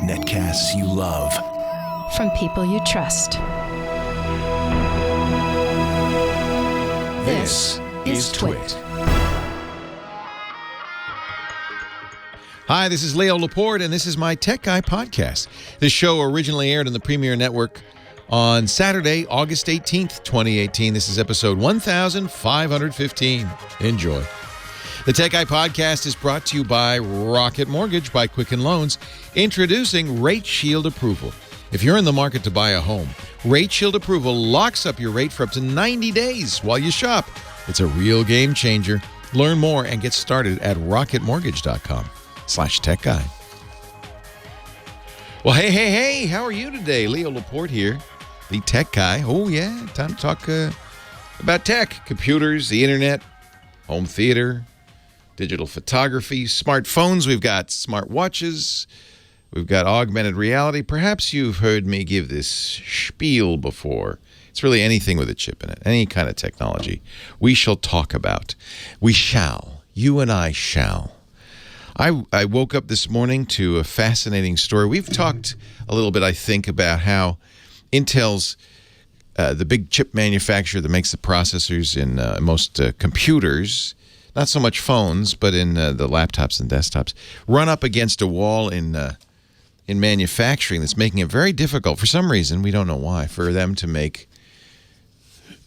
Netcasts you love. From people you trust. This is Twit. Hi, this is Leo Laporte, and this is my Tech Guy podcast. This show originally aired on the Premier Network on Saturday, August 18th, 2018. This is episode 1515. Enjoy. The Tech Guy podcast is brought to you by Rocket Mortgage by Quicken Loans, introducing Rate Shield Approval. If you're in the market to buy a home, Rate Shield Approval locks up your rate for up to 90 days while you shop. It's a real game changer. Learn more and get started at rocketmortgage.com/tech guy. Well, hey, how are you today? Leo Laporte here, the Tech Guy. Oh, yeah, time to talk about tech, computers, the internet, home theater, digital photography, smartphones. We've got smart watches. We've got augmented reality. Perhaps you've heard me give this spiel before. It's really anything with a chip in it, any kind of technology we shall talk about. We shall. You and I shall. I woke up this morning to a fascinating story. We've talked a little bit, I think, about how Intel's the big chip manufacturer that makes the processors in most computers, not so much phones, but in the laptops and desktops, run up against a wall in manufacturing that's making it very difficult, for some reason, we don't know why, for them to make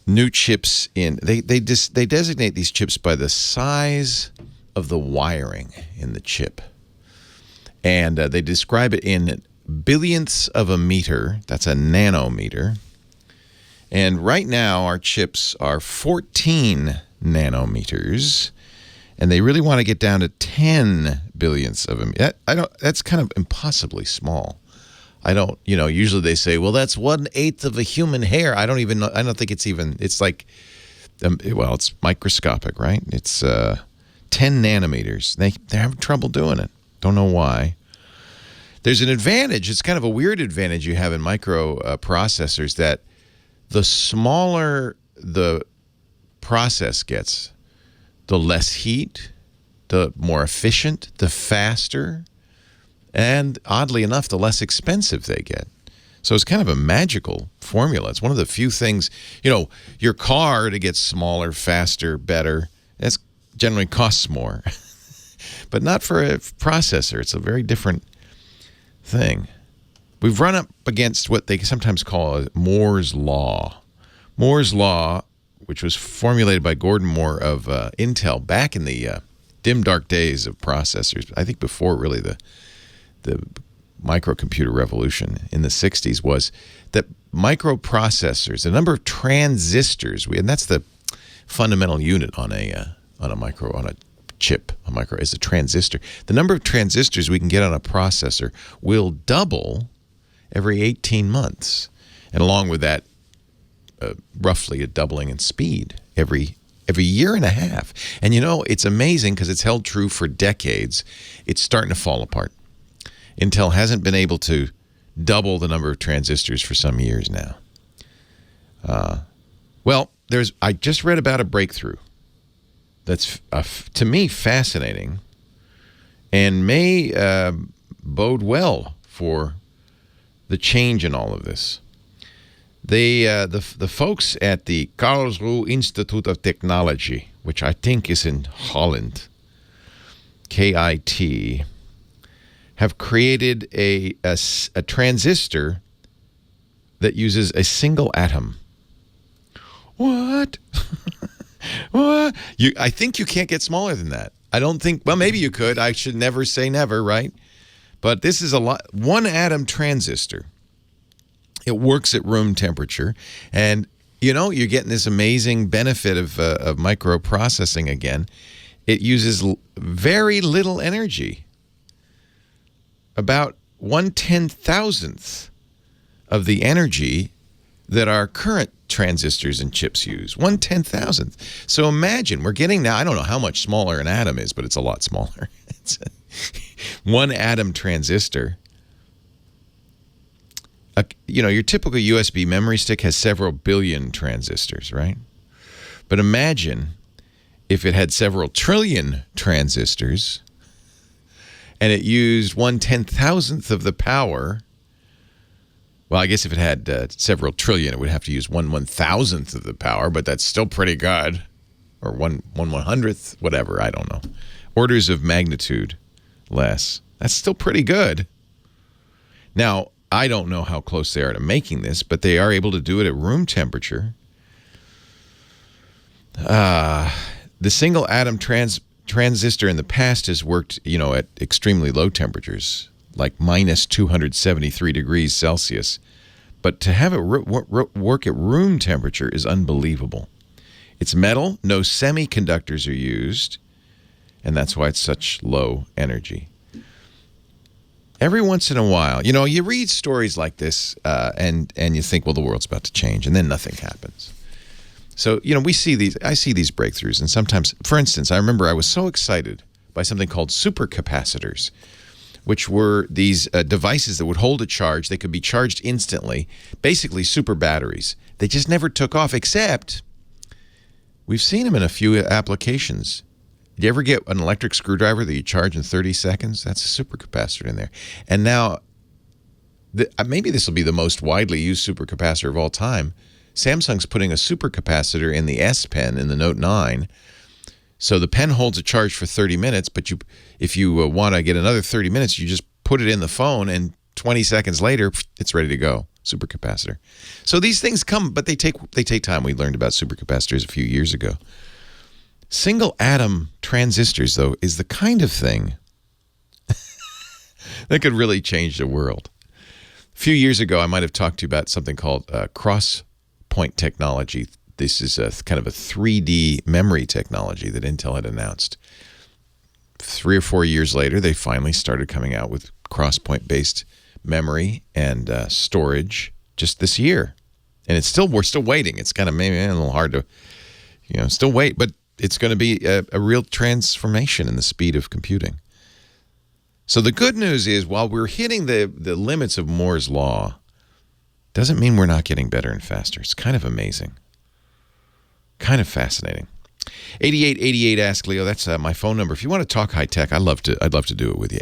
new chips in. They designate these chips by the size of the wiring in the chip. And they describe it in billionths of a meter. That's a nanometer. And right now, our chips are 14 nanometers. And they really want to get down to 10 billionths of a meter. That's kind of impossibly small. Usually they say, well, that's 1/8 of a human hair. I don't even know. I don't think it's like, it's microscopic, right? It's 10 nanometers. They're having trouble doing it. Don't know why. There's an advantage. It's kind of a weird advantage you have in microprocessors that the smaller the process gets, the less heat, the more efficient, the faster, and oddly enough, the less expensive they get. So it's kind of a magical formula. It's one of the few things, your car to get smaller, faster, better, that's generally costs more. But not for a processor. It's a very different thing. We've run up against what they sometimes call Moore's Law. Moore's Law, which was formulated by Gordon Moore of Intel back in the dim, dark days of processors. I think before really the microcomputer revolution in the 60s, was that microprocessors, the number of transistors, and that's the fundamental unit on a chip, is a transistor. The number of transistors we can get on a processor will double every 18 months. And along with that, roughly a doubling in speed every year and a half. And it's amazing because it's held true for decades. It's starting to fall apart. Intel hasn't been able to double the number of transistors for some years now. I just read about a breakthrough that's, to me, fascinating and may bode well for the change in all of this. The folks at the Karlsruhe Institute of Technology, which I think is in Holland, KIT, have created a transistor that uses a single atom. What? What? I think you can't get smaller than that. I don't think, well, maybe you could. I should never say never, right? But this is one atom transistor. It works at room temperature. And, you're getting this amazing benefit of microprocessing again. It uses very little energy. About 1/10,000th of the energy that our current transistors and chips use. 1/10,000th. So imagine, we're getting now, I don't know how much smaller an atom is, but it's a lot smaller. It's one atom transistor. Your typical USB memory stick has several billion transistors, right? But imagine if it had several trillion transistors and it used 1/10,000th of the power. Well, I guess if it had several trillion, it would have to use 1/1000th of the power, but that's still pretty good. Or 1/100th, whatever, I don't know. Orders of magnitude less. That's still pretty good. Now, I don't know how close they are to making this, but they are able to do it at room temperature. The single atom transistor in the past has worked, at extremely low temperatures, like minus 273 degrees Celsius. But to have it work at room temperature is unbelievable. It's metal, no semiconductors are used, and that's why it's such low energy. Every once in a while, you read stories like this, and you think, well, the world's about to change, and then nothing happens. So, I see these breakthroughs, and sometimes, for instance, I remember I was so excited by something called supercapacitors, which were these devices that would hold a charge. They could be charged instantly, basically super batteries. They just never took off, except we've seen them in a few applications. Do you ever get an electric screwdriver that you charge in 30 seconds? That's a supercapacitor in there. And now, maybe this will be the most widely used supercapacitor of all time. Samsung's putting a supercapacitor in the S Pen in the Note 9. So the pen holds a charge for 30 minutes, but if you want to get another 30 minutes, you just put it in the phone, and 20 seconds later, it's ready to go. Supercapacitor. So these things come, but they take time. We learned about supercapacitors a few years ago. Single atom transistors, though, is the kind of thing that could really change the world. A few years ago, I might have talked to you about something called cross-point technology. This is kind of a 3D memory technology that Intel had announced. 3 or 4 years later, they finally started coming out with cross-point-based memory and storage just this year. And we're still waiting. It's kind of maybe a little hard to, still wait, but it's going to be a real transformation in the speed of computing. So the good news is, while we're hitting the limits of Moore's Law, doesn't mean we're not getting better and faster. It's kind of amazing. Kind of fascinating. 8888 Ask Leo. That's my phone number. If you want to talk high tech, I'd love to do it with you.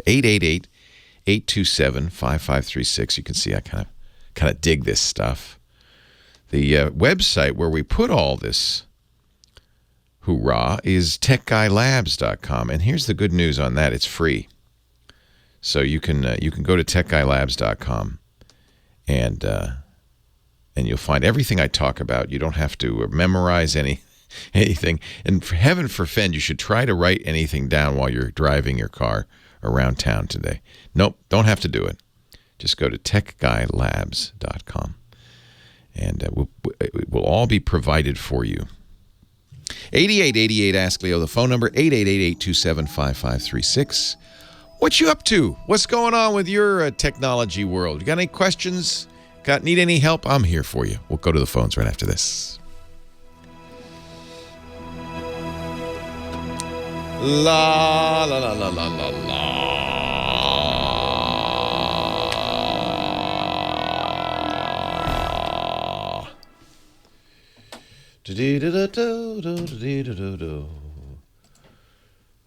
888-827-5536. You can see I kind of dig this stuff. The website where we put all this hoorah is techguylabs.com, and here's the good news on that: it's free. So you can go to techguylabs.com and you'll find everything I talk about. You don't have to memorize anything. And for heaven forfend, you should try to write anything down while you're driving your car around town today. Nope, don't have to do it. Just go to techguylabs.com, and it will all be provided for you. 8888 Ask Leo, the phone number, 888-827-5536. What you up to? What's going on with your technology world? You got any questions? Need any help? I'm here for you. We'll go to the phones right after this. La la la la la la la.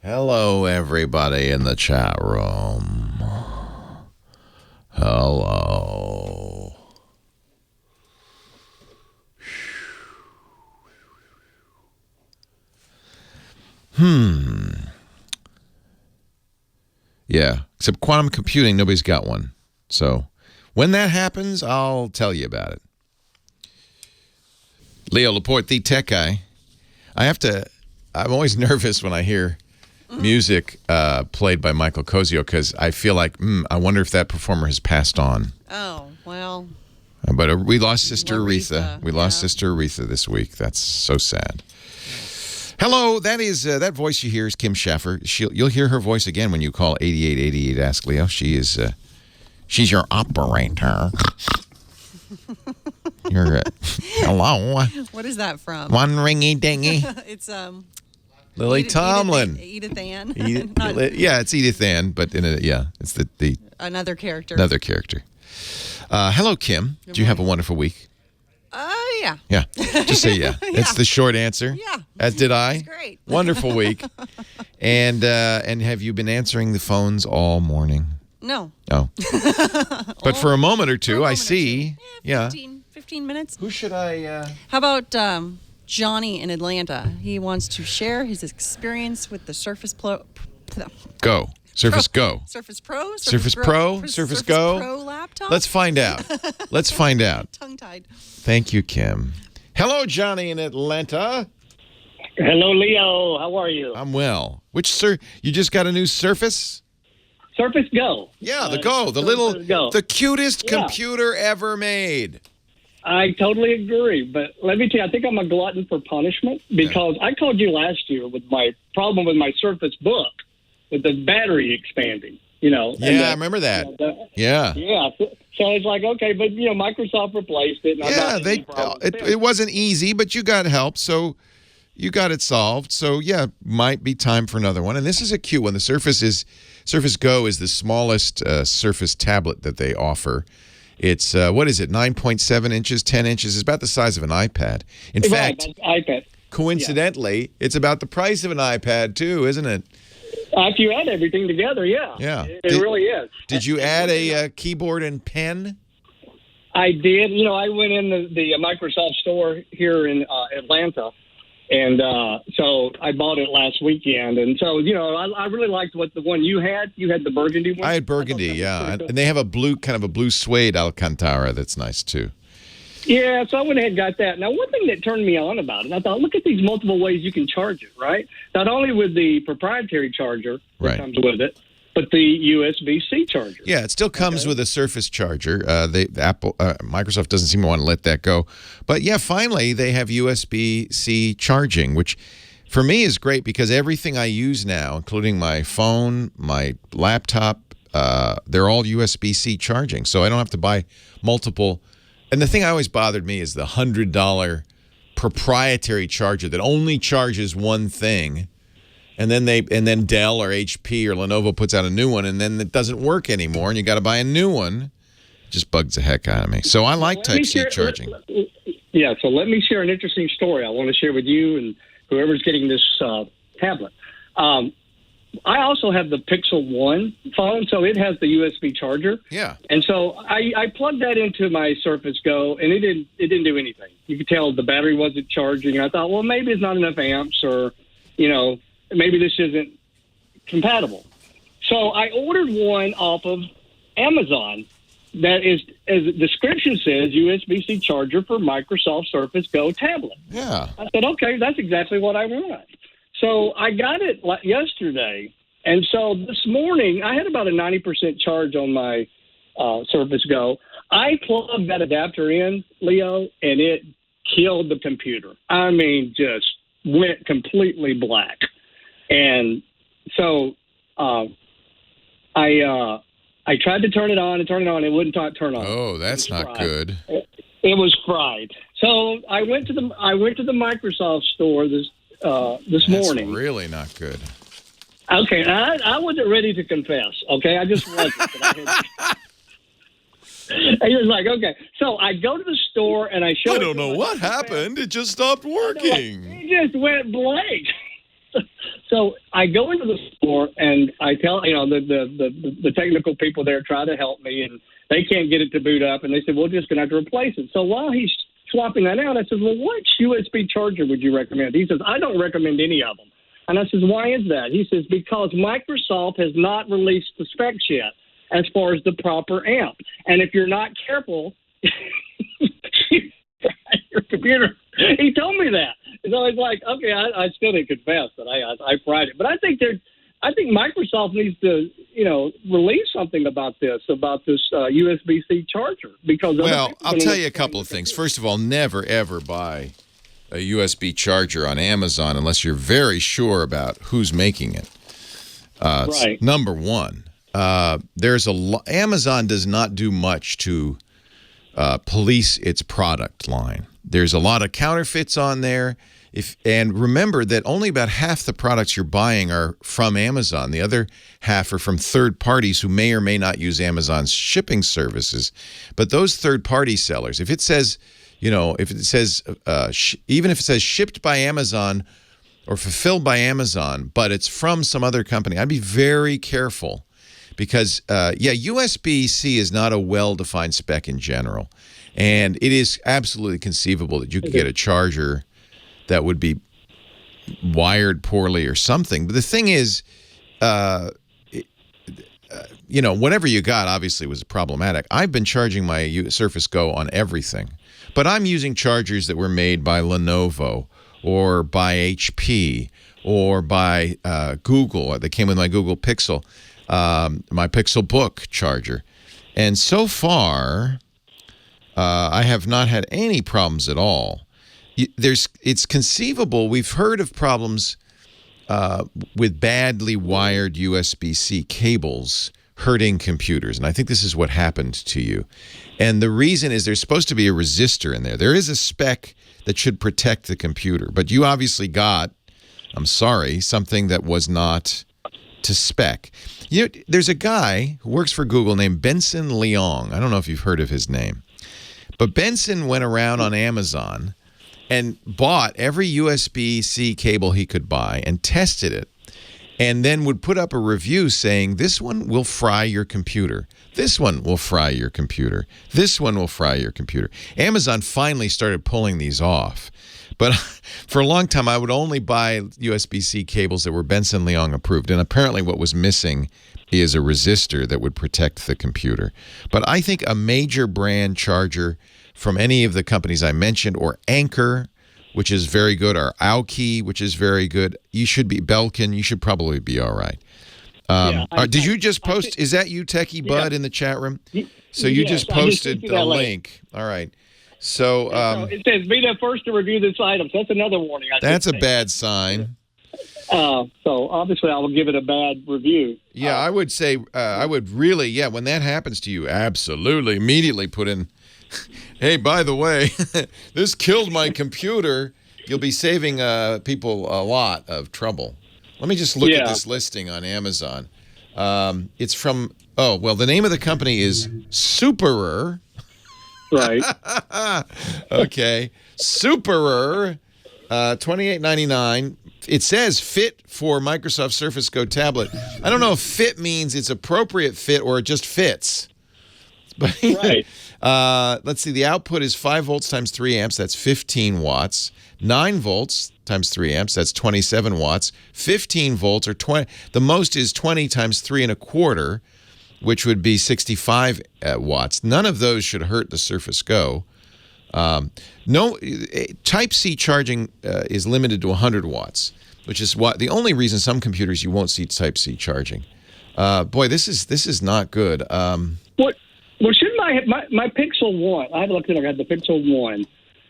Hello, everybody in the chat room. Hello. Yeah, except quantum computing, nobody's got one. So when that happens, I'll tell you about it. Leo Laporte, the tech guy. I'm always nervous when I hear music played by Michael Cozio, because I feel like, I wonder if that performer has passed on. Oh, well. But we lost Sister Aretha. We lost Sister Aretha this week. That's so sad. Hello, that is that voice you hear is Kim Schaffer. You'll hear her voice again when you call 8888 Ask Leo. She's your operator. You're hello. What is that from? One ringy dingy. It's Lily Tomlin. Edith Ann. Yeah, it's Edith Ann, but it's the another character. Another character. Hello, Kim. Do you have a wonderful week? Yeah. Yeah. Just say yeah. It's the short answer. Yeah. As did I. It's great. Wonderful week. And have you been answering the phones all morning? No. No. But for a moment or two, I see. Or two. 15 minutes. Who should I... How about Johnny in Atlanta? He wants to share his experience with the Surface Go. Surface Go. Surface Pro? Surface Pro? Surface Go? Pro laptop? Let's find out. Let's find out. Tongue-tied. Thank you, Kim. Hello, Johnny in Atlanta. Hello, Leo. How are you? I'm well. You just got a new Surface? Surface Go. Yeah, the Go. The cutest Yeah. computer ever made. I totally agree. But let me tell you, I think I'm a glutton for punishment because I called you last year with my problem with my Surface Book with the battery expanding, Yeah, I remember that. Yeah. Yeah. So it's like, okay, but, Microsoft replaced it. And I'm not it wasn't easy, but you got help, so you got it solved. So, yeah, might be time for another one. And this is a cute one. The Surface Go is the smallest Surface tablet that they offer. It's, 9.7 inches, 10 inches. It's about the size of an iPad. In fact, iPad. Coincidentally, it's about the price of an iPad, too, isn't it? If you add everything together, yeah. Yeah. It really is. Did you add a keyboard and pen? I did. I went in the Microsoft store here in Atlanta, and so I bought it last weekend. And so, I really liked the one you had. You had the burgundy one. I had burgundy, yeah. And they have a blue suede Alcantara that's nice, too. Yeah, so I went ahead and got that. Now, one thing that turned me on about it, I thought, look at these multiple ways you can charge it, right? Not only with the proprietary charger that comes with it, but the USB-C charger. Yeah, it still comes with a Surface charger. Microsoft doesn't seem to want to let that go. But yeah, finally they have USB-C charging, which for me is great because everything I use now, including my phone, my laptop, they're all USB-C charging. So I don't have to buy multiple. And the thing that always bothered me is the $100 proprietary charger that only charges one thing. And then Dell or HP or Lenovo puts out a new one, and then it doesn't work anymore, and you got to buy a new one. It just bugs the heck out of me. So I like Type-C charging. Yeah, so let me share an interesting story I want to share with you and whoever's getting this tablet. I also have the Pixel 1 phone, so it has the USB charger. Yeah. And so I plugged that into my Surface Go, and it didn't do anything. You could tell the battery wasn't charging. And I thought, well, maybe it's not enough amps, or maybe this isn't compatible. So I ordered one off of Amazon that is, as the description says, USB-C charger for Microsoft Surface Go tablet. Yeah. I said, okay, that's exactly what I want. So I got it yesterday, and so this morning I had about a 90% charge on my Surface Go. I plugged that adapter in, Leo, and it killed the computer. I mean, just went completely black. And so I tried to turn it on, it wouldn't turn on. Oh, that's not good. It was fried. So I went to the Microsoft store this morning. That's really not good. Okay, I wasn't ready to confess. Okay, I just wasn't. I was like, okay. So I go to the store and I show. I don't know what happened. It just stopped working. It just went blank. So I go into the store and I tell the technical people there try to help me, and they can't get it to boot up, and they said, we're just going to have to replace it. So while he's swapping that out, I said, well, which USB charger would you recommend? He says, I don't recommend any of them. And I says, why is that? He says, because Microsoft has not released the specs yet as far as the proper amp. And if you're not careful, your computer. He told me that. So it's like, okay, I still didn't confess that I fried it. But I think Microsoft needs to, release something about this USB-C charger. Because I'll tell you a couple of things. First of all, never, ever buy a USB charger on Amazon unless you're very sure about who's making it. Right. Number one, Amazon does not do much to police its product line. There's a lot of counterfeits on there. And remember that only about half the products you're buying are from Amazon. The other half are from third parties who may or may not use Amazon's shipping services. But those third-party sellers, if it says if it says, even if it says shipped by Amazon or fulfilled by Amazon, but it's from some other company, I'd be very careful because, USB-C is not a well-defined spec in general. And it is absolutely conceivable that you could get a charger that would be wired poorly or something. But the thing is, whatever you got obviously was problematic. I've been charging my Surface Go on everything, but I'm using chargers that were made by Lenovo or by HP or by Google. They came with my Google Pixel, my Pixel Book charger. And so far, I have not had any problems at all. It's conceivable. We've heard of problems with badly wired USB-C cables hurting computers, and I think this is what happened to you. And the reason is there's supposed to be a resistor in there. There is a spec that should protect the computer, but you obviously got, I'm sorry, something that was not to spec. There's a guy who works for Google named Benson Leong. I don't know if you've heard of his name. But Benson went around on Amazon and bought every USB-C cable he could buy and tested it, and then would put up a review saying, this one will fry your computer. This one will fry your computer. This one will fry your computer. Amazon finally started pulling these off. But for a long time, I would only buy USB-C cables that were Benson Leong approved. And apparently what was missing is a resistor that would protect the computer. But I think a major brand charger from any of the companies I mentioned, or Anker, which is very good, or Aoki, which is very good, Belkin, you should probably be all right. Did you just post, is that you, Techie Bud, in the chat room? So you just posted the link. All right. So it says, be the first to review this item. So that's another warning. That's a bad sign. So obviously I will give it a bad review. Yeah, I would say, I would really, when that happens to you, absolutely, immediately put in, hey, by the way, this killed my computer. You'll be saving people a lot of trouble. Let me just look at this listing on Amazon. It's from, the name of the company is Superer. Right. Okay. Superer, $28.99. It says fit for Microsoft Surface Go tablet. I don't know if fit means it's appropriate fit or it just fits. But right. Let's see. The output is 5 volts times 3 amps. That's 15 watts. 9 volts times 3 amps. That's 27 watts. 15 volts or 20. The most is 20 times 3 1/4, which would be 65 watts. None of those should hurt the Surface Go. No, Type-C charging is limited to 100 watts, which is the only reason some computers you won't see Type-C charging. Boy, this is not good. What? Well, shouldn't my Pixel 1, I have looked at it, I got the Pixel 1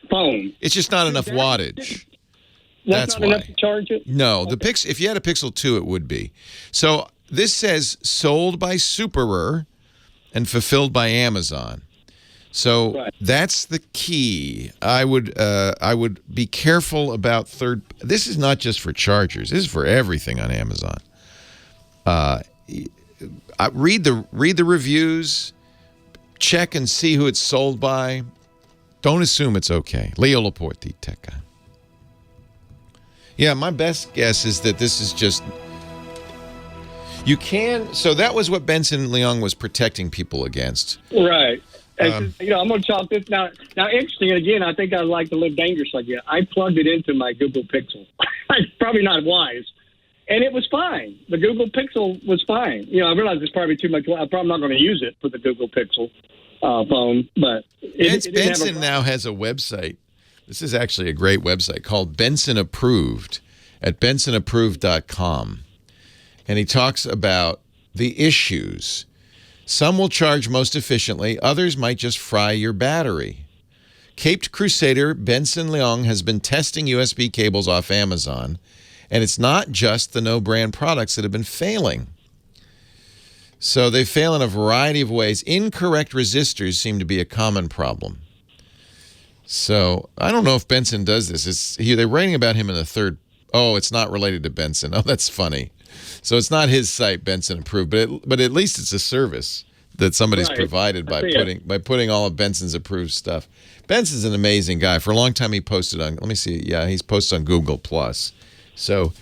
phone. It's just not enough wattage. That's not enough to charge it? No, if you had a Pixel 2, it would be. So this says sold by Superer and fulfilled by Amazon. So that's the key. I would be careful about this is not just for chargers. This is for everything on Amazon. Read the reviews. Check and see who it's sold by. Don't assume it's okay. Leo Laporte, the tech guy. Yeah, my best guess is that this is just... So that was what Benson Leong was protecting people against. Right. And, I'm going to chalk this. Now, interesting, again, I think I'd like to live dangerously again. I plugged it into my Google Pixel. It's probably not wise. And it was fine. The Google Pixel was fine. I realize it's probably too much. I'm probably not going to use it for the Google Pixel phone. But Benson now has a website. This is actually a great website called Benson Approved at bensonapproved.com. And he talks about the issues. Some will charge most efficiently. Others might just fry your battery. Caped Crusader Benson Leong has been testing USB cables off Amazon. And it's not just the no-brand products that have been failing. So they fail in a variety of ways. Incorrect resistors seem to be a common problem. So I don't know if Benson does this. They're writing about him in the third. Oh, it's not related to Benson. Oh, that's funny. So it's not his site, Benson Approved, but at least it's a service. that somebody's Right. provided by I see putting all of Benson's approved stuff. Benson's an amazing guy. For a long time, he posted on. Let me see. Yeah, he's posted on Google Plus. So,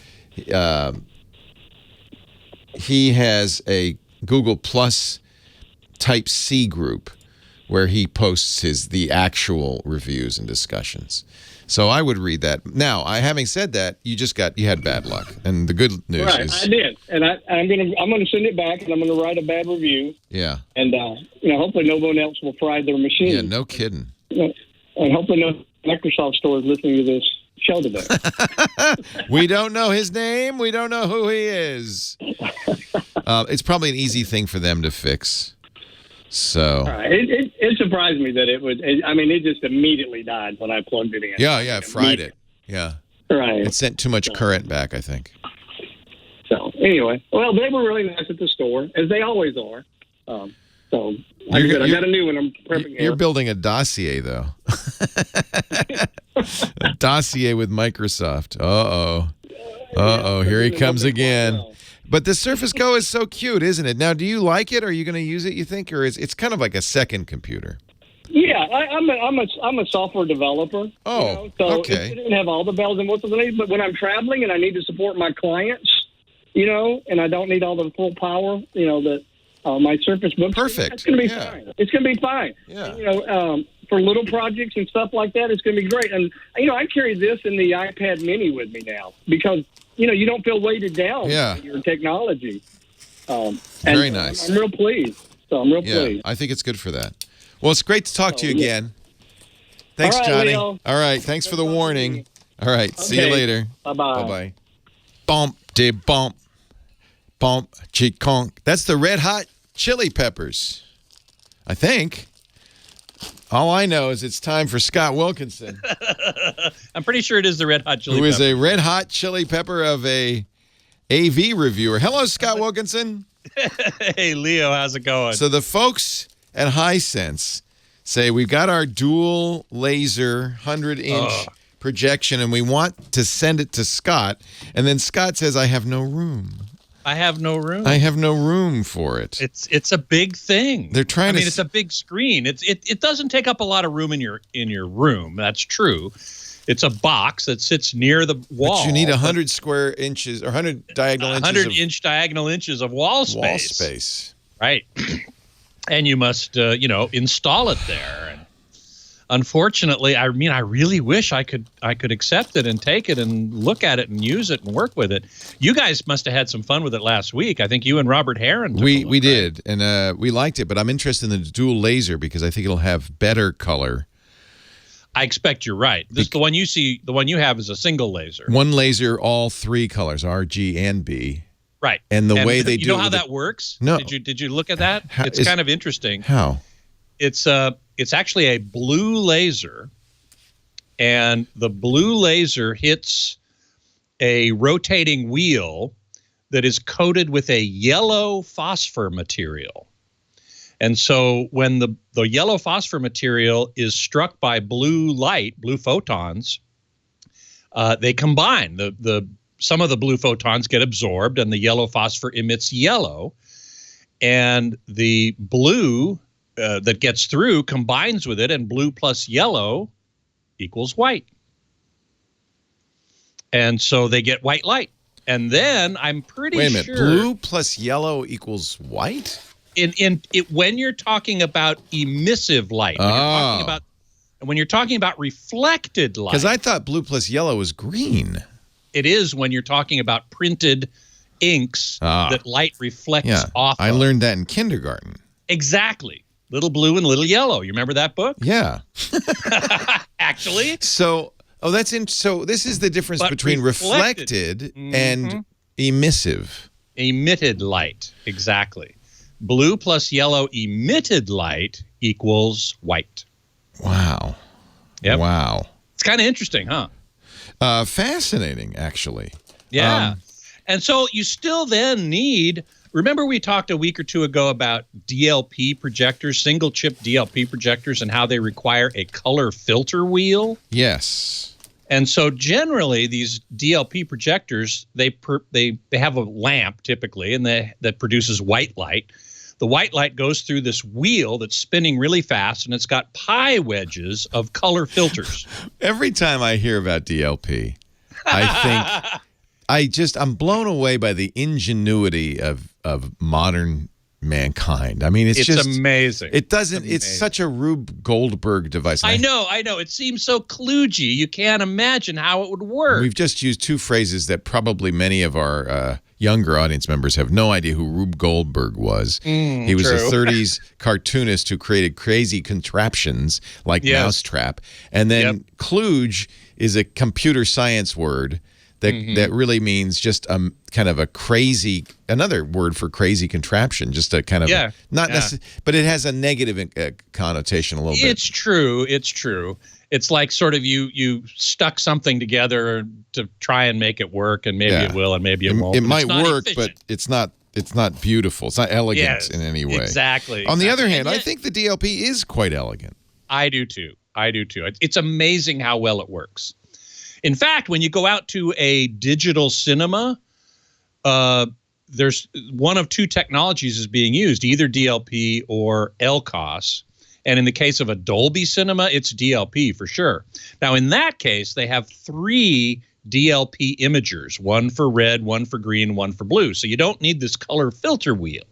he has a Google Plus Type C group where he posts the actual reviews and discussions. So I would read that. Now, having said that, you had bad luck, and the good news Right, is I did, and I'm gonna send it back, and I'm gonna write a bad review. Yeah. And hopefully no one else will fry their machine. Yeah, no kidding. And hopefully no Microsoft store is listening to this show today. We don't know his name. We don't know who he is. It's probably an easy thing for them to fix. So it surprised me that it would. It just immediately died when I plugged it in. Yeah, it fried it. Yeah, right. It sent too much current back, I think. So anyway, well, they were really nice at the store, as they always are. So I got a new one. I'm prepping. You're building a dossier, though. A dossier with Microsoft. Uh-oh. Here he comes again. But the Surface Go is so cute, isn't it? Now, do you like it? Are you going to use it, you think? Or it's kind of like a second computer? Yeah, I'm a software developer. Oh, so okay. It doesn't have all the bells and whistles I need, but when I'm traveling and I need to support my clients, and I don't need all the full power, that my Surface Book. Perfect. It's going to be fine. It's going to be fine. Yeah. And, for little projects and stuff like that, it's going to be great. And I carry this in the iPad Mini with me now because you don't feel weighted down by your technology. Very nice. I'm real pleased. So I'm real pleased. I think it's good for that. Well, it's great to talk to you again. Thanks, all right, Johnny. Leo. All right. Thanks for the warning. All right. See you later. Bye-bye. Bye-bye. Bump, de bump. Bump, chiconk. That's the Red Hot Chili Peppers. I think. All I know is it's time for Scott Wilkinson. I'm pretty sure it is the Red Hot Chili Pepper. Who is a Red Hot Chili Pepper of a AV reviewer. Hello, Scott Wilkinson. Hey, Leo, how's it going? So the folks at Hisense say we've got our dual laser 100-inch projection, and we want to send it to Scott. And then Scott says, I have no room. I have no room. I have no room for it. It's a big thing. They're trying to. It's a big screen. It doesn't take up a lot of room in your room. That's true. It's a box that sits near the wall. But you need 100 square inches or 100 diagonal inches. 100-inch diagonal inches of wall space. Wall space. Right. And you must install it there. And unfortunately, I really wish I could accept it and take it and look at it and use it and work with it. You guys must have had some fun with it last week. I think you and Robert Heron. We did, and we liked it. But I'm interested in the dual laser because I think it'll have better color. I expect you're right. The one you have is a single laser. One laser, all three colors, R, G, and B. Right. And the way they do. You know how that works? No. Did you look at that? It's kind of interesting. How? It's actually a blue laser, and the blue laser hits a rotating wheel that is coated with a yellow phosphor material. And so when the yellow phosphor material is struck by blue light, blue photons, they combine. Some of the blue photons get absorbed, and the yellow phosphor emits yellow, and the blue that gets through combines with it, and blue plus yellow equals white. And so they get white light. And then I'm pretty sure... Wait a minute. Blue plus yellow equals white? When you're talking about emissive light, when you're talking about reflected light... Because I thought blue plus yellow was green. It is when you're talking about printed inks that light reflects off I learned that in kindergarten. Exactly. Little blue and little yellow. You remember that book? Yeah. Actually. So this is the difference between reflected and emissive. Emitted light. Exactly. Blue plus yellow emitted light equals white. Wow. Yep. Wow. It's kind of interesting, huh? Fascinating, actually. Yeah. And so you still then need... Remember we talked a week or two ago about DLP projectors, single chip DLP projectors, and how they require a color filter wheel? Yes. And so generally these DLP projectors, they have a lamp typically, and that produces white light. The The white light goes through this wheel that's spinning really fast, and it's got pi wedges of color filters. Every time I hear about DLP, I think I'm blown away by the ingenuity of modern mankind. I mean, it's just amazing. It's such a Rube Goldberg device. I know. It seems so kludgy. You can't imagine how it would work. We've just used two phrases that probably many of our younger audience members have no idea who Rube Goldberg was. He was a 30s cartoonist who created crazy contraptions like Mousetrap. And then kludge is a computer science word that really means just kind of a crazy, another word for crazy contraption, just a kind of not necessarily, but it has a negative connotation a little bit. It's true. It's like sort of you stuck something together to try and make it work, and maybe it will, and maybe it won't. It might work, efficient. but it's not beautiful. It's not elegant in any way. Exactly. On the other hand, I think the DLP is quite elegant. I do too. It's amazing how well it works. In fact, when you go out to a digital cinema, there's one of two technologies is being used, either DLP or LCOS. And in the case of a Dolby cinema, it's DLP for sure. Now, in that case, they have 3 DLP imagers, one for red, one for green, one for blue. So you don't need this color filter wheel.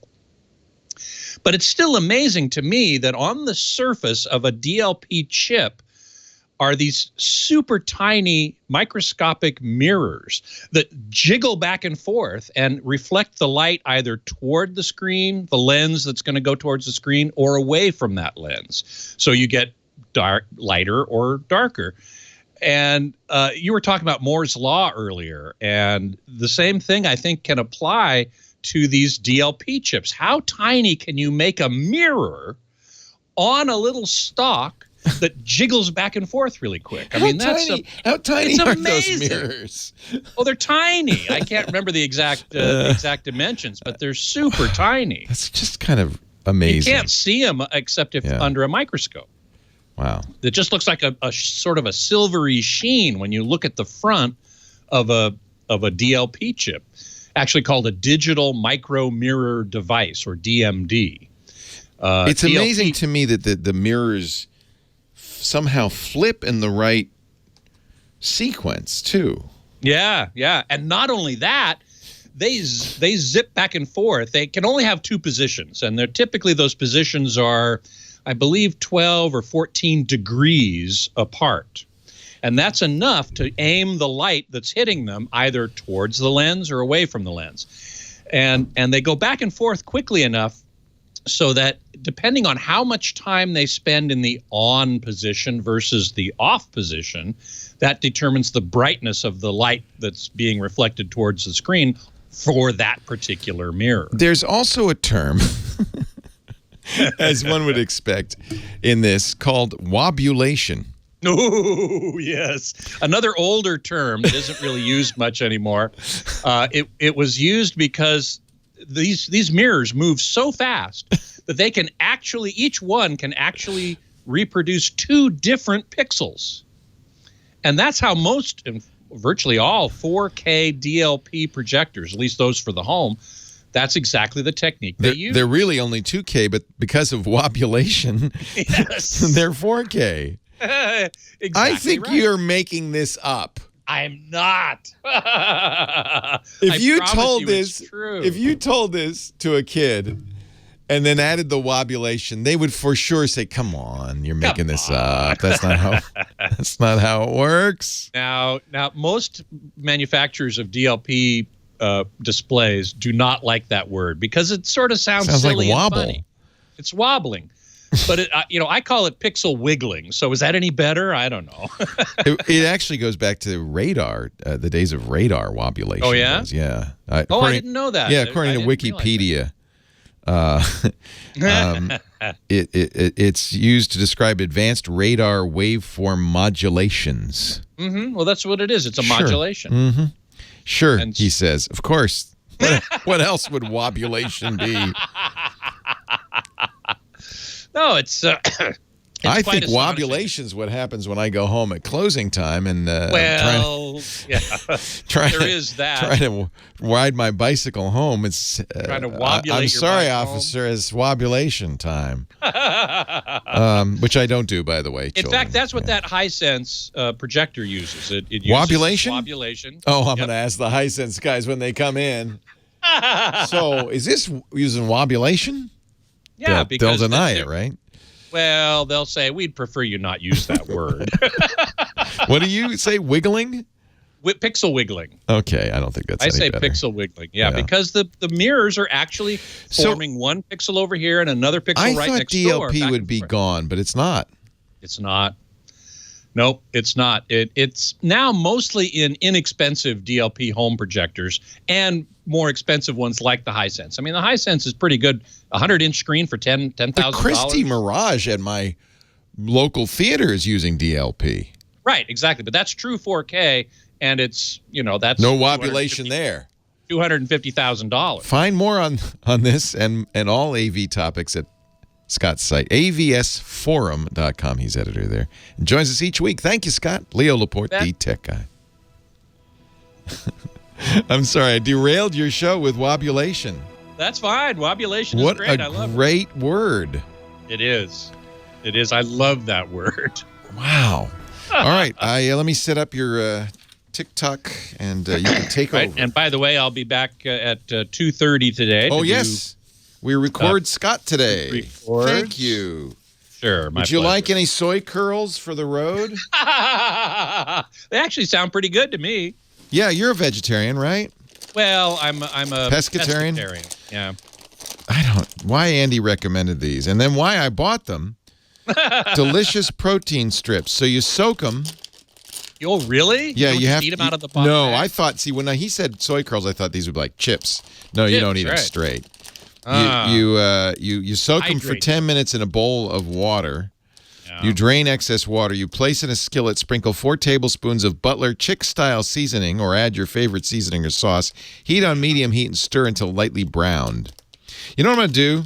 But it's still amazing to me that on the surface of a DLP chip are these super tiny microscopic mirrors that jiggle back and forth and reflect the light either toward the screen, the lens that's going to go towards the screen, or away from that lens. So you get lighter or darker. And you were talking about Moore's Law earlier, and the same thing I think can apply to these DLP chips. How tiny can you make a mirror on a little stalk that jiggles back and forth really quick? I mean, how tiny are those mirrors? Oh, they're tiny. I can't remember the exact dimensions, but they're super tiny. That's just kind of amazing. You can't see them except if under a microscope. Wow. It just looks like a sort of a silvery sheen when you look at the front of a DLP chip, actually called a digital micro mirror device, or DMD. It's DLP, amazing to me that the mirrors somehow flip in the right sequence too. Yeah. And not only that, they zip back and forth. They can only have 2 positions, and they're typically, those positions are, I believe, 12 or 14 degrees apart. And that's enough to aim the light that's hitting them either towards the lens or away from the lens. And they go back and forth quickly enough so that depending on how much time they spend in the on position versus the off position, that determines the brightness of the light that's being reflected towards the screen for that particular mirror. There's also a term, as one would expect in this, called wobulation. Oh, yes. Another older term that isn't really used much anymore. It was used because these mirrors move so fast that they can actually, each one can actually reproduce 2 different pixels. And that's how most, virtually all 4K DLP projectors, at least those for the home, that's exactly the technique they use. They're really only 2K, but because of wobulation, they're 4K. Exactly. I think you're making this up. I'm not. If you told this to a kid and then added the wobulation, they would for sure say, "Come on, you're making this up. That's not how it works." Now, most manufacturers of DLP displays do not like that word because it sort of sounds silly like wobble. And funny. It's wobbling. But I call it pixel wiggling. So is that any better? I don't know. It actually goes back to radar, the days of radar wobulation. Oh yeah, I didn't know that. Yeah, according to Wikipedia, it's used to describe advanced radar waveform modulations. Mm-hmm. Well, that's what it is. It's a modulation. Mm-hmm. Sure, he says. Of course. What else would wobulation be? No, it's I quite think astonishing. wobulation's what happens when I go home at closing time and Well, yeah, trying there to, is that. Trying to ride my bicycle home. It's Trying to wobulate I'm your sorry, bike home. officer. It's wobulation time, which I don't do, by the way. In children. fact, that's what that Hisense projector uses. It uses Wobulation? Wobulation. Oh, I'm going to ask the Hisense guys when they come in. So, is this using wobulation? Yeah, because they'll deny it, right? Well, they'll say we'd prefer you not use that word. What do you say? Wiggling? Pixel wiggling. Okay, I don't think that's. I any say better. pixel wiggling. Yeah, because the mirrors are actually forming one pixel over here and another pixel right next door. I thought DLP would be gone, but it's not. It's not. Nope, it's not. It's now mostly in inexpensive DLP home projectors and more expensive ones like the Hisense. I mean, the Hisense is pretty good. 100-inch screen for $10,000. The Christie Mirage at my local theater is using DLP. Right, exactly. But that's true 4K, and it's that's no wobulation there. $250,000. Find more on this and all AV topics at Scott's site, avsforum.com. He's editor there. And joins us each week. Thank you, Scott. Leo Laporte, the tech guy. I'm sorry, I derailed your show with wobulation. That's fine. Wobulation is What great. I a love great word. it. It is. It is. I love that word. Wow. All right, let me set up your TikTok, and you can take over. And by the way, I'll be back at 2:30 today. Oh, yes. We record Scott today. Record. Thank you. Sure. Would you like any soy curls for the road? They actually sound pretty good to me. Yeah, you're a vegetarian, right? Well, I'm a Pescatarian? Yeah. I don't. Why Andy recommended these, and then why I bought them. Delicious protein strips. So you soak them. Oh, really? Yeah, you have to eat to them out of the box. No, I thought. See, when he said soy curls, I thought these would be like chips. No, you don't eat them straight. You soak them for Hydrate. 10 minutes in a bowl of water. Yeah. You drain excess water. You place in a skillet, sprinkle 4 tablespoons of Butler Chick-style seasoning, or add your favorite seasoning or sauce. Heat on medium heat and stir until lightly browned. You know what I'm gonna do?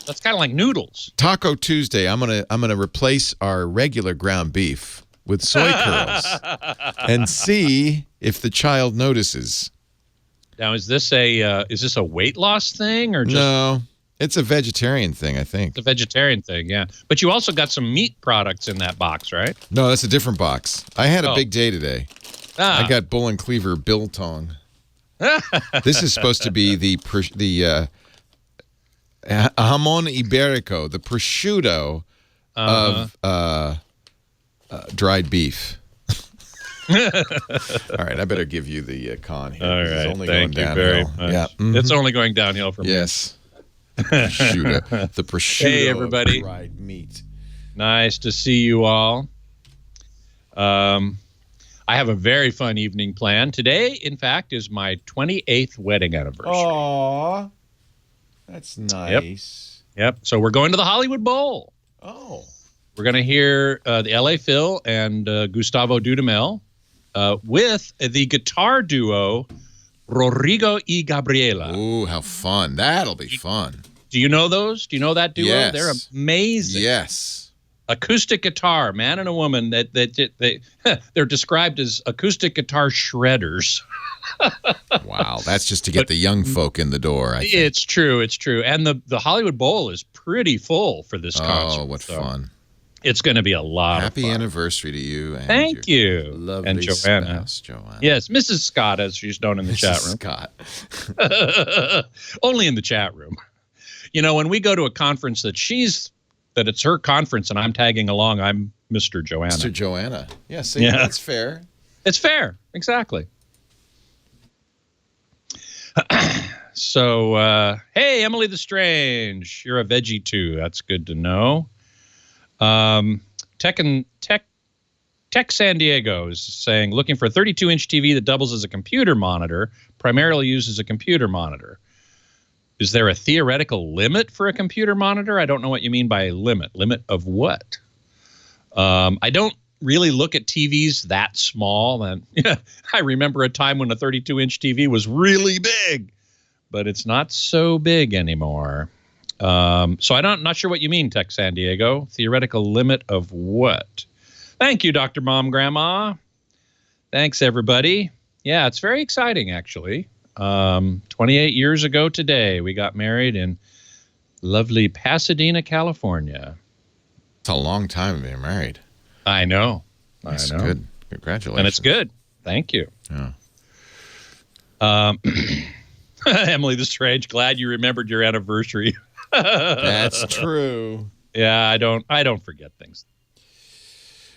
That's kind of like noodles. Taco Tuesday. I'm gonna replace our regular ground beef with soy curls and see if the child notices. Now, is this a weight loss thing or just No, it's a vegetarian thing, I think. a vegetarian thing? Yeah, but you also got some meat products in that box, right? No, that's a different box. I had a big day today. Ah. I got bull and cleaver biltong. This is supposed to be the jamon iberico, the prosciutto of dried beef. All right, I better give you the con here. All It's right, only thank going you very downhill. much. Yeah, It's only going downhill from here. yes. Prosciutto. The prosciutto Hey, everybody. of dried meat. Nice to see you all. I have a very fun evening planned. Today, in fact, is my 28th wedding anniversary. Aw, that's nice. Yep. So we're going to the Hollywood Bowl. Oh. We're going to hear the LA Phil and Gustavo Dudamel with the guitar duo Rodrigo y Gabriela. Ooh, how fun. That'll be fun. Do you know those? Do you know that duo? Yes. They're amazing. Yes. Acoustic guitar, man and a woman. They're described as acoustic guitar shredders. Wow, that's just to get the young folk in the door, I think. It's true. It's true. And the Hollywood Bowl is pretty full for this concert. Oh, what fun. It's going to be a lot Happy of fun. anniversary to you. And Thank your you. Lovely And Joanna. spouse, Joanna. Yes, Mrs. Scott, as she's known in the chat room. Scott. Only in the chat room. You know, when we go to a conference that it's her conference and I'm tagging along, I'm Mr. Joanna. Mr. Joanna. Yeah, see, Yeah. that's fair. It's fair. Exactly. So, hey, Emily the Strange, you're a veggie too. That's good to know. Tech San Diego is saying, looking for a 32-inch TV that doubles as a computer monitor, primarily used as a computer monitor. Is there a theoretical limit for a computer monitor? I don't know what you mean by limit. Limit of what? I don't really look at TVs that small. And I remember a time when a 32-inch TV was really big, but it's not so big anymore. So I'm not sure what you mean, Tech San Diego. Theoretical limit of what? Thank you, Dr. Mom Grandma. Thanks, everybody. Yeah, it's very exciting, actually. 28 years ago today, we got married in lovely Pasadena, California. It's a long time being married. I know. That's I know. good. Congratulations. And it's good. Thank you. Yeah. Emily the Strange, glad you remembered your anniversary. That's true. Yeah, I don't forget things.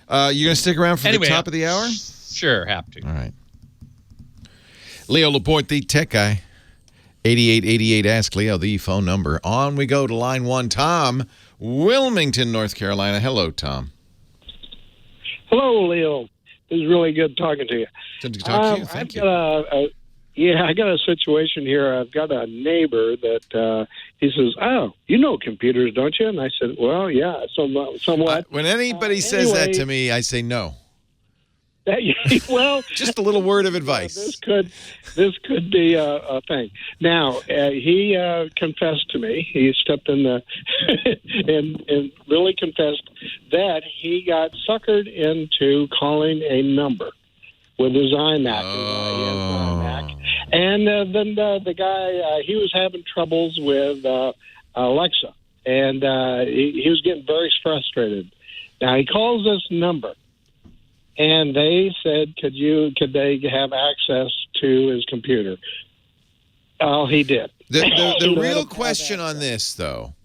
You going to stick around for the top of the hour? Sure, have to. All right. Leo Laporte, the tech guy. 8888 Ask Leo, the phone number. On we go to line 1. Tom, Wilmington, North Carolina. Hello, Tom. Hello, Leo. It was really good talking to you. Good to talk to you. Thank you. I got a situation here. I've got a neighbor that he says, "Oh, you know computers, don't you?" And I said, "Well, yeah, somewhat." When anybody says that to me, I say no. Well, just a little word of advice. This could be a thing. Now he confessed to me. He stepped in the and really confessed that he got suckered into calling a number with his iMac. And then the guy he was having troubles with Alexa, and he was getting very frustrated. Now he calls this number. And they said, could they have access to his computer? Oh, he did. The real question on this, though,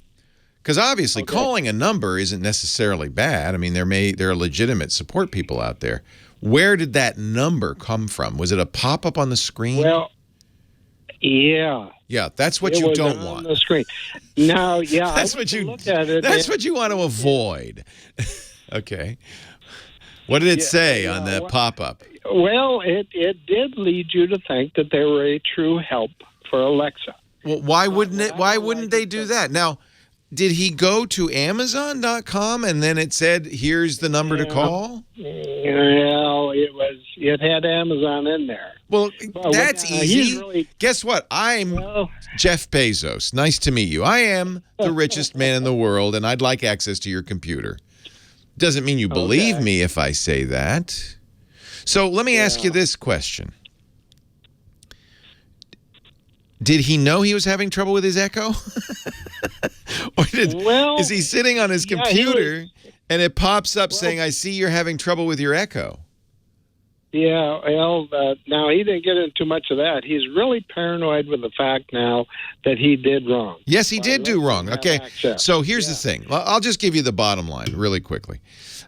because obviously calling a number isn't necessarily bad. I mean, there are legitimate support people out there. Where did that number come from? Was it a pop-up on the screen? Well, yeah. Yeah, that's what you don't want. On the screen. No, yeah. That's what you want to avoid. Okay. What did it say on that pop-up? Well, it did lead you to think that they were a true help for Alexa. Well, why wouldn't they do that? Now, did he go to Amazon.com and then it said, "Here's the number to call"? Well, it had Amazon in there. Well, that's easy. Guess what? I'm Jeff Bezos. Nice to meet you. I am the richest man in the world, and I'd like access to your computer. Doesn't mean you believe me if I say that. So let me ask you this question. Did he know he was having trouble with his Echo? Or is he sitting on his computer and it pops up saying, "I see you're having trouble with your Echo"? Yeah, well, now he didn't get into much of that. He's really paranoid with the fact now that he did wrong. Yes, he did do wrong. Okay, so here's the thing. I'll just give you the bottom line really quickly.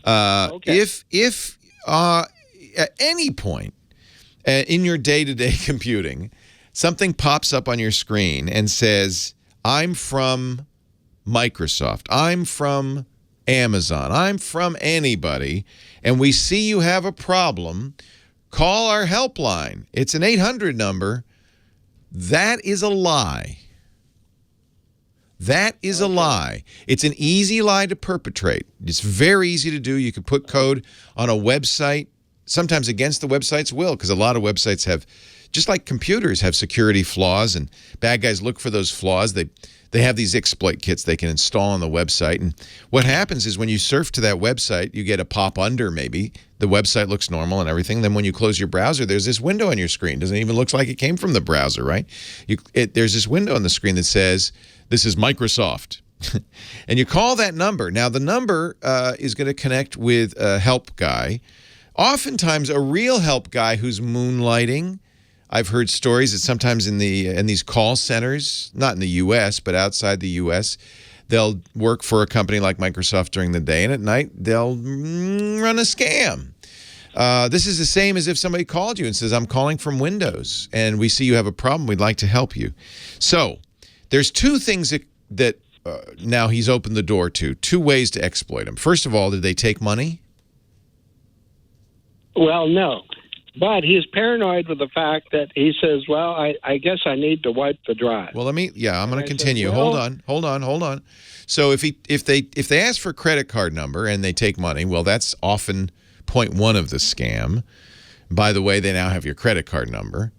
If at any point in your day-to-day computing, something pops up on your screen and says, "I'm from Microsoft, I'm from Amazon, I'm from anybody," and we see you have a problem, call our helpline. It's an 800 number. That is a lie. That is a lie. It's an easy lie to perpetrate. It's very easy to do. You can put code on a website, sometimes against the website's will, because a lot of websites have, just like computers, have security flaws, and bad guys look for those flaws. They have these exploit kits they can install on the website. And what happens is when you surf to that website, you get a pop under maybe. The website looks normal and everything. Then when you close your browser, there's this window on your screen. Doesn't even look like it came from the browser, right? There's this window on the screen that says, "This is Microsoft." And you call that number. Now, the number is going to connect with a help guy, oftentimes a real help guy who's moonlighting. I've heard stories that sometimes in these call centers, not in the U.S., but outside the U.S., they'll work for a company like Microsoft during the day, and at night they'll run a scam. This is the same as if somebody called you and says, "I'm calling from Windows, and we see you have a problem. We'd like to help you." So there's two things that now he's opened the door to, two ways to exploit them. First of all, did they take money? Well, no. But he's paranoid with the fact that he says, "Well, I guess I need to wipe the drive." Well, I'm going to continue. Hold on. So if they ask for a credit card number and they take money, well, that's often point one of the scam. By the way, they now have your credit card number.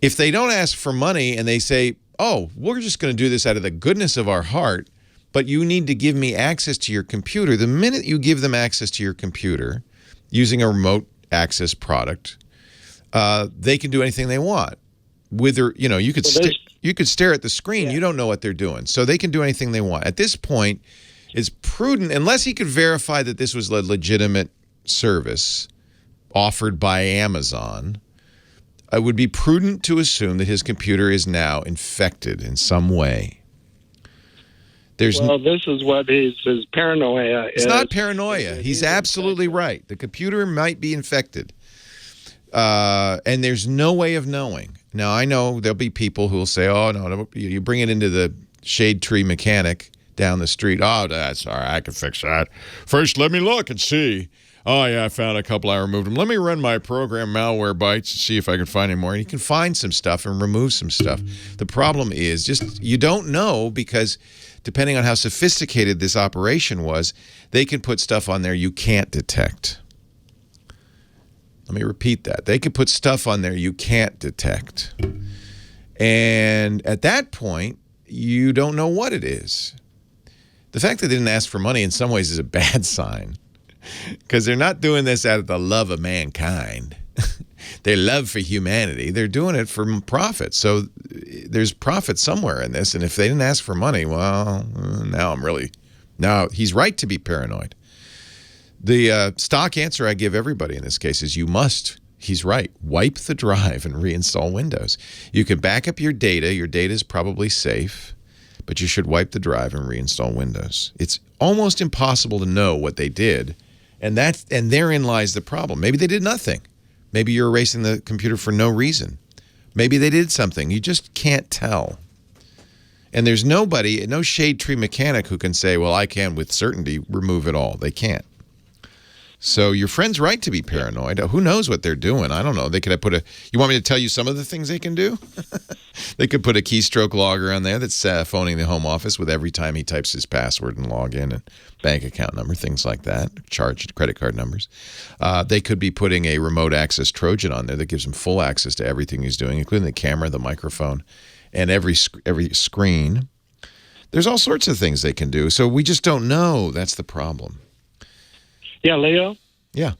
If they don't ask for money and they say, oh, we're just going to do this out of the goodness of our heart, but you need to give me access to your computer. The minute you give them access to your computer using a remote access product, they can do anything they want. You could stare at the screen. You don't know what they're doing. So they can do anything they want. At this point, it's prudent, unless he could verify that this was a legitimate service offered by Amazon, it would be prudent to assume that his computer is now infected in some way. This is what his paranoia is. It's not paranoia. He's absolutely right. The computer might be infected. And there's no way of knowing. Now, I know there'll be people who will say, oh, no, you bring it into the shade tree mechanic down the street. Oh, that's all right. I can fix that. First, let me look and see. Oh, yeah, I found a couple. I removed them. Let me run my program malware bytes and see if I can find any more. And you can find some stuff and remove some stuff. The problem is just you don't know, because depending on how sophisticated this operation was, they can put stuff on there you can't detect. Let me repeat that. They could put stuff on there you can't detect. And at that point, you don't know what it is. The fact that they didn't ask for money in some ways is a bad sign, because they're not doing this out of the love of mankind. Their love for humanity. They're doing it for profit. So there's profit somewhere in this. And if they didn't ask for money, well, now he's right to be paranoid. The stock answer I give everybody in this case is he's right, wipe the drive and reinstall Windows. You can back up your data. Your data is probably safe, but you should wipe the drive and reinstall Windows. It's almost impossible to know what they did, and therein lies the problem. Maybe they did nothing. Maybe you're erasing the computer for no reason. Maybe they did something. You just can't tell. And there's no shade tree mechanic who can say, well, I can with certainty remove it all. They can't. So your friend's right to be paranoid. Who knows what they're doing? I don't know. They could have you want me to tell you some of the things they can do? They could put a keystroke logger on there that's phoning the home office with every time he types his password and log in, and bank account number, things like that, charged credit card numbers. They could be putting a remote access Trojan on there that gives him full access to everything he's doing, including the camera, the microphone, and every screen. There's all sorts of things they can do. So we just don't know. That's the problem. Yeah, Leo? Yeah.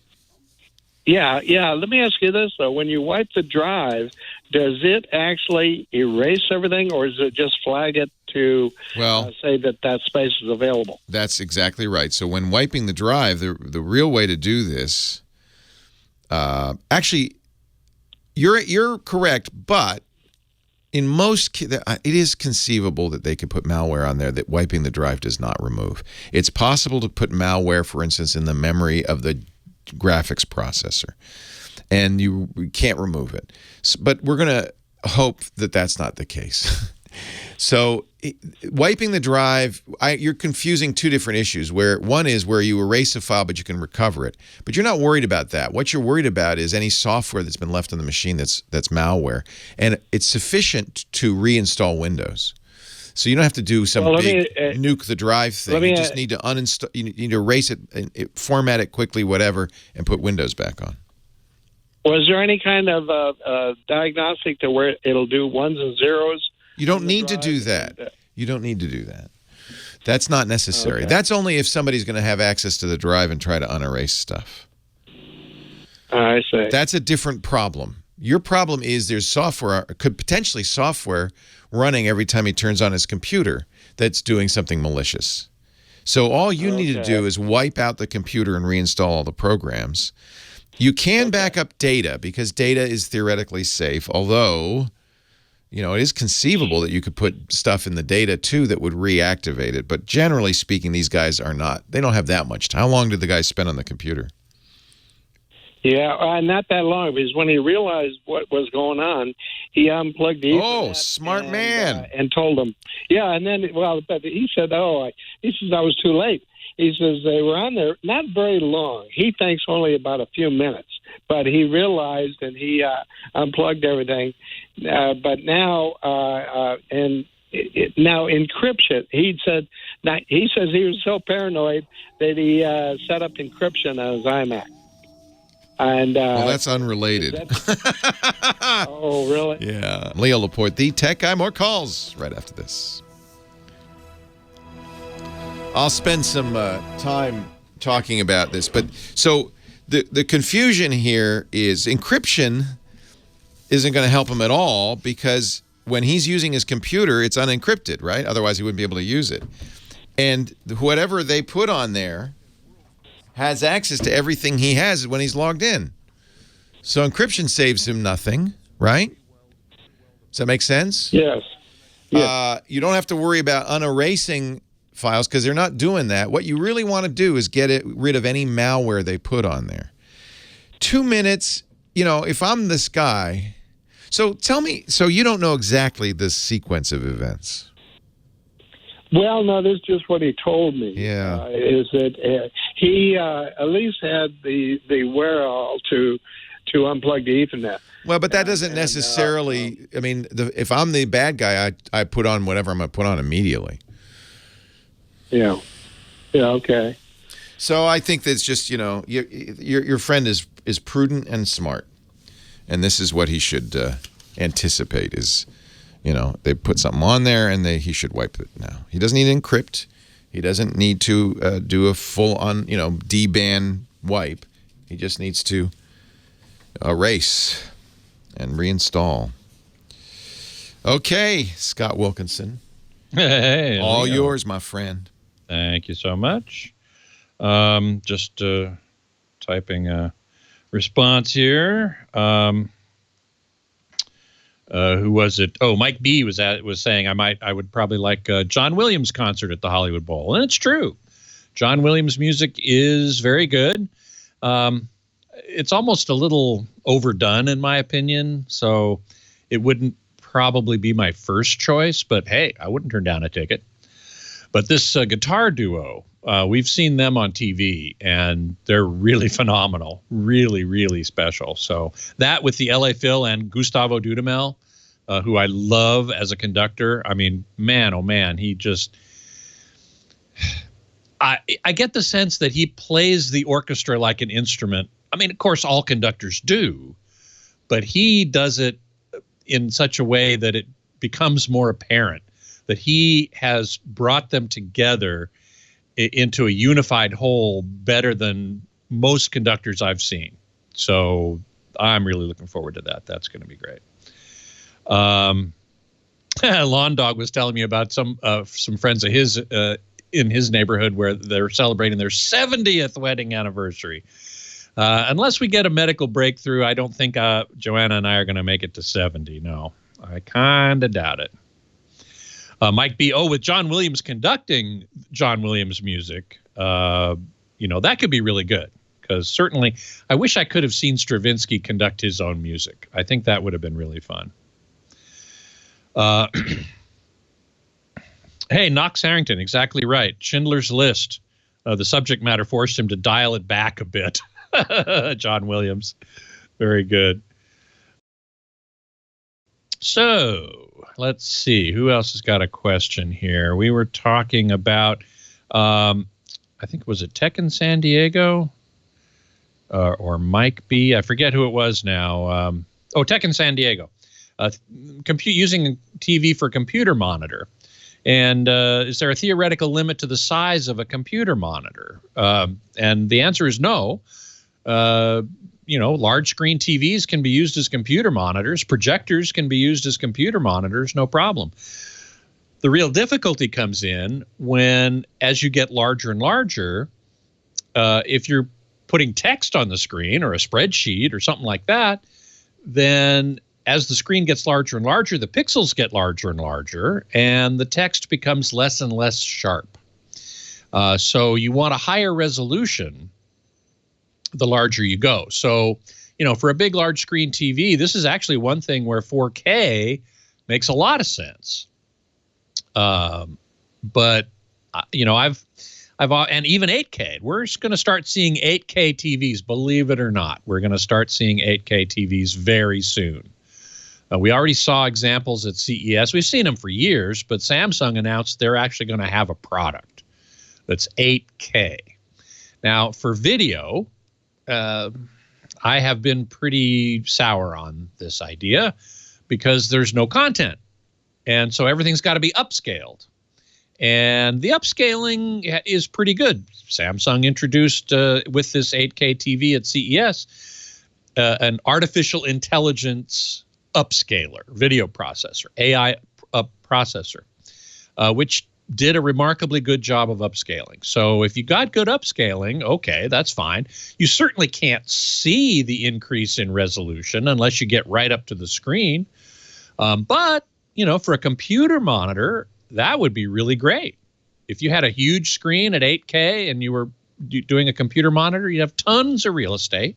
Yeah. Let me ask you this, though. When you wipe the drive, does it actually erase everything, or does it just flag it to say that space is available? That's exactly right. So when wiping the drive, the real way to do this, actually, you're correct, but in most, it is conceivable that they could put malware on there that wiping the drive does not remove. It's possible to put malware, for instance, in the memory of the graphics processor, and you can't remove it. But we're going to hope that that's not the case. So wiping the drive, you're confusing two different issues. Where one is where you erase a file, but you can recover it. But you're not worried about that. What you're worried about is any software that's been left on the machine that's malware, and it's sufficient to reinstall Windows. So you don't have to do some nuke the drive thing. You just need to uninstall. You need to erase it, format it quickly, whatever, and put Windows back on. Was there any kind of diagnostic to where it'll do ones and zeros? You don't need to do that. You don't need to do that. That's not necessary. Okay. That's only if somebody's going to have access to the drive and try to unerase stuff. I see. That's a different problem. Your problem is there's potentially software running every time he turns on his computer that's doing something malicious. So all you need to do is wipe out the computer and reinstall all the programs. You can back up data because data is theoretically safe, although it is conceivable that you could put stuff in the data, too, that would reactivate it. But generally speaking, these guys they don't have that much time. How long did the guy spend on the computer? Yeah, not that long, because when he realized what was going on, he unplugged the Ethernet. Oh, smart man. And told them. Yeah, and then, but he said, he says, I was too late. He says they were on there not very long. He thinks only about a few minutes. But he realized and he unplugged everything. But now, now encryption. He says he was so paranoid that he set up encryption on his iMac. And Well, that's unrelated. oh, really? Yeah. Leo Laporte, the tech guy. More calls right after this. I'll spend some time talking about this. But so the confusion here is encryption isn't going to help him at all because when he's using his computer, it's unencrypted, right? Otherwise, he wouldn't be able to use it. And whatever they put on there has access to everything he has when he's logged in. So encryption saves him nothing, right? Does that make sense? Yes. You don't have to worry about unerasing files because they're not doing that. What you really want to do is get rid of any malware they put on there. 2 minutes, if I'm this guy. So tell me, so you don't know exactly the sequence of events. Well, no, this is just what he told me. Yeah. Is that he at least had the wherewithal to unplug the Ethernet. Well, but that doesn't necessarily. I mean, if I'm the bad guy, I put on whatever I'm going to put on immediately. Yeah. Yeah. Okay. So I think that's just your friend is prudent and smart, and this is what he should anticipate is. They put something on there, and he should wipe it now. He doesn't need to encrypt. He doesn't need to do a full-on, D-ban wipe. He just needs to erase and reinstall. Okay, Scott Wilkinson. Hey, all yours, my friend. Thank you so much. Just typing a response here. Who was it? Oh, Mike B was saying I would probably like a John Williams concert at the Hollywood Bowl, and it's true. John Williams music is very good. It's almost a little overdone in my opinion, so it wouldn't probably be my first choice. But hey, I wouldn't turn down a ticket. But this guitar duo, we've seen them on TV, and they're really phenomenal, really, really special. So that with the LA Phil and Gustavo Dudamel, who I love as a conductor. I mean, man, oh man, he just... I get the sense that he plays the orchestra like an instrument. I mean, of course, all conductors do, but he does it in such a way that it becomes more apparent that he has brought them together into a unified whole better than most conductors I've seen. So I'm really looking forward to that. That's going to be great. Lawn Dog was telling me about some friends of his in his neighborhood where they're celebrating their 70th wedding anniversary. Unless we get a medical breakthrough, I don't think Joanna and I are going to make it to 70. No, I kind of doubt it. Mike B. Oh, with John Williams conducting John Williams music, that could be really good. Because certainly, I wish I could have seen Stravinsky conduct his own music. I think that would have been really fun. Hey, Knox Harrington, exactly right. Schindler's List. The subject matter forced him to dial it back a bit. John Williams. Very good. So, let's see. Who else has got a question here? We were talking about, I think, was it Tech in San Diego? Or Mike B. I forget who it was now. Tech in San Diego. Using TV for computer monitor. And is there a theoretical limit to the size of a computer monitor? And the answer is no. Large screen TVs can be used as computer monitors. Projectors can be used as computer monitors, no problem. The real difficulty comes in when, as you get larger and larger, if you're putting text on the screen or a spreadsheet or something like that, then as the screen gets larger and larger, the pixels get larger and larger, and the text becomes less and less sharp. So you want a higher resolution the larger you go. So, for a big, large screen TV, this is actually one thing where 4K makes a lot of sense. But and even 8K, we're going to start seeing 8K TVs, believe it or not. We're going to start seeing 8K TVs very soon. We already saw examples at CES. We've seen them for years, but Samsung announced they're actually going to have a product that's 8K. Now, for video, I have been pretty sour on this idea because there's no content. And so everything's got to be upscaled. And the upscaling is pretty good. Samsung introduced with this 8K TV at CES an artificial intelligence upscaler, video processor, AI processor, which did a remarkably good job of upscaling. So if you got good upscaling, okay, that's fine. You certainly can't see the increase in resolution unless you get right up to the screen. But, you know, for a computer monitor, that would be really great. If you had a huge screen at 8K and you were doing a computer monitor, you'd have tons of real estate.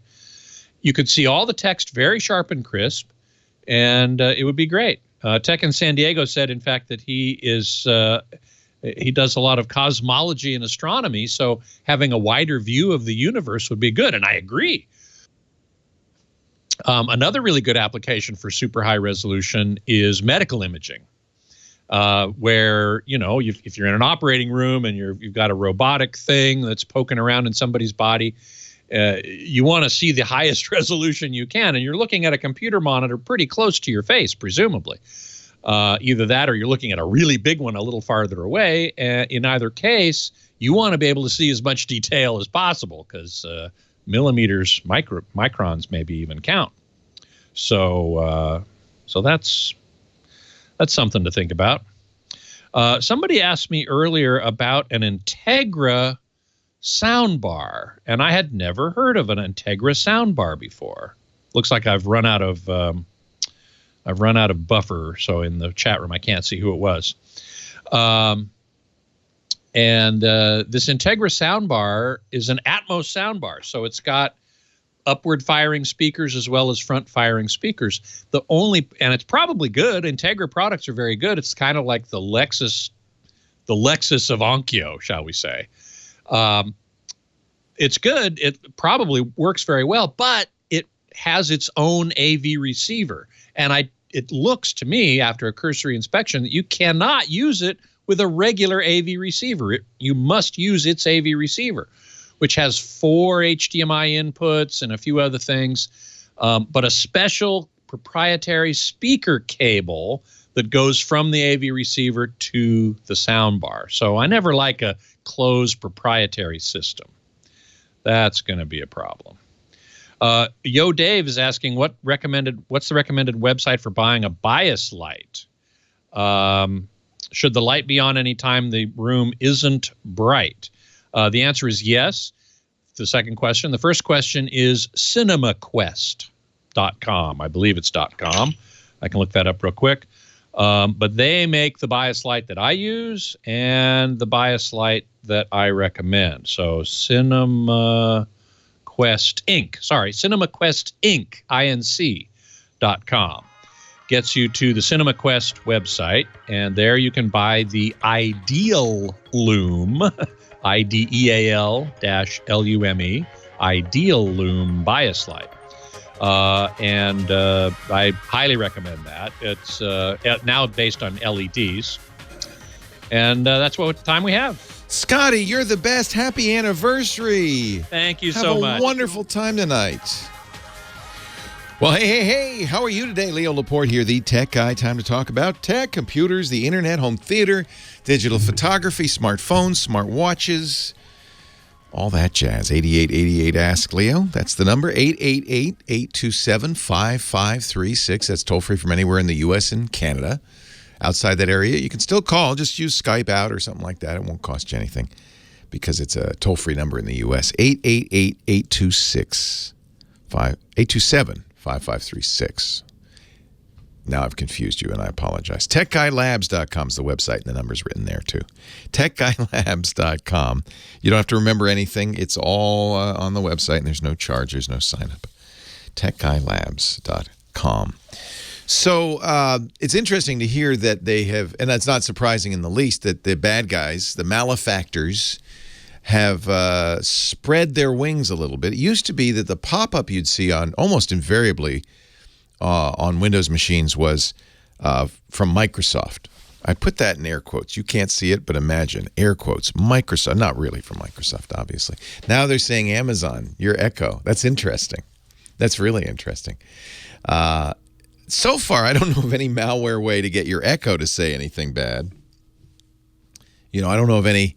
You could see all the text very sharp and crisp, and it would be great. Tech in San Diego said, in fact, that he does a lot of cosmology and astronomy, so having a wider view of the universe would be good, and I agree. Another really good application for super high resolution is medical imaging, where, you know, if you're in an operating room and you've got a robotic thing that's poking around in somebody's body, you want to see the highest resolution you can, and you're looking at a computer monitor pretty close to your face, presumably. Either that or you're looking at a really big one a little farther away. In either case, you want to be able to see as much detail as possible because millimeters, microns maybe even count. So that's something to think about. Somebody asked me earlier about an Integra soundbar, and I had never heard of an Integra soundbar before. Looks like I've run out of buffer, so in the chat room I can't see who it was. And this Integra soundbar is an Atmos soundbar, so it's got upward firing speakers as well as front firing speakers. And it's probably good. Integra products are very good. It's kind of like the Lexus of Onkyo, shall we say. It's good. It probably works very well, but it has its own AV receiver. And it looks to me, after a cursory inspection, that you cannot use it with a regular AV receiver. You must use its AV receiver, which has 4 HDMI inputs and a few other things, but a special proprietary speaker cable that goes from the AV receiver to the soundbar. So I never like a closed proprietary system. That's going to be a problem. Yo Dave is asking what's the recommended website for buying a bias light? Should the light be on any time the room isn't bright? The answer is yes. The second question. The first question is cinemaquest.com. I believe it's .com. I can look that up real quick. But they make the bias light that I use and the bias light that I recommend. So CinemaQuest Inc. Sorry, CinemaQuest Inc. Inc.com gets you to the CinemaQuest website, and there you can buy the Ideal Lume, IDEAL-LUME, Ideal Lume bias light. And I highly recommend that. It's now based on LEDs. And that's what time we have. Scotty, you're the best. Happy anniversary. Thank you so much. Have a wonderful time tonight. Well, hey, how are you today? Leo Laporte here, the tech guy. Time to talk about tech, computers, the internet, home theater, digital photography, smartphones, smart watches, all that jazz. 8888 Ask Leo. That's the number. 888-827-5536. That's toll free from anywhere in the U.S. and Canada. Outside that area, you can still call. Just use Skype out or something like that. It won't cost you anything because it's a toll-free number in the U.S. 888-827-5536. Now I've confused you, and I apologize. TechGuyLabs.com is the website, and the number's written there, too. TechGuyLabs.com. You don't have to remember anything. It's all on the website, and there's no charge. There's no sign-up. TechGuyLabs.com. So it's interesting to hear that they have, and that's not surprising in the least, that the bad guys, the malefactors, have spread their wings a little bit. It used to be that the pop-up you'd see on almost invariably on Windows machines was from Microsoft. I put that in air quotes. You can't see it, but imagine, air quotes, Microsoft. Not really from Microsoft, obviously. Now they're saying Amazon, your Echo. That's interesting. That's really interesting. So far, I don't know of any malware way to get your Echo to say anything bad. I don't know of any,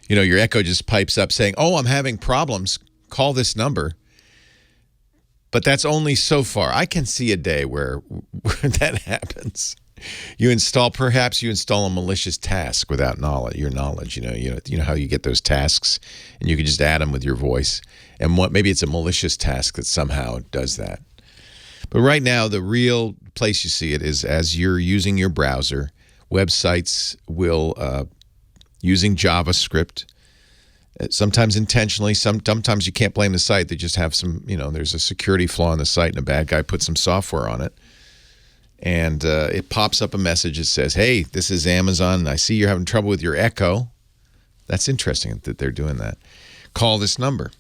your Echo just pipes up saying, oh, I'm having problems. Call this number. But that's only so far. I can see a day where that happens. Perhaps you install a malicious task without your knowledge. You know how you get those tasks, and you can just add them with your voice. And maybe it's a malicious task that somehow does that. But right now, the real place you see it is as you're using your browser. Websites will, using JavaScript, sometimes intentionally, sometimes you can't blame the site. They just have some, there's a security flaw in the site and a bad guy put some software on it. And it pops up a message that says, hey, this is Amazon. I see you're having trouble with your Echo. That's interesting that they're doing that. Call this number.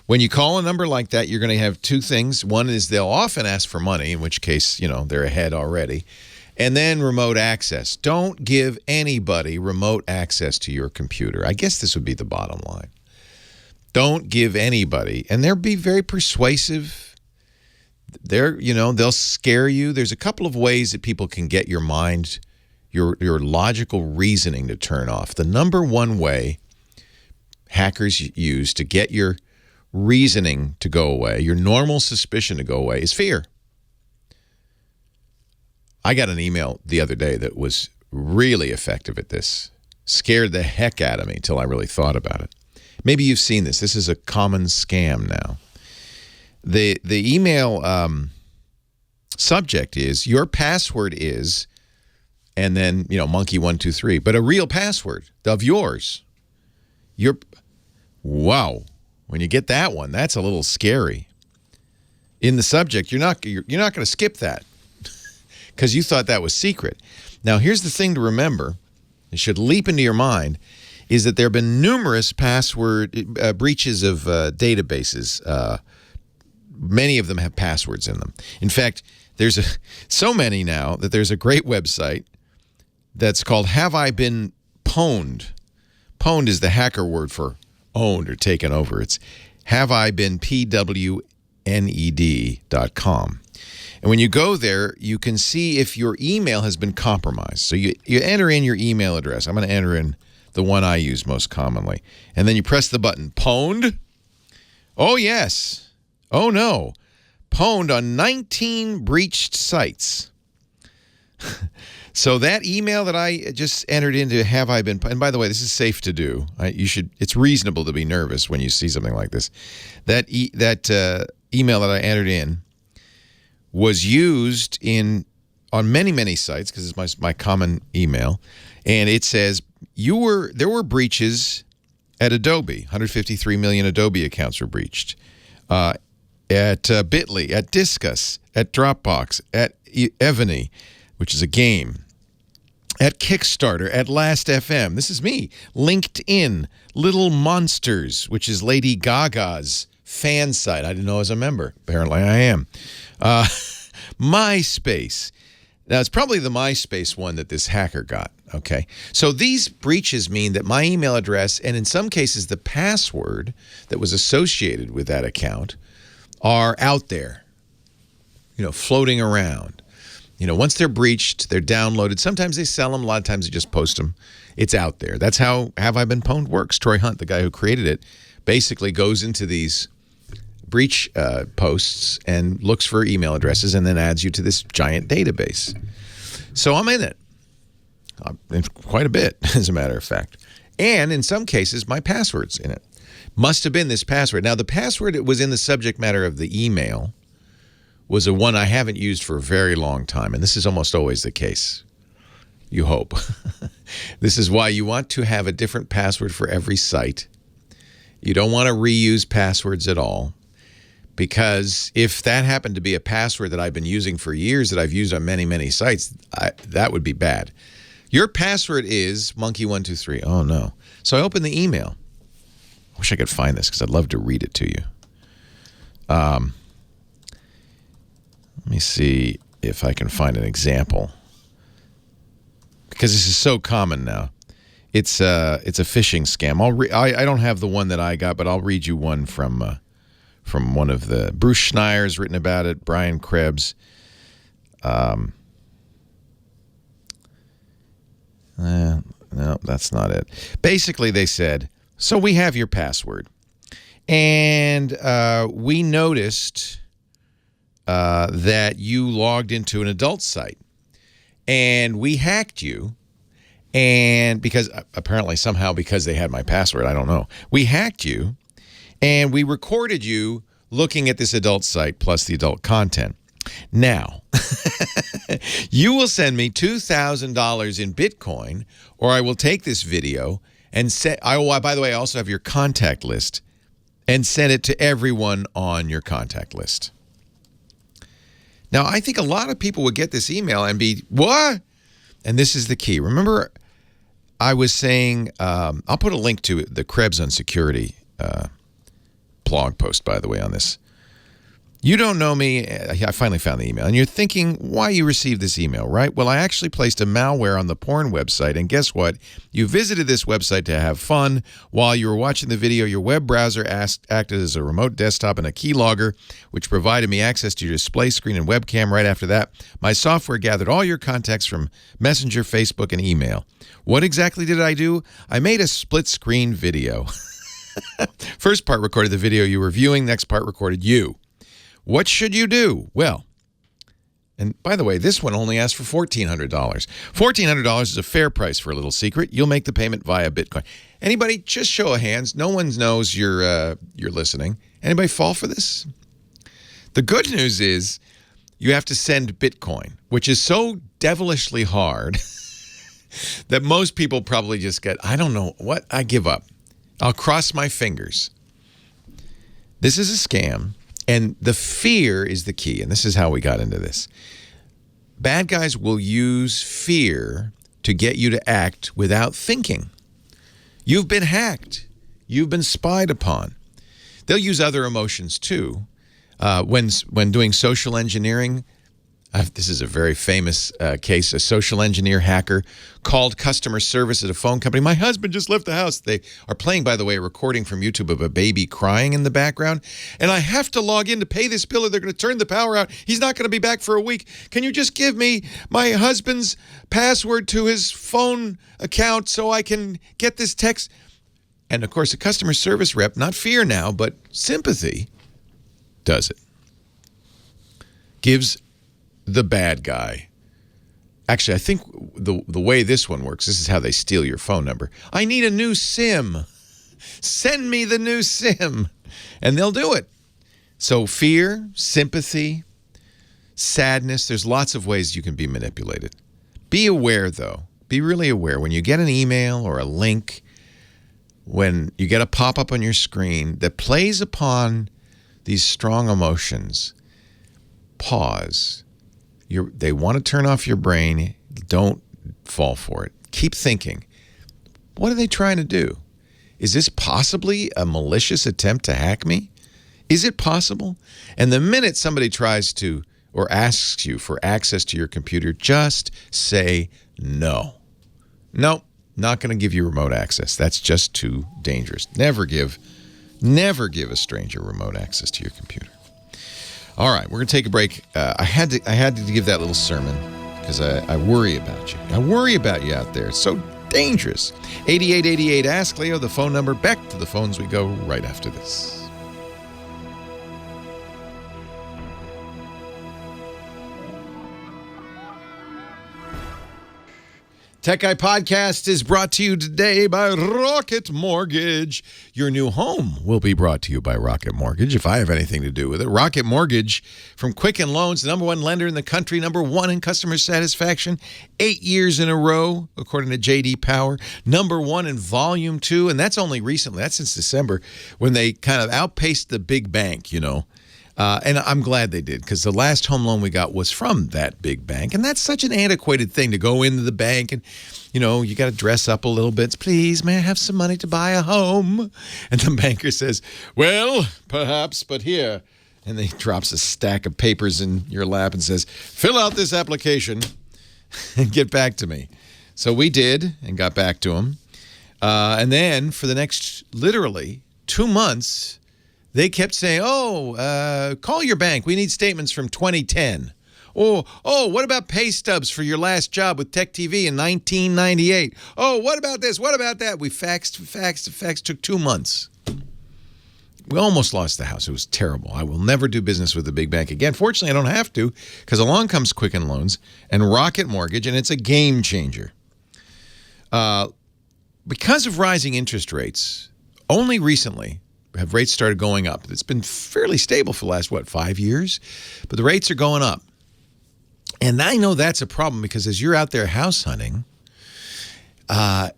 When you call a number like that, you're going to have two things. One is they'll often ask for money, in which case, they're ahead already. And then remote access. Don't give anybody remote access to your computer. I guess this would be the bottom line. Don't give anybody. And they'll be very persuasive. They'll scare you. There's a couple of ways that people can get your mind, your logical reasoning to turn off. The number one way hackers use to get your reasoning to go away, your normal suspicion to go away, is fear. I got an email the other day that was really effective at this. Scared the heck out of me till I really thought about it. Maybe you've seen this. This is a common scam now. The email subject is, your password is, and then, monkey123, but a real password of yours. Wow. When you get that one, that's a little scary. In the subject, you're not going to skip that because you thought that was secret. Now, here's the thing to remember. It should leap into your mind, is that there have been numerous password breaches of databases. Many of them have passwords in them. In fact, there's so many now that there's a great website that's called Have I Been Pwned? Pwned is the hacker word for owned or taken over. It's haveibeenpwned.com. And when you go there, you can see if your email has been compromised. So you enter in your email address. I'm going to enter in the one I use most commonly. And then you press the button, Pwned. Oh, yes. Oh, no. Pwned on 19 breached sites. So that email that I just entered into, have I been, and by the way, this is safe to do. It's reasonable to be nervous when you see something like this. That email that I entered in was used on many, many sites, because it's my common email, and it says there were breaches at Adobe. 153 million Adobe accounts were breached. At Bitly, at Disqus, at Dropbox, at Evany, which is a game, at Kickstarter, at Last.fm. This is me. LinkedIn, Little Monsters, which is Lady Gaga's fan site. I didn't know I was a member. Apparently I am. MySpace. Now, it's probably the MySpace one that this hacker got, okay? So these breaches mean that my email address, and in some cases the password that was associated with that account, are out there, floating around. Once they're breached, they're downloaded. Sometimes they sell them. A lot of times they just post them. It's out there. That's how Have I Been Pwned works. Troy Hunt, the guy who created it, basically goes into these breach posts and looks for email addresses and then adds you to this giant database. So I'm in it. Quite a bit, as a matter of fact. And in some cases, my password's in it. Must have been this password. Now, the password that was in the subject matter of the email was a one I haven't used for a very long time, and this is almost always the case. You hope. This is why you want to have a different password for every site. You don't want to reuse passwords at all, because if that happened to be a password that I've been using for years that I've used on many, many sites, that would be bad. Your password is monkey123. Oh, no. So I open the email. I wish I could find this because I'd love to read it to you. Let me see if I can find an example, because this is so common now. It's a phishing scam. I don't have the one that I got, but I'll read you one from from one of the Bruce Schneier's written about it, Brian Krebs. No, that's not it. Basically, they said, so we have your password. And we noticed that you logged into an adult site. And we hacked you. And because apparently somehow because they had my password, I don't know. We hacked you. And we recorded you looking at this adult site plus the adult content. Now, you will send me $2,000 in Bitcoin, or I will take this video and by the way, I also have your contact list, and send it to everyone on your contact list. Now, I think a lot of people would get this email and be, what? And this is the key. Remember, I was saying, I'll put a link to the Krebs on Security blog post, by the way, on this. You don't know me. I finally found the email. And you're thinking why you received this email, right? Well, I actually placed a malware on the porn website. And guess what? You visited this website to have fun. While you were watching the video, your web browser acted as a remote desktop and a keylogger, which provided me access to your display screen and webcam. Right after that, my software gathered all your contacts from Messenger, Facebook, and email. What exactly did I do? I made a split-screen video. First part recorded the video you were viewing. Next part recorded you. What should you do? Well, and by the way, this one only asked for $1,400. $1,400 is a fair price for a little secret. You'll make the payment via Bitcoin. Anybody, just show of hands. No one knows you're listening. Anybody fall for this? The good news is you have to send Bitcoin, which is so devilishly hard that most people probably just get, I don't know what, I give up. I'll cross my fingers. This is a scam. And the fear is the key, and this is how we got into this. Bad guys will use fear to get you to act without thinking. You've been hacked. You've been spied upon. They'll use other emotions too. When doing social engineering, this is a very famous case. A social engineer hacker called customer service at a phone company. My husband just left the house. They are playing, by the way, a recording from YouTube of a baby crying in the background. And I have to log in to pay this bill or they're going to turn the power out. He's not going to be back for a week. Can you just give me my husband's password to his phone account so I can get this text? And, of course, a customer service rep, not fear now, but sympathy, does it. Gives the bad guy. Actually, I think the way this one works, this is how they steal your phone number. I need a new SIM. Send me the new SIM. And they'll do it. So fear, sympathy, sadness, there's lots of ways you can be manipulated. Be aware, though. Be really aware. When you get an email or a link, when you get a pop-up on your screen that plays upon these strong emotions, pause. They want to turn off your brain. Don't fall for it. Keep thinking. What are they trying to do? Is this possibly a malicious attempt to hack me? Is it possible? And the minute somebody tries to or asks you for access to your computer, just say no. Nope, not going to give you remote access. That's just too dangerous. Never give a stranger remote access to your computer. All right, we're going to take a break. I had to give that little sermon because I worry about you. I worry about you out there. It's so dangerous. 8888 Ask Leo, the phone number. Back to the phones we go right after this. Tech Guy Podcast is brought to you today by Rocket Mortgage. Your new home will be brought to you by Rocket Mortgage, if I have anything to do with it. Rocket Mortgage from Quicken Loans, the #1 lender in the country, #1 in customer satisfaction, 8 years in a row, according to J.D. Power, #1 in volume, too, and that's only recently. That's since December, when they kind of outpaced the big bank, you know. And I'm glad they did, because the last home loan we got was from that big bank. And that's such an antiquated thing to go into the bank and, you know, you got to dress up a little bit. Please, may I have some money to buy a home? And the banker says, well, perhaps, but here. And he drops a stack of papers in your lap and says, fill out this application and get back to me. So we did and got back to him. And then for the next literally 2 months, They kept saying, call your bank. We need statements from 2010. Oh, what about pay stubs for your last job with Tech TV in 1998? Oh, what about this? What about that? We faxed. Took 2 months. We almost lost the house. It was terrible. I will never do business with a big bank again. Fortunately, I don't have to, because along comes Quicken Loans and Rocket Mortgage, and it's a game changer. Because of rising interest rates, only recently have rates started going up. It's been fairly stable for the last, 5 years? But the rates are going up. And I know that's a problem because as you're out there house hunting,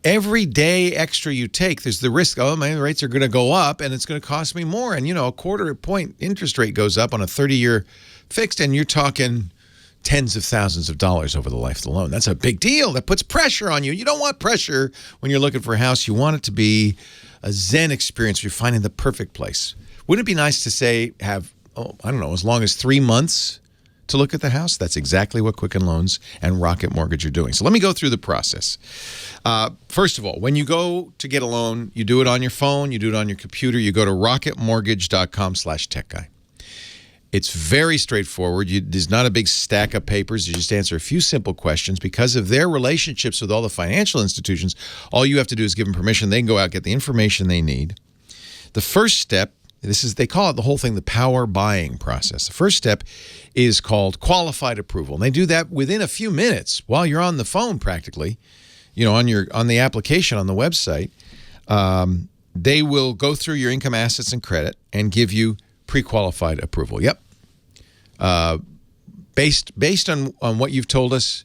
every day extra you take, there's the risk, my rates are going to go up and it's going to cost me more. And, a quarter point interest rate goes up on a 30-year fixed, and you're talking tens of thousands of dollars over the life of the loan. That's a big deal. That puts pressure on you. You don't want pressure when you're looking for a house. You want it to be a Zen experience. You're finding the perfect place. Wouldn't it be nice to have as long as 3 months to look at the house? That's exactly what Quicken Loans and Rocket Mortgage are doing. So let me go through the process. First of all, when you go to get a loan, you do it on your phone, you do it on your computer, you go to rocketmortgage.com/techguy. It's very straightforward. There's not a big stack of papers. You just answer a few simple questions. Because of their relationships with all the financial institutions, all you have to do is give them permission. They can go out, get the information they need. The first step, they call it the whole thing the power buying process. The first step is called qualified approval. And they do that within a few minutes while you're on the phone practically, on the application on the website. They will go through your income, assets, and credit and give you pre-qualified approval. Yep. Based on what you've told us,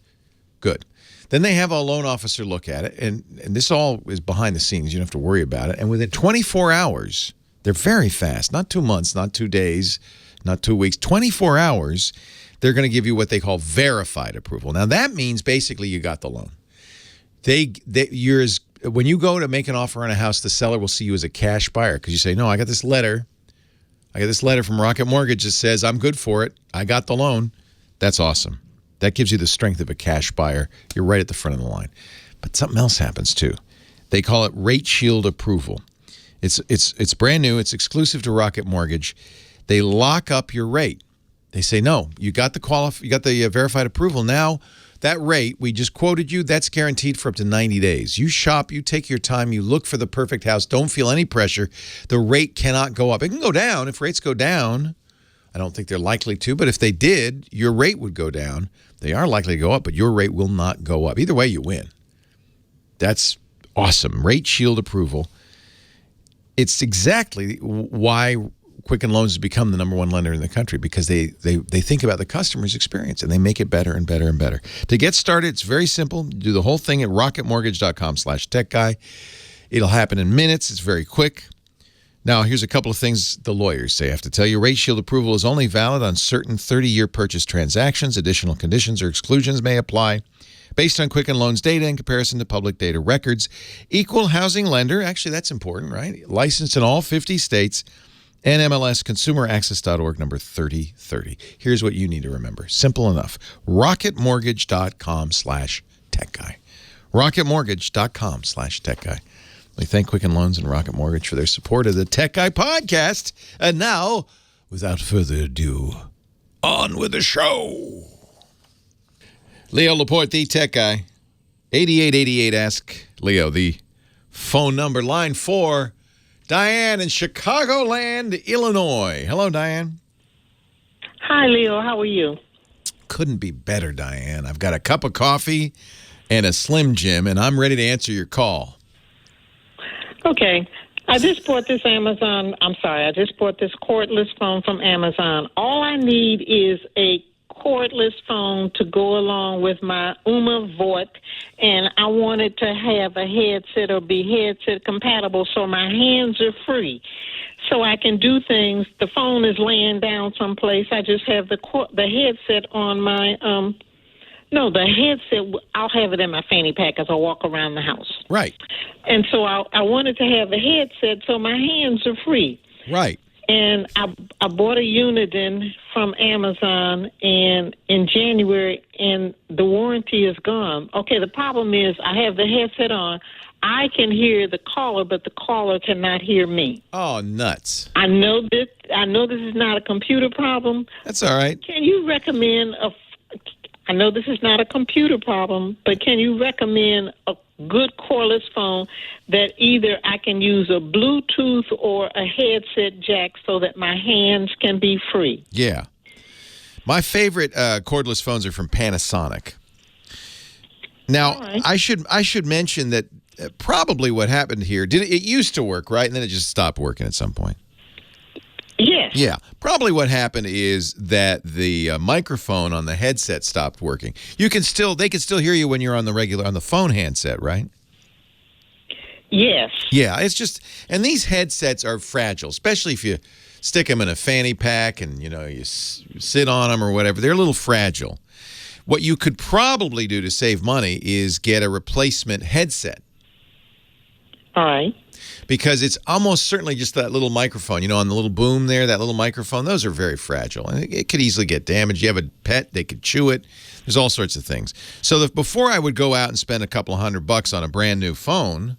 good. Then they have a loan officer look at it, and this all is behind the scenes. You don't have to worry about it. And within 24 hours, they're very fast, not 2 months, not 2 days, not 2 weeks, 24 hours, they're going to give you what they call verified approval. Now, that means basically you got the loan. When you go to make an offer on a house, the seller will see you as a cash buyer because you say, no, I got this letter from Rocket Mortgage that says I'm good for it. I got the loan. That's awesome. That gives you the strength of a cash buyer. You're right at the front of the line. But something else happens too. They call it Rate Shield approval. It's brand new. It's exclusive to Rocket Mortgage. They lock up your rate. They say, no, you got the verified approval. Now that rate we just quoted you, that's guaranteed for up to 90 days. You shop, you take your time, you look for the perfect house. Don't feel any pressure. The rate cannot go up. It can go down. If rates go down, I don't think they're likely to, but if they did, your rate would go down. They are likely to go up, but your rate will not go up. Either way, you win. That's awesome. Rate Shield approval. It's exactly why Quicken Loans has become the #1 lender in the country, because they think about the customer's experience and they make it better and better and better. To get started, it's very simple. Do the whole thing at rocketmortgage.com/techguy. It'll happen in minutes. It's very quick. Now, here's a couple of things the lawyers say. I have to tell you, Rate Shield approval is only valid on certain 30-year purchase transactions. Additional conditions or exclusions may apply. Based on Quicken Loans data in comparison to public data records. Equal housing lender. Actually, that's important, right? Licensed in all 50 states. NMLS consumeraccess.org number 3030. Here's what you need to remember. Simple enough. rocketmortgage.com/techguy. rocketmortgage.com/techguy. We thank Quicken Loans and Rocket Mortgage for their support of the Tech Guy podcast. And now, without further ado, on with the show. Leo Laporte, the Tech Guy. 8888 ask Leo. The phone number, line 4. Diane in Chicagoland, Illinois. Hello, Diane. Hi, Leo. How are you? Couldn't be better, Diane. I've got a cup of coffee and a Slim Jim, and I'm ready to answer your call. Okay. I just bought this cordless phone from Amazon. All I need is a cordless phone to go along with my Uma Voight, and I wanted to have a headset or be headset compatible so my hands are free, so I can do things. The phone is laying down someplace. I just have the headset on my the headset. I'll have it in my fanny pack as I walk around the house. Right. And so I wanted to have a headset so my hands are free. Right. And I bought a Uniden from Amazon in January, and the warranty is gone. Okay, the problem is I have the headset on. I can hear the caller, but the caller cannot hear me. Oh, nuts. I know this is not a computer problem. That's all right. Can you recommend I know this is not a computer problem, but can you recommend a good cordless phone that either I can use a Bluetooth or a headset jack so that my hands can be free? Yeah. My favorite cordless phones are from Panasonic. Now, Right. I should mention that probably what happened here, it used to work, right? And then it just stopped working at some point. Yes. Yeah. Probably what happened is that the microphone on the headset stopped working. They can still hear you when you're on the phone handset, right? Yes. Yeah, it's just, and these headsets are fragile, especially if you stick them in a fanny pack and, you sit on them or whatever. They're a little fragile. What you could probably do to save money is get a replacement headset. All right. Because it's almost certainly just that little microphone, on the little boom there, that little microphone, those are very fragile. And it could easily get damaged. You have a pet, they could chew it. There's all sorts of things. So before I would go out and spend a couple of $100 on a brand new phone,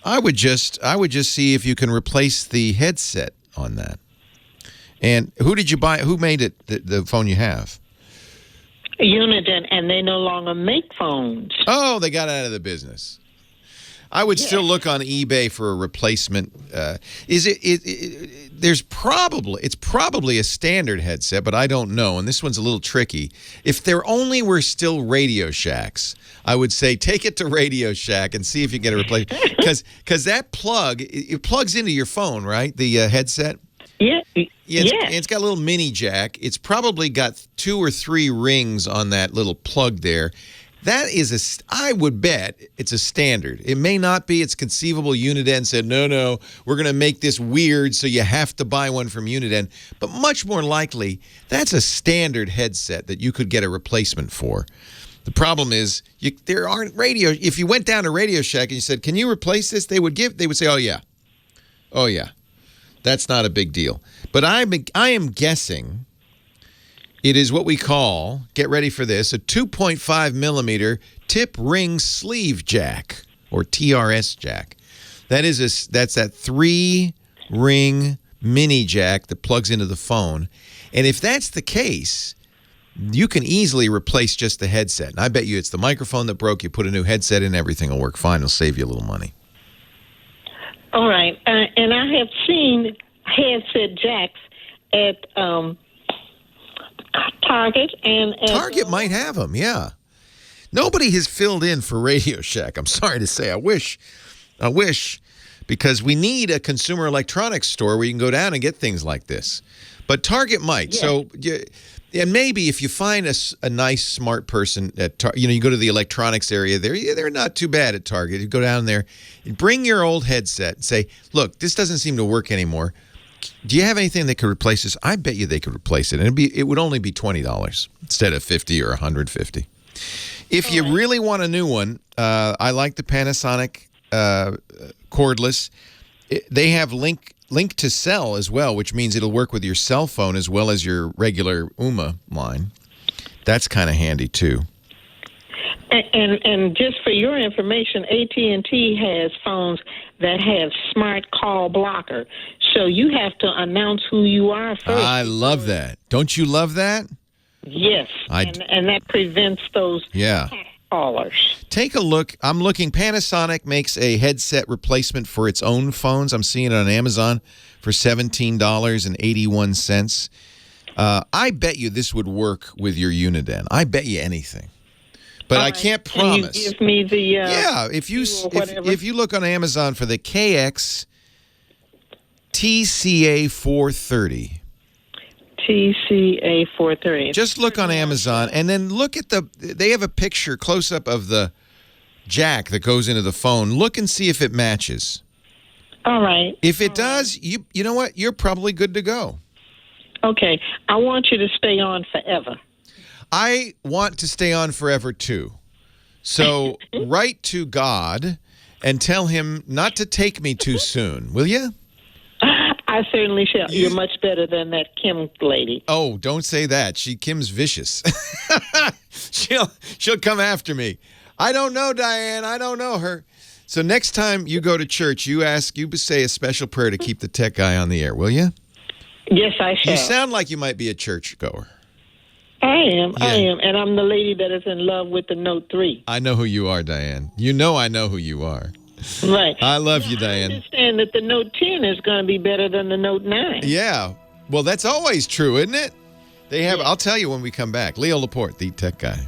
I would just see if you can replace the headset on that. And who did you buy? Who made it, the phone you have? Uniden, and they no longer make phones. Oh, they got out of the business. I would still look on eBay for a replacement. It's probably a standard headset, but I don't know. And this one's a little tricky. If there only were still Radio Shacks, I would say take it to Radio Shack and see if you can get a replacement. Because that plug, it plugs into your phone, right? The headset. Yeah. It's got a little mini jack. It's probably got 2 or 3 rings on that little plug there. That is I would bet it's a standard. It may not be. It's conceivable. Uniden said, no, we're going to make this weird, so you have to buy one from Uniden. But much more likely, that's a standard headset that you could get a replacement for. The problem is there aren't radio. If you went down to Radio Shack and you said, can you replace this? They would say, oh, yeah. That's not a big deal. But I am guessing it is what we call, get ready for this, a 2.5 millimeter tip ring sleeve jack, or TRS jack. That's that 3-ring mini jack that plugs into the phone. And if that's the case, you can easily replace just the headset. And I bet you it's the microphone that broke. You put a new headset in, everything will work fine. It'll save you a little money. All right. And I have seen headset jacks at Target and Target might have them, yeah. Nobody has filled in for Radio Shack. I'm sorry to say. I wish, because we need a consumer electronics store where you can go down and get things like this. But Target might. Yeah. So, and maybe if you find a nice, smart person at you go to the electronics area there. Yeah, they're not too bad at Target. You go down there and bring your old headset and say, "Look, this doesn't seem to work anymore. Do you have anything that could replace this?" I bet you they could replace it, and it would only be $20 instead of $50 or $150. If you really want a new one, I like the Panasonic cordless. They have link to sell as well, which means it'll work with your cell phone as well as your regular UMA line. That's kind of handy too. And just for your information, AT&T has phones that have smart call blocker. So you have to announce who you are first. I love that. Don't you love that? Yes. And that prevents those callers. Take a look. I'm looking. Panasonic makes a headset replacement for its own phones. I'm seeing it on Amazon for $17.81. I bet you this would work with your Uniden. I bet you anything. But I can't promise. Can you give me the if you look on Amazon for the KX TCA 430. TCA 430. Just look on Amazon and then look at they have a picture close up of the jack that goes into the phone. Look and see if it matches. All right. If it does, you know what? You're probably good to go. Okay. I want you to stay on forever. I want to stay on forever, too. So write to God and tell him not to take me too soon, will you? I certainly shall. You're much better than that Kim lady. Oh, don't say that. Kim's vicious. She'll come after me. I don't know, Diane. I don't know her. So next time you go to church, you say a special prayer to keep the tech guy on the air, will you? Yes, I shall. You sound like you might be a churchgoer. I am. Yeah. I am. And I'm the lady that is in love with the Note 3. I know who you are, Diane. You know I know who you are. Right. I love you, Diane. I understand that the Note 10 is going to be better than the Note 9. Yeah. Well, that's always true, isn't it? They have. I'll tell you when we come back. Leo Laporte, the tech guy.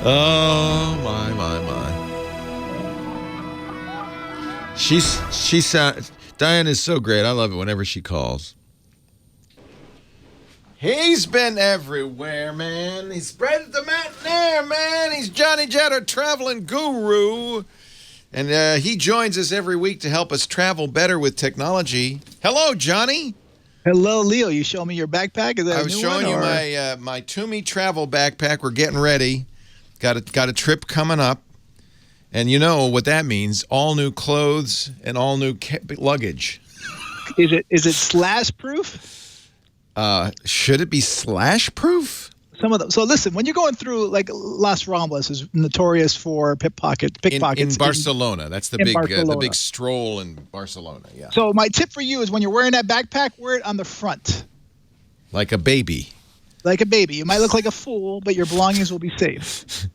Oh my. Diane is so great. I love it whenever she calls. He's been everywhere, man. He's spread the mountain air, man. He's Johnny Jett, our traveling guru. And he joins us every week to help us travel better with technology. Hello, Johnny. Hello, Leo. You show me your backpack? Is that I was showing you my Toomey travel backpack. We're getting ready. Got a trip coming up. And you know what that means. All new clothes and all new luggage. Is it slash proof? Should it be slash proof? Some of them. So listen, when you're going through, like, Las Ramblas is notorious for pickpockets. In Barcelona. That's the big stroll in Barcelona. Yeah. So my tip for you is when you're wearing that backpack, wear it on the front. Like a baby. Like a baby. You might look like a fool, but your belongings will be safe.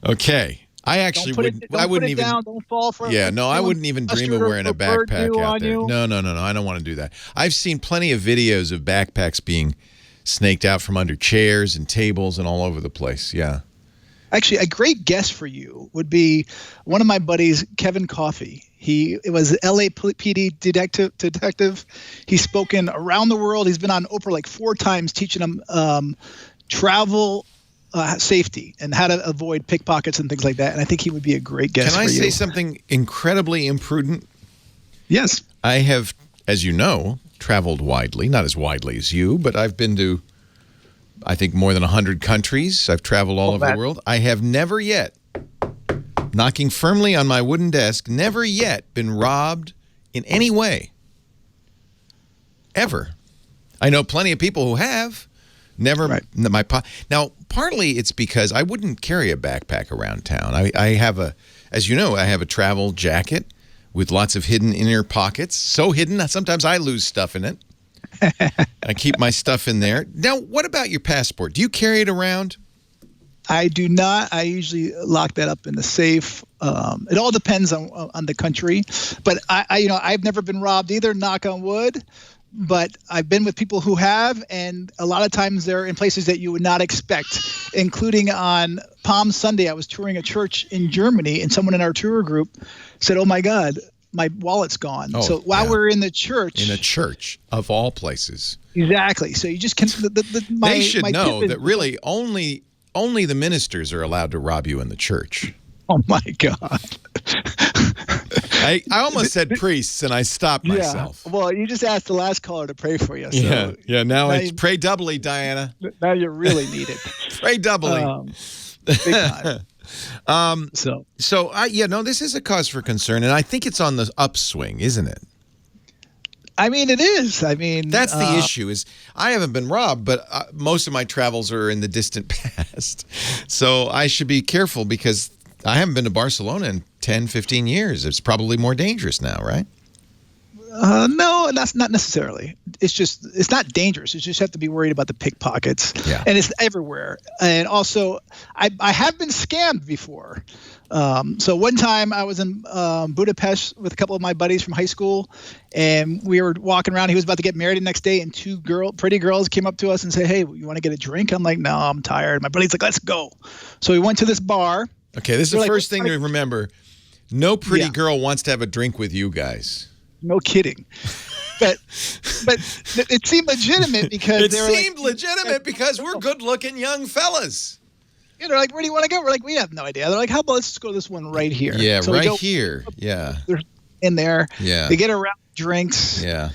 Okay. I actually wouldn't even. Down, don't fall for it. Yeah, no, I wouldn't even dream of wearing a backpack out there. No, I don't want to do that. I've seen plenty of videos of backpacks being snaked out from under chairs and tables and all over the place. Yeah. Actually, a great guest for you would be one of my buddies, Kevin Coffey. He was LAPD detective. He's spoken around the world. He's been on Oprah like 4 times teaching them travel safety and how to avoid pickpockets and things like that. And I think he would be a great guest for you. Can I say something incredibly imprudent? Yes. I have, as you know, traveled widely. Not as widely as you, but I've been to, I think, more than 100 countries. I've traveled all over the world. I have never yet, knocking firmly on my wooden desk, never yet been robbed in any way. Ever. I know plenty of people who have. Never. Right. Now, partly it's because I wouldn't carry a backpack around town. I have as you know, I have a travel jacket with lots of hidden inner pockets. So hidden, sometimes I lose stuff in it. I keep my stuff in there. Now, what about your passport? Do you carry it around? I do not. I usually lock that up in the safe. It all depends on the country. But I've never been robbed either, knock on wood. But I've been with people who have, and a lot of times they're in places that you would not expect, including on Palm Sunday. I was touring a church in Germany, and someone in our tour group said, "Oh my God, my wallet's gone." So while we're in the church, in a church of all places, exactly. So you just can. They should know that really only the ministers are allowed to rob you in the church. Oh my God. I almost said priests, and I stopped myself. Well, you just asked the last caller to pray for you. So Now it's pray doubly, Diana. Now you really need it. Pray doubly. Big time. This is a cause for concern, and I think it's on the upswing, isn't it? I mean, it is. I mean, that's the issue. Is I haven't been robbed, but most of my travels are in the distant past, so I should be careful because I haven't been to Barcelona in 10, 15 years. It's probably more dangerous now, right? No, that's not necessarily. It's not dangerous. You just have to be worried about the pickpockets. Yeah. And it's everywhere. And also, I have been scammed before. So one time I was in Budapest with a couple of my buddies from high school, and we were walking around. He was about to get married the next day, and 2 pretty girls came up to us and said, "Hey, you want to get a drink?" I'm like, "No, I'm tired." My buddy's like, "Let's go." So we went to this bar. Okay, this is the first thing to remember. No pretty girl wants to have a drink with you guys. No kidding. But it seemed legitimate because because we're good-looking young fellas. They're like, "Where do you want to go?" We're like, "We have no idea." They're like, "How about let's just go to this one right here?" Yeah, so right here. Yeah. They're in there. Yeah. They get around drinks. Yeah.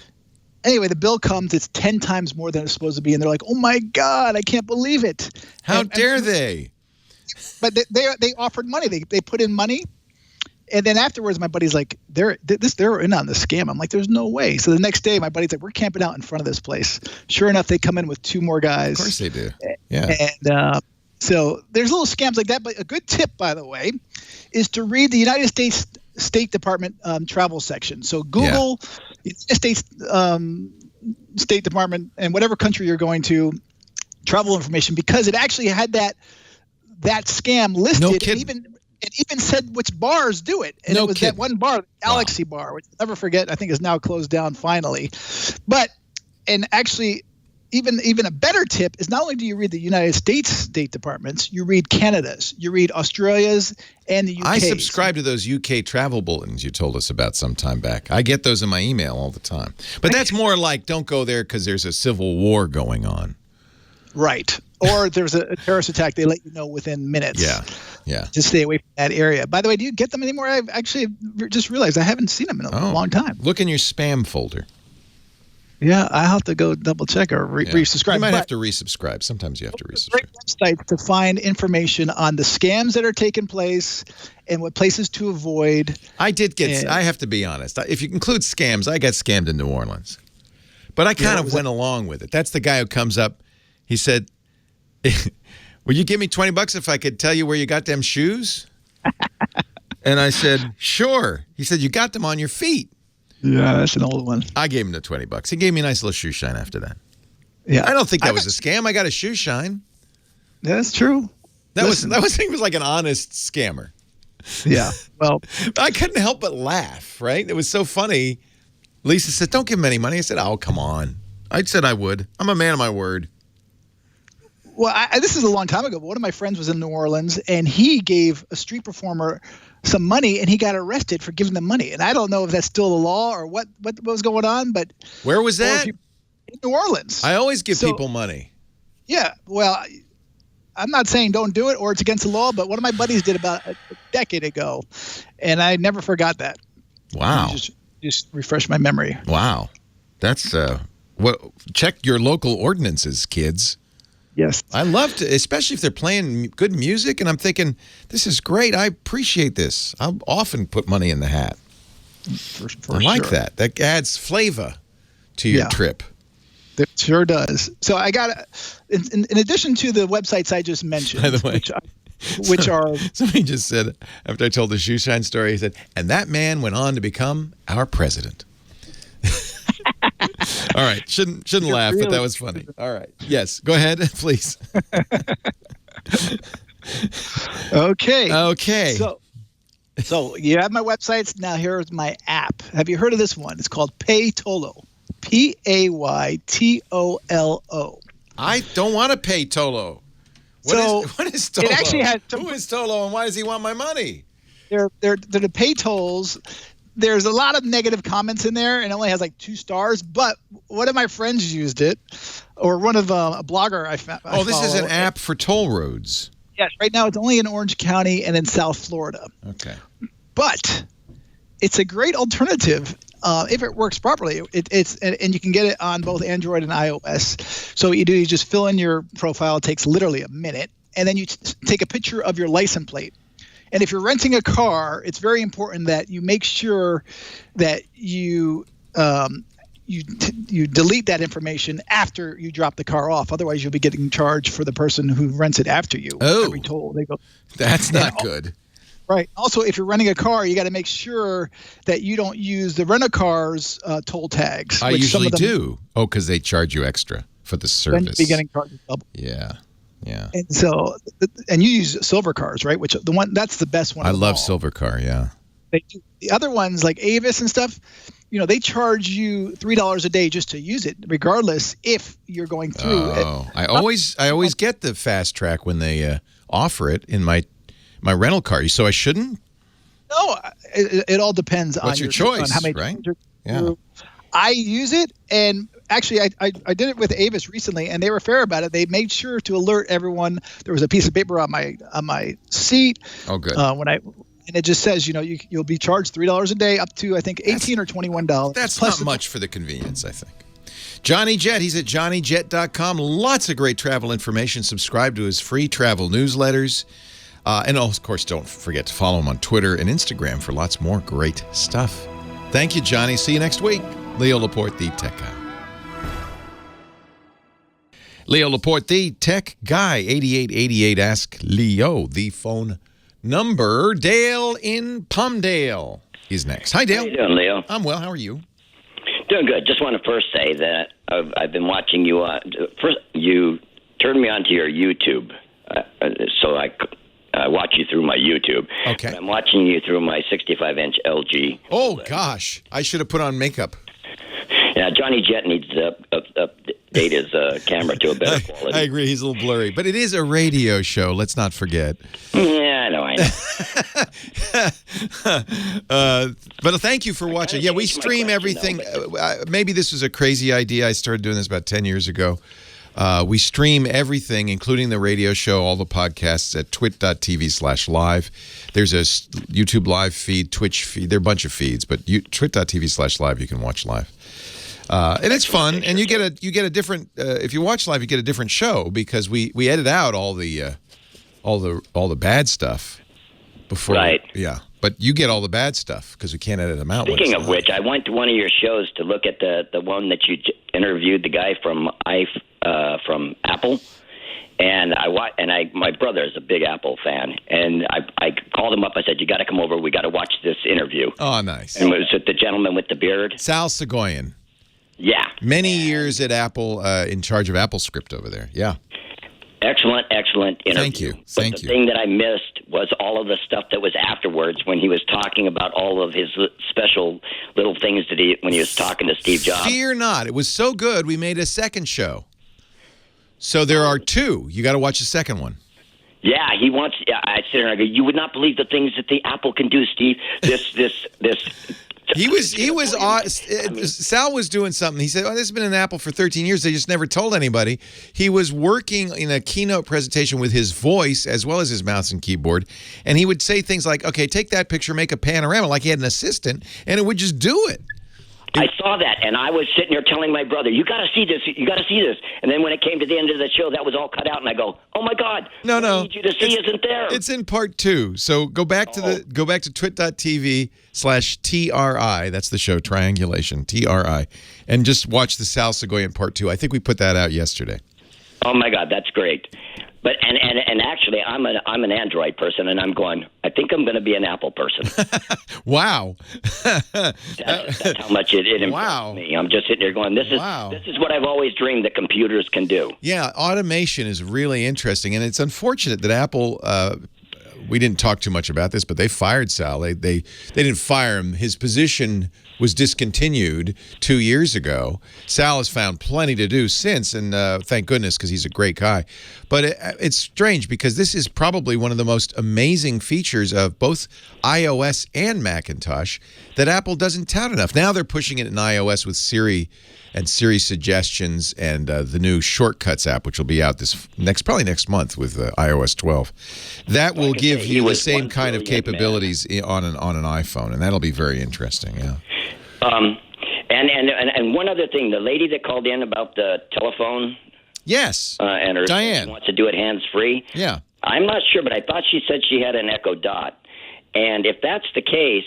Anyway, the bill comes. It's 10 times more than it's supposed to be, and they're like, "Oh my God, I can't believe it!" How dare they? But they offered money. They put in money, And then afterwards, my buddy's like, they're in on the scam. I'm like, there's no way. So the next day, my buddy's like, we're camping out in front of this place. Sure enough, they come in with 2 more guys. Of course they do. Yeah. And so there's little scams like that. But a good tip, by the way, is to read the United States State Department travel section. So Google United States State Department and whatever country you're going to, travel information, because it actually had that scam listed. No kidding. And it even said which bars do it. And it was that one bar, the Galaxy Bar, which I'll never forget, I think is now closed down finally. But, and actually, even a better tip is not only do you read the United States State Departments, you read Canada's, you read Australia's, and the UK's. I subscribe to those UK travel bulletins you told us about some time back. I get those in my email all the time. But that's more like, don't go there because there's a civil war going on. Right. Or there's a terrorist attack, they let you know within minutes. Yeah. To stay away from that area. By the way, do you get them anymore? I've actually just realized I haven't seen them in a long time. Look in your spam folder. Yeah, I'll have to go double check or resubscribe. You might have to resubscribe. Sometimes you have to resubscribe. Great websites to find information on the scams that are taking place and what places to avoid. I have to be honest. If you include scams, I got scammed in New Orleans. But I kind of went along with it. That's the guy who comes up. He said, "Will you give me $20 if I could tell you where you got them shoes?" And I said, "Sure." He said, "You got them on your feet." Yeah, that's an old one. I gave him the $20. He gave me a nice little shoe shine after that. Yeah, I don't think that was a scam. I got a shoe shine. That's true. He was like an honest scammer. Yeah. Well, I couldn't help but laugh. Right? It was so funny. Lisa said, "Don't give him any money." I said, "Oh, come on." I said I would. I'm a man of my word. Well, this is a long time ago, but one of my friends was in New Orleans, and he gave a street performer some money, and he got arrested for giving them money. And I don't know if that's still the law or what was going on, but where was that? In New Orleans. I always give people money. Yeah, well, I'm not saying don't do it or it's against the law, but one of my buddies did about a decade ago, and I never forgot that. Wow. Just refresh my memory. Wow. That's check your local ordinances, kids. Yes. I love to, especially if they're playing good music, and I'm thinking, this is great. I appreciate this. I'll often put money in the hat. I like that. That adds flavor to your trip. It sure does. So I got, in addition to the websites I just mentioned, by the way, which are... Somebody just said, after I told the shoe shine story, he said, and that man went on to become our president. All right. Shouldn't laugh, but that was funny. All right. Yes. Go ahead, please. Okay. So you have my websites. Now here's my app. Have you heard of this one? It's called Paytolo. Paytolo. I don't want to pay Tolo. What is Tolo? It actually has Who is Tolo, and why does he want my money? They're the pay tolls. There's a lot of negative comments in there, and it only has like 2 stars. But one of my friends used it, or one of a blogger I found. This is an app for toll roads. Yes, right now it's only in Orange County and in South Florida. Okay. But it's a great alternative if it works properly. And you can get it on both Android and iOS. So what you do, you just fill in your profile. It takes literally a minute, and then you take a picture of your license plate. And if you're renting a car, it's very important that you make sure that you delete that information after you drop the car off. Otherwise, you'll be getting charged for the person who rents it after you. Oh, every toll they go. That's not good. Right. Also, if you're renting a car, you got to make sure that you don't use the rent-a-car's toll tags. I usually do. Oh, because they charge you extra for the service. Then you'll be getting charged double. Yeah. And so, and you use silver cars, right? Which that's the best one. I love silver car. Yeah. They do. The other ones like Avis and stuff, they charge you $3 a day just to use it, regardless if you're going through. I always get the fast track when they offer it in my rental car. So I shouldn't. No, it all depends on your choice, on how many right? Yeah. I use it, and actually, I did it with Avis recently, and they were fair about it. They made sure to alert everyone. There was a piece of paper on my seat. Oh, good. And it just says, you'll be charged $3 a day, up to I think $18 or $21. That's not much for the convenience, I think. Johnny Jet, he's at johnnyjet.com. Lots of great travel information. Subscribe to his free travel newsletters. And of course, don't forget to follow him on Twitter and Instagram for lots more great stuff. Thank you, Johnny. See you next week. Leo Laporte, the Tech Guy. Leo Laporte, the Tech Guy. 8888 Ask Leo. The phone number. Dale in Palmdale is next. Hi, Dale. How you doing, Leo? I'm well. How are you? Doing good. Just want to first say that I've been watching you. First, you turned me on to your YouTube, so I watch you through my YouTube. Okay. But I'm watching you through my 65-inch LG. Oh, gosh. I should have put on makeup. Yeah, Johnny Jett needs to update his camera to a better quality. I agree. He's a little blurry. But it is a radio show. Let's not forget. Yeah, I know. But thank you for watching. Yeah, we stream everything. Maybe this was a crazy idea. I started doing this about 10 years ago. We stream everything, including the radio show, all the podcasts at twit.tv/live. There's a YouTube live feed, Twitch feed. There are a bunch of feeds, but twit.tv/live you can watch live. And it's fun, and you get a different. If you watch live, you get a different show because we edit out all the bad stuff before. Right. Yeah, but you get all the bad stuff because we can't edit them out. Speaking of which, I went to one of your shows to look at the one that you interviewed the guy from Apple, and my brother is a big Apple fan, and I called him up. I said, "You got to come over. We got to watch this interview." Oh, nice. And was it the gentleman with the beard? Sal Segoyan. Yeah. Many years at Apple, in charge of AppleScript over there. Yeah. Excellent interview. Thank you. But the thing that I missed was all of the stuff that was afterwards when he was talking about all of his special little things when he was talking to Steve Jobs. Fear not. It was so good, we made a second show. So there are two. You got to watch the second one. Yeah, I sit there and I go, you would not believe the things that the Apple can do, Steve. Sal was doing something. He said, "Oh, this has been in Apple for 13 years. They just never told anybody." He was working in a keynote presentation with his voice as well as his mouse and keyboard, and he would say things like, "Okay, take that picture, make a panorama," like he had an assistant, and it would just do it. I saw that, and I was sitting there telling my brother, "You got to see this. You got to see this." And then when it came to the end of the show, that was all cut out, and I go, "Oh my God! No, what I need you to see isn't there." It's in part 2. So go back to twit.tv/TRI. That's the show, Triangulation, TRI, and just watch the Sal Segoyan part 2. I think we put that out yesterday. Oh my God, that's great. But and actually, I'm an Android person, and I'm going, I think I'm going to be an Apple person. Wow. That's how much it impressed me. I'm just sitting there going, this is what I've always dreamed that computers can do. Yeah, automation is really interesting, and it's unfortunate that Apple. We didn't talk too much about this, but they fired Sal. They didn't fire him. His position was discontinued 2 years ago. Sal has found plenty to do since, and thank goodness, because he's a great guy. But it's strange because this is probably one of the most amazing features of both iOS and Macintosh that Apple doesn't tout enough. Now they're pushing it in iOS with Siri and Siri suggestions and the new Shortcuts app, which will be out probably next month with iOS 12. That will give you the same kind of capabilities on an iPhone, and that'll be very interesting. Yeah. And one other thing, the lady that called in about the telephone. Yes. And her Diane wants to do it hands-free. Yeah. I'm not sure, but I thought she said she had an Echo Dot. And if that's the case,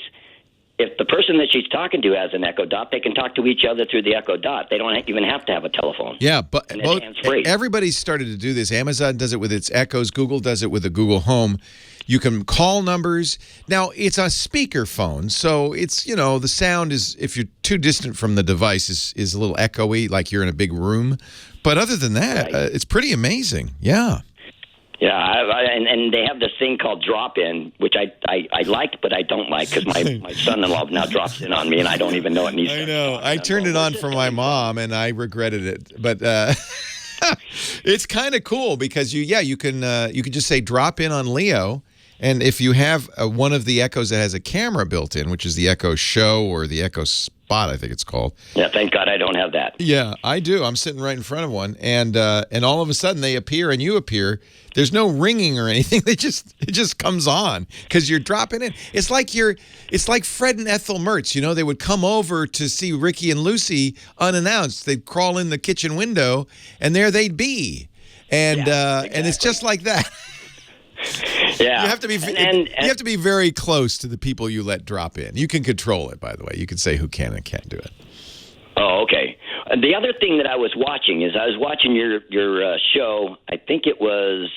if the person that she's talking to has an Echo Dot, they can talk to each other through the Echo Dot. They don't even have to have a telephone. Yeah, but hands-free. Everybody's started to do this. Amazon does it with its Echoes. Google does it with the Google Home. You can call numbers. Now, it's a speakerphone, so it's, the sound is, if you're too distant from the device, is a little echoey, like you're in a big room. But other than that, it's pretty amazing. Yeah. Yeah, and they have this thing called drop-in, which I like, but I don't like because my son-in-law now drops in on me, and I don't even know it needs. I know. I turned it on for my mom, and I regretted it. But it's kind of cool because you can just say drop in on Leo. And if you have one of the Echoes that has a camera built in, which is the Echo Show or the Echo Spot, I think it's called. Yeah, thank God I don't have that. Yeah, I do. I'm sitting right in front of one, and all of a sudden they appear and you appear. There's no ringing or anything. It just comes on because you're dropping in. It's like Fred and Ethel Mertz. They would come over to see Ricky and Lucy unannounced. They'd crawl in the kitchen window, and there they'd be, and it's just like that. Yeah. You have to be you have to be very close to the people you let drop in. You can control it, by the way. You can say who can and can't do it. Oh, okay. The other thing that I was watching is I was watching your show. I think it was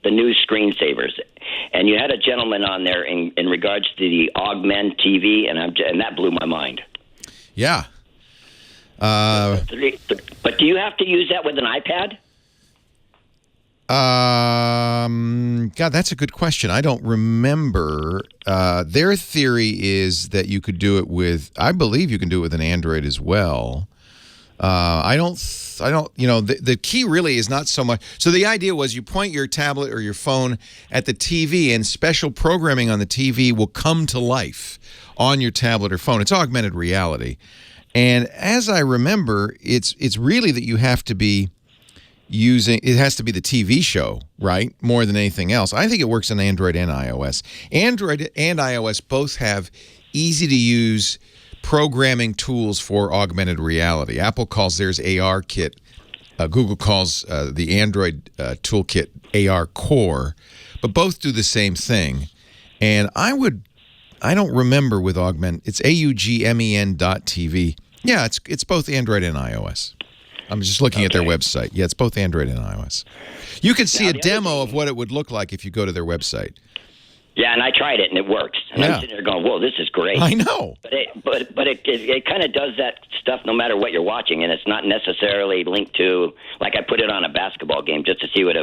the new Screensavers, and you had a gentleman on there in regards to the Augment TV, and that blew my mind. Yeah. But do you have to use that with an iPad? God, that's a good question. I don't remember. Their theory is that you could do it with, I believe you can do it with an Android as well. I don't, the key really is not so much. So the idea was you point your tablet or your phone at the TV and special programming on the TV will come to life on your tablet or phone. It's augmented reality. And as I remember, it's really that you have to be it has to be the TV show, right? More than anything else. I think it works on Android and iOS. Android and iOS both have easy to use programming tools for augmented reality. Apple calls theirs AR Kit. Google calls the Android toolkit AR Core, but both do the same thing. And I don't remember with Augment. It's AUGMEN.TV. Yeah, it's both Android and iOS. I'm just looking at their website. Yeah, it's both Android and iOS. You can see a demo of what it would look like if you go to their website. Yeah, and I tried it, and it works. And I'm sitting there going, whoa, this is great. I know. But it kind of does that stuff no matter what you're watching, and it's not necessarily linked to, like I put it on a basketball game just to see what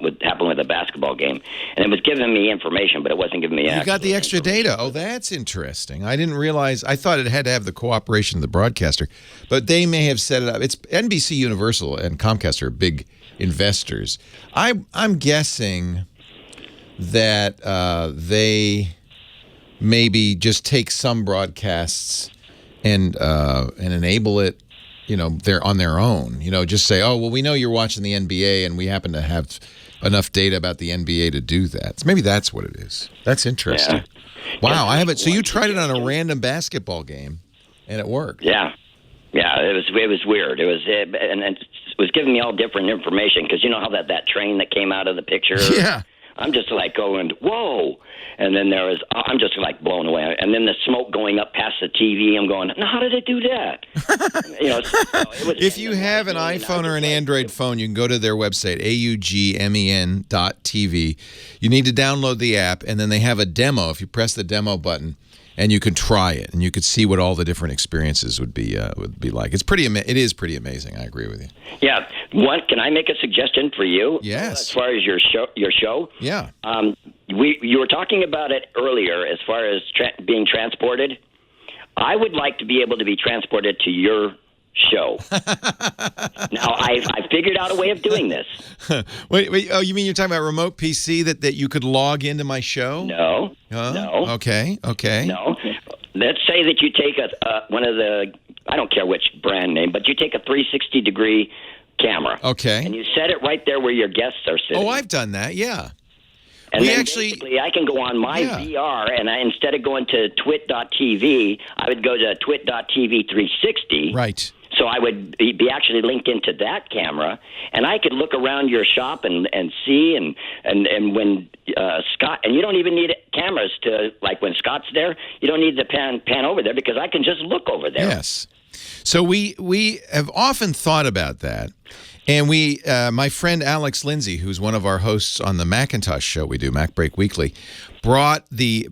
would happen with a basketball game. And it was giving me information, but it wasn't giving me You got the extra data. Oh, that's interesting. I didn't realize. I thought it had to have the cooperation of the broadcaster, but they may have set it up. It's NBC Universal and Comcast are big investors. I'm guessing that they maybe just take some broadcasts and enable it, they're on their own. Just say, oh, well, we know you're watching the NBA, and we happen to have enough data about the NBA to do that. So maybe that's what it is. That's interesting. Yeah. Wow, I haven't. So you tried it on a random basketball game, and it worked. Yeah. Yeah, it was weird. It was giving me all different information because you know how that train that came out of the picture. Yeah. I'm just like going, whoa. And then I'm just like blown away. And then the smoke going up past the TV, I'm going, now how did it do that? If you have an iPhone or an Android phone, you can go to their website, AUGMEN.TV. You need to download the app, and then they have a demo. If you press the demo button, and you can try it, and you could see what all the different experiences would be like. It is pretty amazing. I agree with you. Yeah. Can I make a suggestion for you? Yes. As far as your show. Yeah. You were talking about it earlier as far as being transported. I would like to be able to be transported to your show. Now, I figured out a way of doing this. Wait. Oh, you mean you're talking about remote PC that you could log into my show? No. No. Okay. No. Let's say that you take one of the, I don't care which brand name, but you take a 360-degree camera. Okay. And you set it right there where your guests are sitting. Oh, I've done that, yeah. And basically, I can go on my VR, and instead of going to twit.tv, I would go to twit.tv 360. Right. So I would be actually linked into that camera, and I could look around your shop and see, and when Scott, and you don't even need cameras to, like when Scott's there, you don't need to pan over there because I can just look over there. Yes. So we have often thought about that. And my friend Alex Lindsay, who's one of our hosts on the Macintosh show we do, Mac Break Weekly, brought I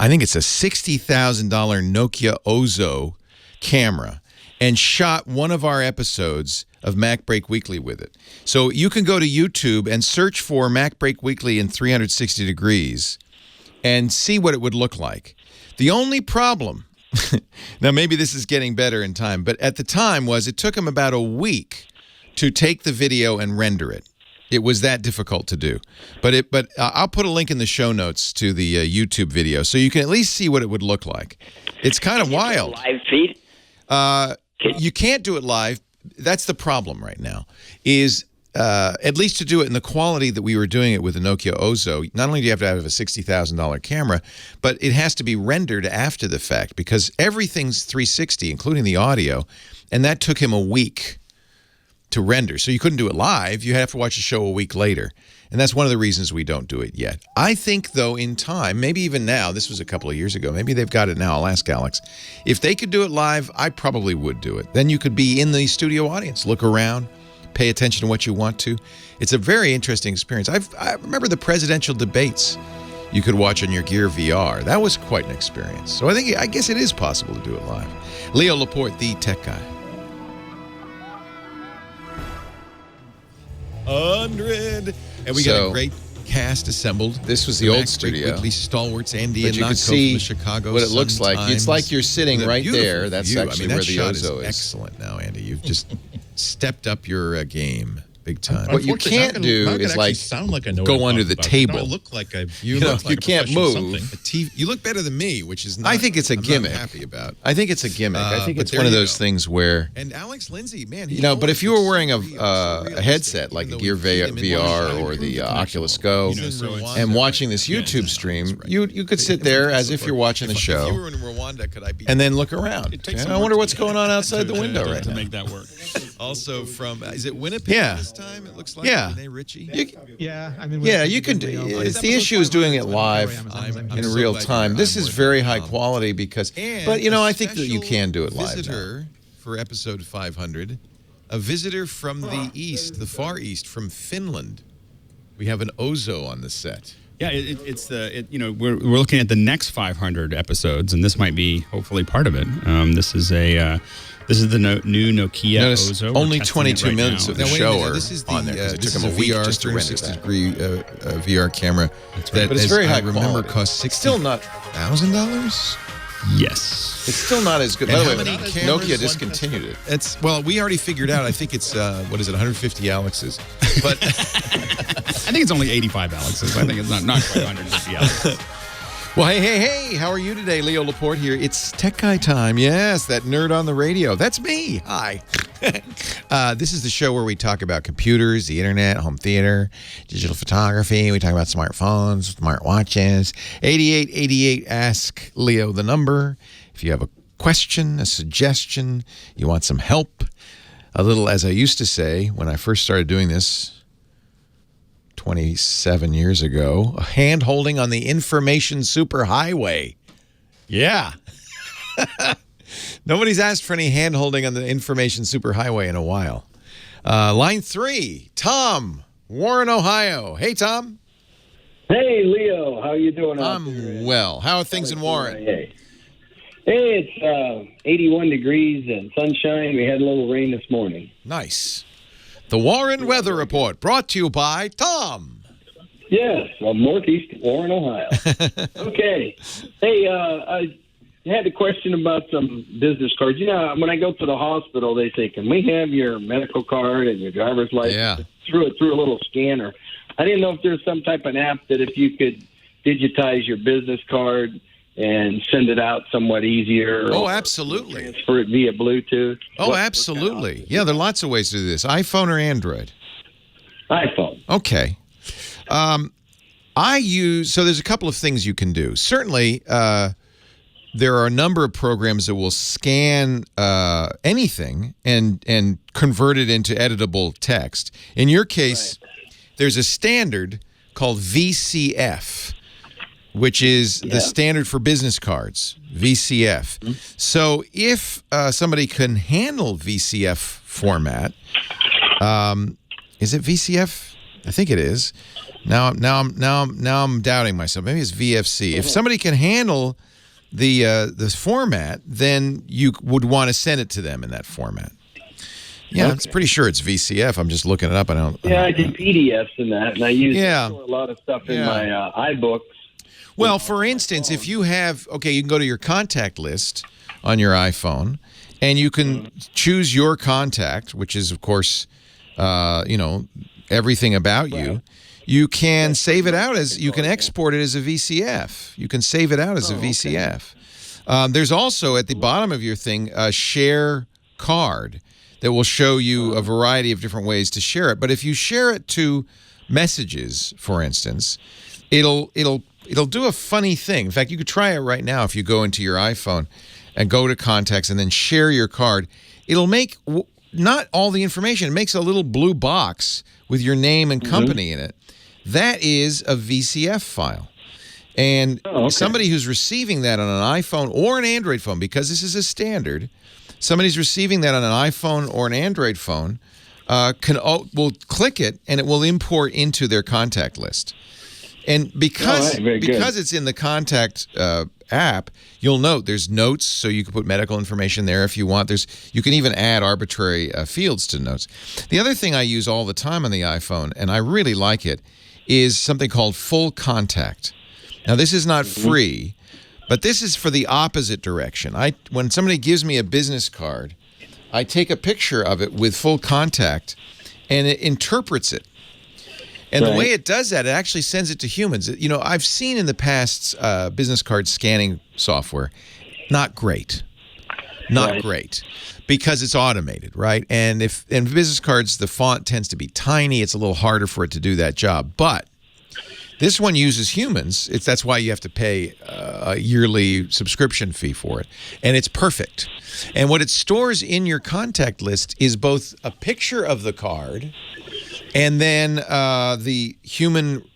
think it's a $60,000 Nokia Ozo camera and shot one of our episodes of Mac Break Weekly with it. So you can go to YouTube and search for Mac Break Weekly in 360 degrees and see what it would look like. The only problem, now maybe this is getting better in time, but at the time it took him about a week to take the video and render it. It was that difficult to do. But I'll put a link in the show notes to the YouTube video so you can at least see what it would look like. It's kind of wild. Live feed? You can't do it live. That's the problem right now, is at least to do it in the quality that we were doing it with the Nokia Ozo, not only do you have to have a $60,000 camera, but it has to be rendered after the fact because everything's 360, including the audio, and that took him a week to render. So you couldn't do it live. You have to watch the show a week later. And that's one of the reasons we don't do it yet. I think, though, in time, maybe even now, this was a couple of years ago, maybe they've got it now, I'll ask Alex. If they could do it live, I probably would do it. Then you could be in the studio audience, look around, pay attention to what you want to. It's a very interesting experience. I remember the presidential debates you could watch on your Gear VR. That was quite an experience. So I guess it is possible to do it live. Leo Laporte, the tech guy. 100. And we got a great cast assembled. This was the old studio. Quickly, stalwarts, Andy but and you Nako could see from the Chicago what it looks like. Sun-Times. It's like you're sitting right there. That's view. actually that where the shot Ozo is. Excellent now, Andy. You've just stepped up your game big time. What you can't do is like sound like I know go under the table. I look like You can't move. You look better than me, which is not, I think it's a gimmick. I'm not happy about. I think it's a gimmick. I think but it's one of there you those go. things where And Alex Lindsay, man, but if you were wearing a headset like the Gear VR or the Oculus Go and watching this YouTube stream, you could sit there as if you're watching the show. If you were in Rwanda, could I be? And then look around. I wonder what's going on outside the window right to now. make that work. Also from, is it Winnipeg this time? It looks like. Yeah. Renee Ritchie. You can. It's the issue is doing it live in so real glad time. you're This on is board very with high Tom. quality because, And but a I think that you special can do it live. now. Visitor for episode 500, a visitor from the east, the far east, from Finland. We have an Ozo on the set. Yeah, we're looking at the next 500 episodes, and this might be hopefully part of it. This is the new Nokia Notice Ozo. We're only testing it 22 right minutes now. of the Now, wait a show minute. are This is the, on there because it this took is them a week VR just to render 360 that. degree VR camera. That, But it's as very high I remember, quality. cost It's still not. $60,000. Yes. It's still not as good. And By how the way, many cameras? Nokia discontinued it. It's we already figured out. I think it's 150 Alexes, but I think it's only 85 Alexes. I think it's not quite 150 Alexes. well, hey, how are you today? Leo Laporte here. It's Tech Guy time. Yes, that nerd on the radio. That's me. Hi. This is the show where we talk about computers, the internet, home theater, digital photography. We talk about smartphones, smartwatches. 8888 Ask Leo the number. If you have a question, a suggestion, you want some help, a little, as I used to say when I first started doing this 27 years ago, a hand holding on the information superhighway. Yeah. Nobody's asked for any hand holding on the information superhighway in a while. Line 3, Tom, Warren, Ohio. Hey, Tom. Hey, Leo. How you doing out there? I'm well. How are things in Warren? Hey, it's 81 degrees and sunshine. We had a little rain this morning. Nice. The Warren Weather Report brought to you by Tom. Yes, from Northeast Warren, Ohio. Okay. Hey, I had a question about some business cards. You know, when I go to the hospital, they say, "Can we have your medical card and your driver's license?" Yeah. Through a little scanner. I didn't know if there's some type of app that if you could digitize your business card and send it out somewhat easier. Oh, or absolutely. transfer it via Bluetooth. Oh, absolutely. Yeah, there are lots of ways to do this. iPhone or Android? iPhone. Okay. So there's a couple of things you can do. Certainly, there are a number of programs that will scan anything and convert it into editable text. In your case, there's a standard called VCF, which is the standard for business cards, VCF. Mm-hmm. So if somebody can handle VCF format, is it VCF? I think it is. Now I'm doubting myself. Maybe it's VFC. If somebody can handle the format, then you would want to send it to them in that format. Yeah, I'm pretty sure it's VCF. I'm just looking it up. I did PDFs in that, and I use it for a lot of stuff in my iBooks. Well, for instance, if you have, you can go to your contact list on your iPhone, and you can choose your contact, which is, of course, everything about you. You can save it out you can export it as a VCF. You can save it out as a VCF. There's also, at the bottom of your thing, a share card that will show you a variety of different ways to share it. But if you share it to messages, for instance, it'll do a funny thing. In fact, you could try it right now if you go into your iPhone and go to contacts and then share your card. It'll make not all the information. It makes a little blue box with your name and company in it. That is a VCF file. And somebody who's receiving that on an iPhone or an Android phone, because this is a standard, somebody's receiving that on an iPhone or an Android phone will click it, and it will import into their contact list. And because it's in the contact app, you'll note there's notes, so you can put medical information there if you want. You can even add arbitrary fields to notes. The other thing I use all the time on the iPhone, and I really like it, is something called Full Contact. Now, this is not free, but this is for the opposite direction. When somebody gives me a business card, I take a picture of it with Full Contact, and it interprets it. And the way it does that, it actually sends it to humans. You know, I've seen in the past business card scanning software, not great. Not great. Because it's automated, right? And in business cards, the font tends to be tiny. It's a little harder for it to do that job. But this one uses humans. That's why you have to pay a yearly subscription fee for it. And it's perfect. And what it stores in your contact list is both a picture of the card and then the human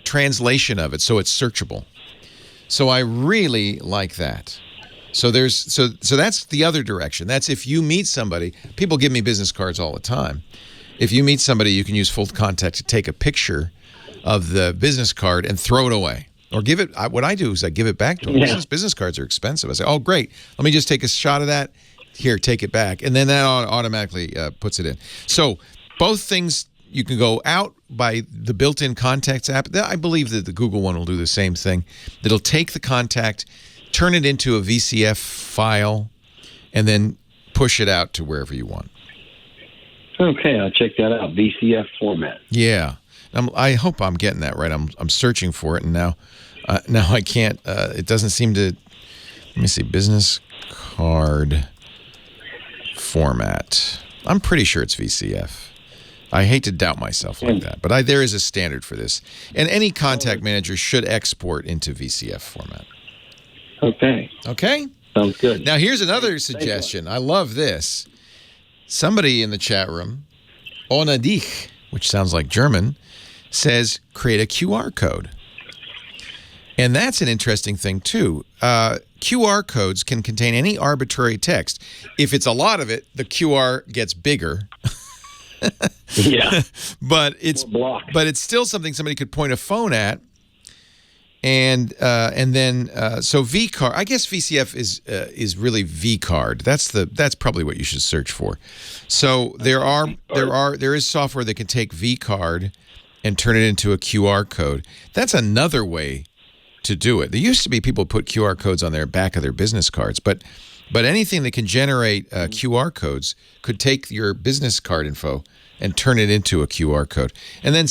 translation of it, so it's searchable. So I really like that. So that's the other direction. That's if you meet somebody. People give me business cards all the time. If you meet somebody, you can use Full Contact to take a picture of the business card and throw it away. Or give it. What I do is I give it back to them. Business cards are expensive. I say, oh, great. Let me just take a shot of that. Here, take it back. And then that automatically puts it in. So both things, you can go out by the built-in contacts app. I believe that the Google one will do the same thing. It'll take the contact, turn it into a VCF file, and then push it out to wherever you want. Okay, I'll check that out. VCF format. Yeah. I hope I'm getting that right. I'm searching for it, and now I can't. It doesn't seem to. Let me see. Business card format. I'm pretty sure it's VCF. I hate to doubt myself like that, but there is a standard for this, and any contact manager should export into VCF format. Okay. Okay. Sounds good. Now here's another suggestion. I love this. Somebody in the chat room, Ohne dich, which sounds like German, says create a QR code. And that's an interesting thing, too. QR codes can contain any arbitrary text. If it's a lot of it, the QR gets bigger. But it's still something somebody could point a phone at. And then so vCard, I guess VCF is really vCard. That's probably what you should search for. So there is software that can take vCard and turn it into a QR code. That's another way to do it. There used to be people put QR codes on their back of their business cards, but anything that can generate QR codes could take your business card info and turn it into a QR code. And then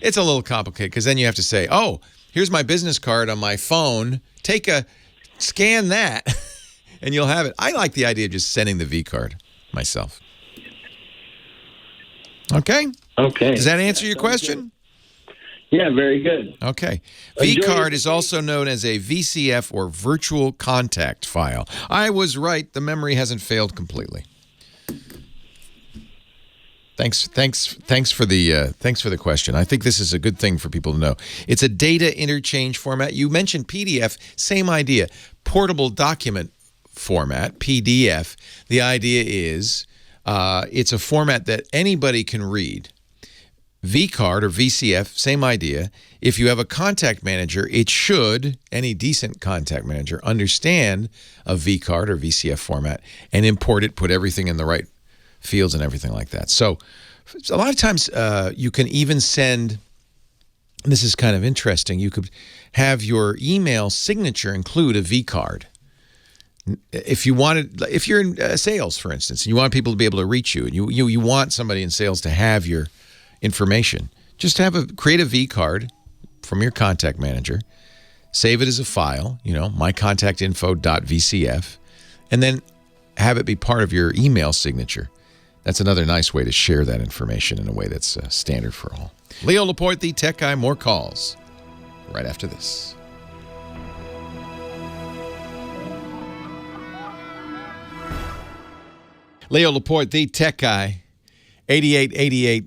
it's a little complicated because then you have to say, oh, here's my business card on my phone. Scan that, and you'll have it. I like the idea of just sending the V card myself. Okay. Okay. Does that answer your question? Yeah, very good. Okay. V-card is also known as a VCF or virtual contact file. I was right. The memory hasn't failed completely. Thanks for the question. I think this is a good thing for people to know. It's a data interchange format. You mentioned PDF, same idea. Portable document format, PDF. The idea is it's a format that anybody can read. vCard or VCF, same idea. If you have a contact manager, any decent contact manager, understand a vCard or VCF format and import it, put everything in the right fields and everything like that. So a lot of times you can even send, this is kind of interesting, you could have your email signature include a vCard. If you're in sales, for instance, and you want people to be able to reach you, and you want somebody in sales to have your information, just create a vCard from your contact manager, save it as a file, mycontactinfo.vcf, and then have it be part of your email signature. That's another nice way to share that information in a way that's standard for all. Leo Laporte, the Tech Guy, more calls right after this. Leo Laporte, the tech guy, 8888.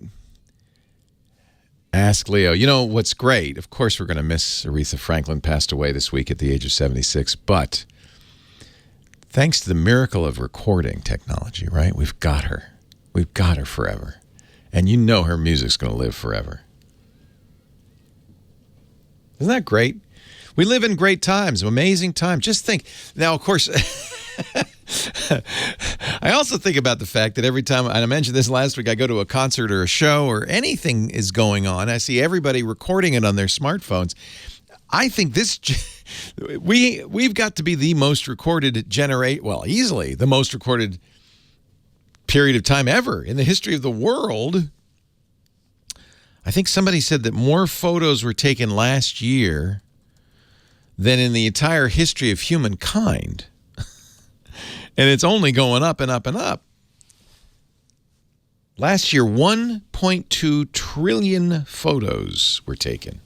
Ask Leo. You know what's great? Of course, we're going to miss Aretha Franklin, passed away this week at the age of 76. But thanks to the miracle of recording technology, right? We've got her. We've got her forever. And you know her music's going to live forever. Isn't that great? We live in great times, amazing times. Just think. Now, of course, I also think about the fact that every time, and I mentioned this last week, I go to a concert or a show or anything is going on, I see everybody recording it on their smartphones. I think we've got to be the most recorded easily the most recorded period of time ever in the history of the world. I think somebody said that more photos were taken last year than in the entire history of humankind. And it's only going up and up and up. Last year, 1.2 trillion photos were taken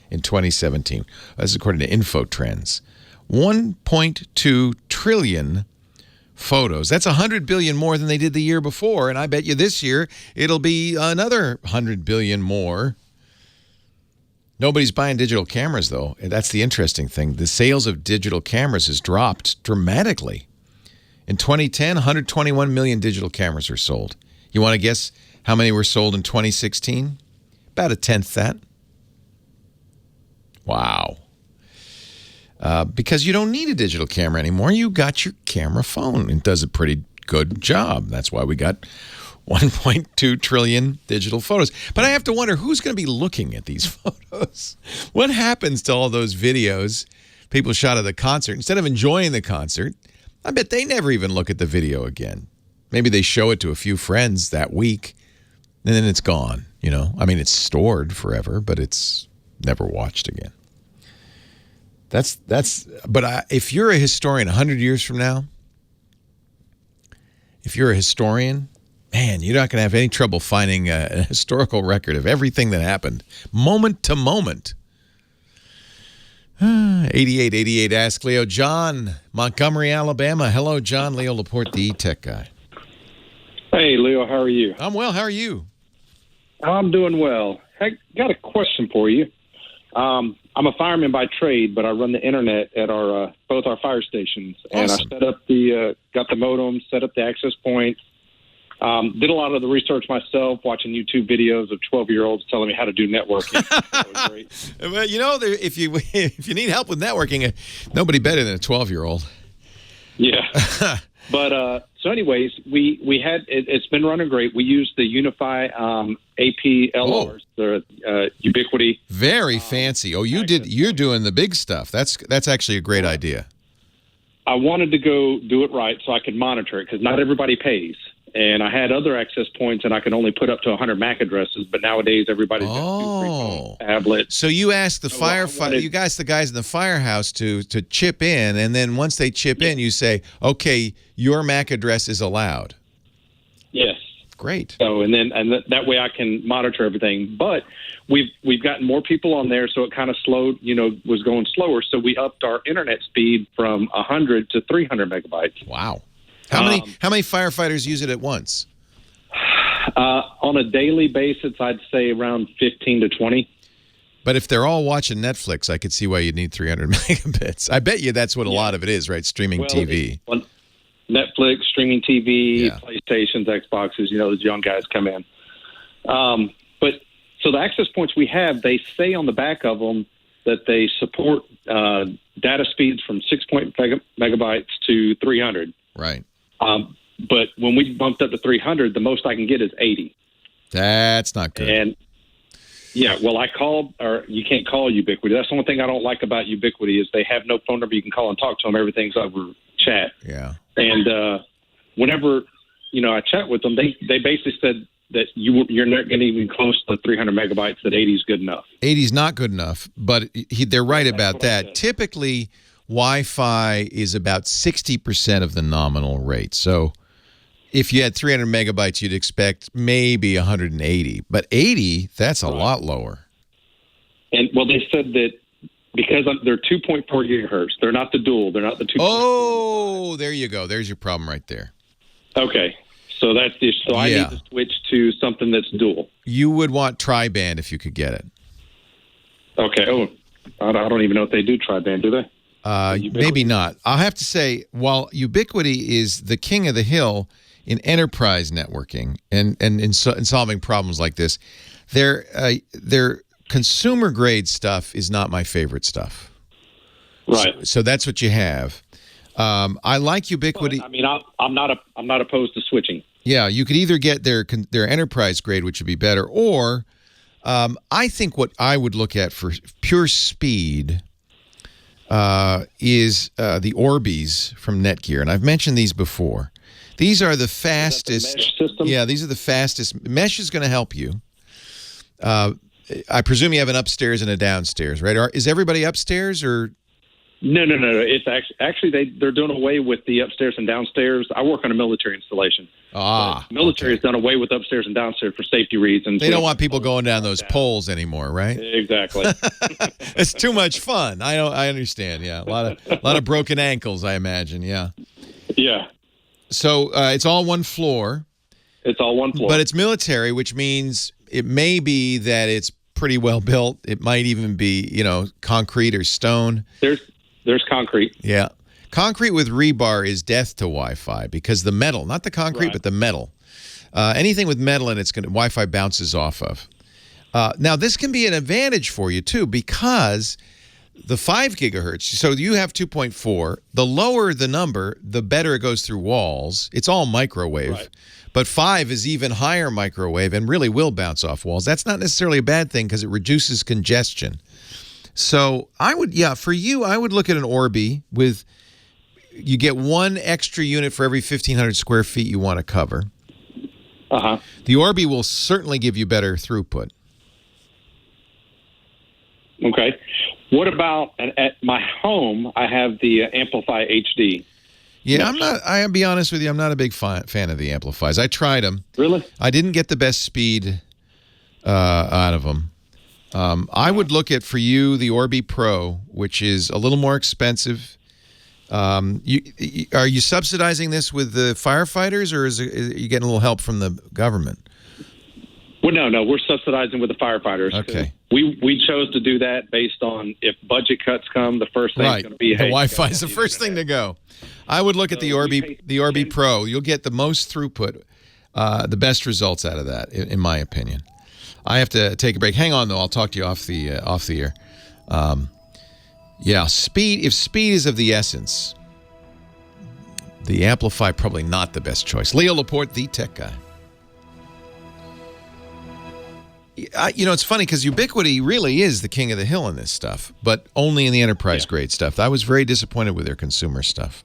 in 2017. That's according to InfoTrends. 1.2 trillion photos. That's 100 billion more than they did the year before. And I bet you this year it'll be another 100 billion more. Nobody's buying digital cameras, though. That's the interesting thing. The sales of digital cameras has dropped dramatically. In 2010, 121 million digital cameras were sold. You want to guess how many were sold in 2016? About a tenth that. Wow. Because you don't need a digital camera anymore. You got your camera phone. It does a pretty good job. That's why we got 1.2 trillion digital photos. But I have to wonder who's going to be looking at these photos. What happens to all those videos people shot at the concert? Instead of enjoying the concert, I bet they never even look at the video again. Maybe they show it to a few friends that week, and then it's gone, you know? I mean, it's stored forever, but it's never watched again. But if you're a historian 100 years from now, if you're a historian, man, you're not going to have any trouble finding a historical record of everything that happened, moment to moment. 8888 Ask Leo. John, Montgomery, Alabama. Hello, John. Leo Laporte, the tech guy. Hey, Leo, how are you? I'm well. How are you? I'm doing well. I got a question for you. I'm a fireman by trade, but I run the internet at both our fire stations. And Awesome. I set up got the modem, set up the access point. Did a lot of the research myself, watching YouTube videos of 12-year-olds telling me how to do networking. That was great. Well, you know, if you need help with networking, nobody better than a 12-year-old. Yeah. But so anyways, we had it's been running great. We use the Unify APLRs, the Ubiquity. Very fancy. Oh, you're doing the big stuff. That's actually a great idea. I wanted to go do it right so I could monitor it because not everybody pays. And I had other access points, and I could only put up to 100 MAC addresses. But nowadays, everybody's got 2, 3 phones, tablets. So you ask the the guys in the firehouse to chip in, and then once they chip in, you say, "Okay, your MAC address is allowed." Yes. Great. So and that way I can monitor everything. But we've gotten more people on there, so it kind of slowed. Was going slower. So we upped our internet speed from 100 to 300 megabytes. Wow. How many firefighters use it at once? On a daily basis, I'd say around 15 to 20. But if they're all watching Netflix, I could see why you'd need 300 megabits. I bet you that's what a lot of it is, right? Streaming TV. Netflix, streaming TV, PlayStations, Xboxes, those young guys come in. But so the access points we have, they say on the back of them that they support data speeds from 6 megabytes to 300. Right. But when we bumped up to 300, the most I can get is 80. That's not good. And I called, or you can't call Ubiquity. That's the only thing I don't like about Ubiquity is they have no phone number you can call and talk to them. Everything's over chat. Yeah. And whenever I chat with them, they basically said that you're not getting even close to 300 megabytes. That 80 is good enough. 80 is not good enough, but they're right about that. Typically, Wi-Fi is about 60% of the nominal rate. So if you had 300 megabytes, you'd expect maybe 180. But 80, that's a lot lower. And, they said that because they're 2.4 gigahertz. They're not the dual. They're not the 2. Oh, there you go. There's your problem right there. Okay. So that's the issue. So I need to switch to something that's dual. You would want tri-band if you could get it. Okay. Oh, I don't even know if they do tri-band, do they? Maybe not. I'll have to say, while Ubiquiti is the king of the hill in enterprise networking and in solving problems like this, their consumer grade stuff is not my favorite stuff. Right. So that's what you have. I like Ubiquiti. But, I mean, I'm not opposed to switching. Yeah, you could either get their enterprise grade, which would be better, or I think what I would look at for pure speed is the Orbeez from Netgear, and I've mentioned these before. These are the fastest. Mesh system? Yeah, these are the fastest. Mesh is going to help you. I presume you have an upstairs and a downstairs, right? Is everybody upstairs or? No. It's actually they're doing away with the upstairs and downstairs. I work on a military installation. Military has done away with upstairs and downstairs for safety reasons. They don't want people going down those poles anymore, right? Exactly. It's too much fun. I understand. Yeah, a lot of broken ankles, I imagine. Yeah. Yeah. So it's all one floor. It's all one floor. But it's military, which means it may be that it's pretty well built. It might even be, concrete or stone. There's concrete. Yeah. Concrete with rebar is death to Wi-Fi because the metal, not the concrete, but the metal. Anything with metal in it's Wi-Fi bounces off of. Now, this can be an advantage for you, too, because the 5 gigahertz, so you have 2.4. The lower the number, the better it goes through walls. It's all microwave. Right. But 5 is even higher microwave and really will bounce off walls. That's not necessarily a bad thing because it reduces congestion. So for you, I would look at an Orbi with, you get one extra unit for every 1,500 square feet you want to cover. Uh-huh. The Orbi will certainly give you better throughput. Okay. What about at my home? I have the Amplifi HD. Yeah, I'll be honest with you, I'm not a big fan of the Amplifis. I tried them. Really? I didn't get the best speed out of them. I would look at, for you, the Orbi Pro, which is a little more expensive. Are you subsidizing this with the firefighters, or are you getting a little help from the government? Well, no, we're subsidizing with the firefighters. Okay. We chose to do that based on if budget cuts come, the first thing is going to be, the Wi-Fi is the first thing to go. I would look at the Orbi Pro. You'll get the most throughput, the best results out of that, in my opinion. I have to take a break. Hang on, though. I'll talk to you off the air. Speed. If speed is of the essence, the Amplifi probably not the best choice. Leo Laporte, the tech guy. It's funny because Ubiquiti really is the king of the hill in this stuff, but only in the enterprise grade stuff. I was very disappointed with their consumer stuff.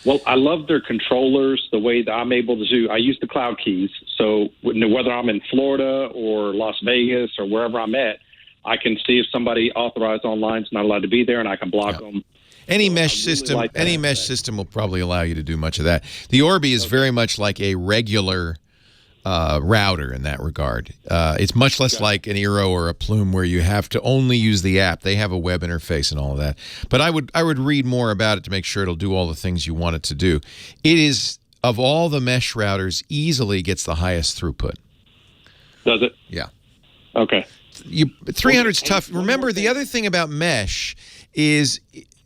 Well, I love their controllers, the way that I'm able to do. I use the cloud keys, so whether I'm in Florida or Las Vegas or wherever I'm at, I can see if somebody authorized online is not allowed to be there, and I can block them. Any mesh system will probably allow you to do much of that. The Orbi is very much like a regular router in that regard. It's much less like an Eero or a Plume where you have to only use the app. They have a web interface and all of that. But I would read more about it to make sure it'll do all the things you want it to do. It is, of all the mesh routers, easily gets the highest throughput. Does it? Yeah. Okay. 300's tough. Remember, the other thing about mesh is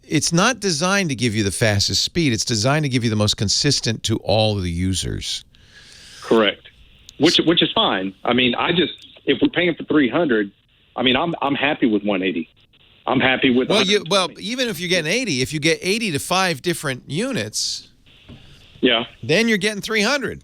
it's not designed to give you the fastest speed. It's designed to give you the most consistent to all of the users. Correct. Which is fine. I mean, if we're paying for 300, I mean, I'm happy with 180. I'm happy with. Well, even if you get an 80, if you get 80 to 5 different units, then you're getting 300.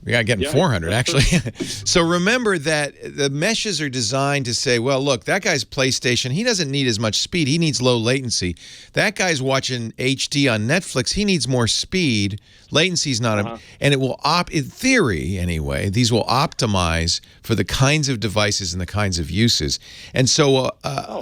You're getting 400 actually. So remember that the meshes are designed to say, well, look, that guy's PlayStation, he doesn't need as much speed. He needs low latency. That guy's watching HD on Netflix. He needs more speed. Latency's not and it will in theory anyway, these will optimize for the kinds of devices and the kinds of uses. And so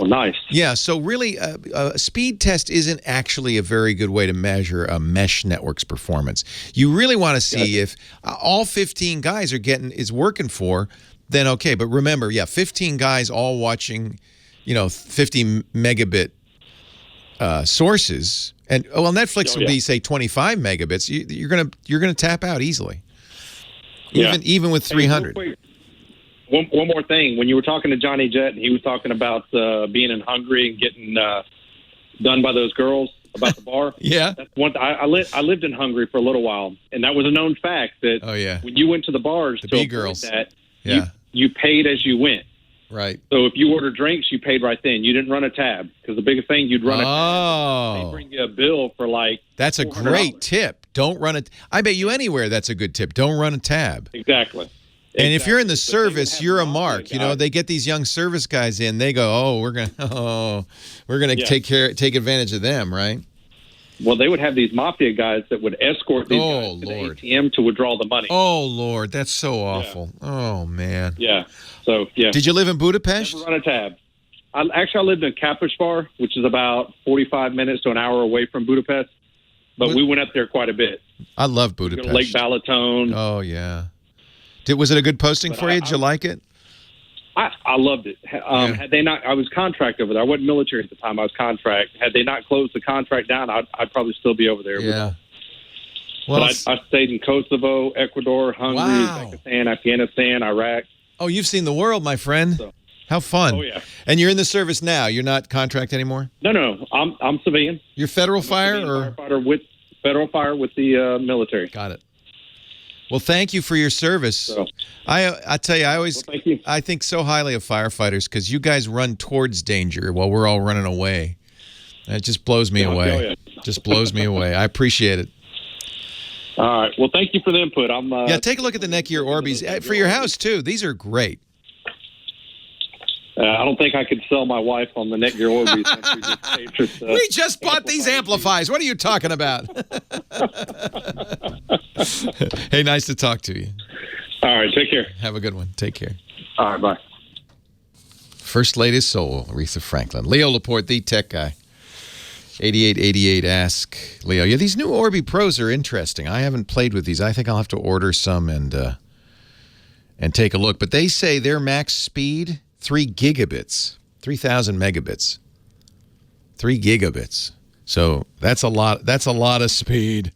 nice. Yeah, so really a speed test isn't actually a very good way to measure a mesh network's performance. You really want to see if all 15 guys is working for, then okay. But remember, 15 guys all watching, 50 megabit sources. And Netflix will be, say, 25 megabits. You're gonna tap out easily. Even with 300. Hey, one more thing. When you were talking to Johnny Jett, and he was talking about being in Hungary and getting done by those girls about the bar. Yeah. That's one. I lived in Hungary for a little while, and that was a known fact that when you went to the bars, the to B avoid girls, that, yeah, you paid as you went. Right. So if you ordered drinks, you paid right then. You didn't run a tab because the biggest thing you'd run a tab. They bring you a bill for like. That's a great tip. Don't run it. I bet you anywhere that's a good tip. Don't run a tab. Exactly. And if you're in the service, you're a mark. You know, they get these young service guys in. They go, "Oh, we're gonna take advantage of them," right? Well, they would have these mafia guys that would escort these guys to the ATM to withdraw the money. Oh Lord, that's so awful. Yeah. Oh man. Yeah. So yeah. Did you live in Budapest? Never run a tab. I lived in Capacitor, which is about 45 minutes to an hour away from Budapest. But we went up there quite a bit. I love Budapest. Lake Balaton. Oh yeah. Was it a good posting for you? Did you like it? I loved it. Had they not, I was contract over there. I wasn't military at the time. I was contract. Had they not closed the contract down, I'd probably still be over there. Yeah. Well, but I stayed in Kosovo, Ecuador, Hungary, Pakistan, Afghanistan, Iraq. Oh, you've seen the world, my friend. So, how fun. Oh, yeah. And you're in the service now. You're not contract anymore? No. I'm civilian. You're federal fire? Or firefighter with federal fire with the military. Got it. Well, thank you for your service. So, I tell you, I think so highly of firefighters because you guys run towards danger while we're all running away. It just blows me away. Just blows me away. I appreciate it. All right. Well, thank you for the input. Take a look at the Netgear Orbeez for your house too. These are great. I don't think I could sell my wife on the Netgear Orbeez. We just bought these amplifiers. What are you talking about? Hey, nice to talk to you. All right, take care. Have a good one. Take care. All right, bye. First Lady Soul, Aretha Franklin. Leo Laporte, the tech guy. 8888 Ask Leo. Yeah, these new Orbi Pros are interesting. I haven't played with these. I think I'll have to order some and take a look. But they say their max speed, 3 gigabits, 3,000 megabits. 3 gigabits. So that's a lot. That's a lot of speed.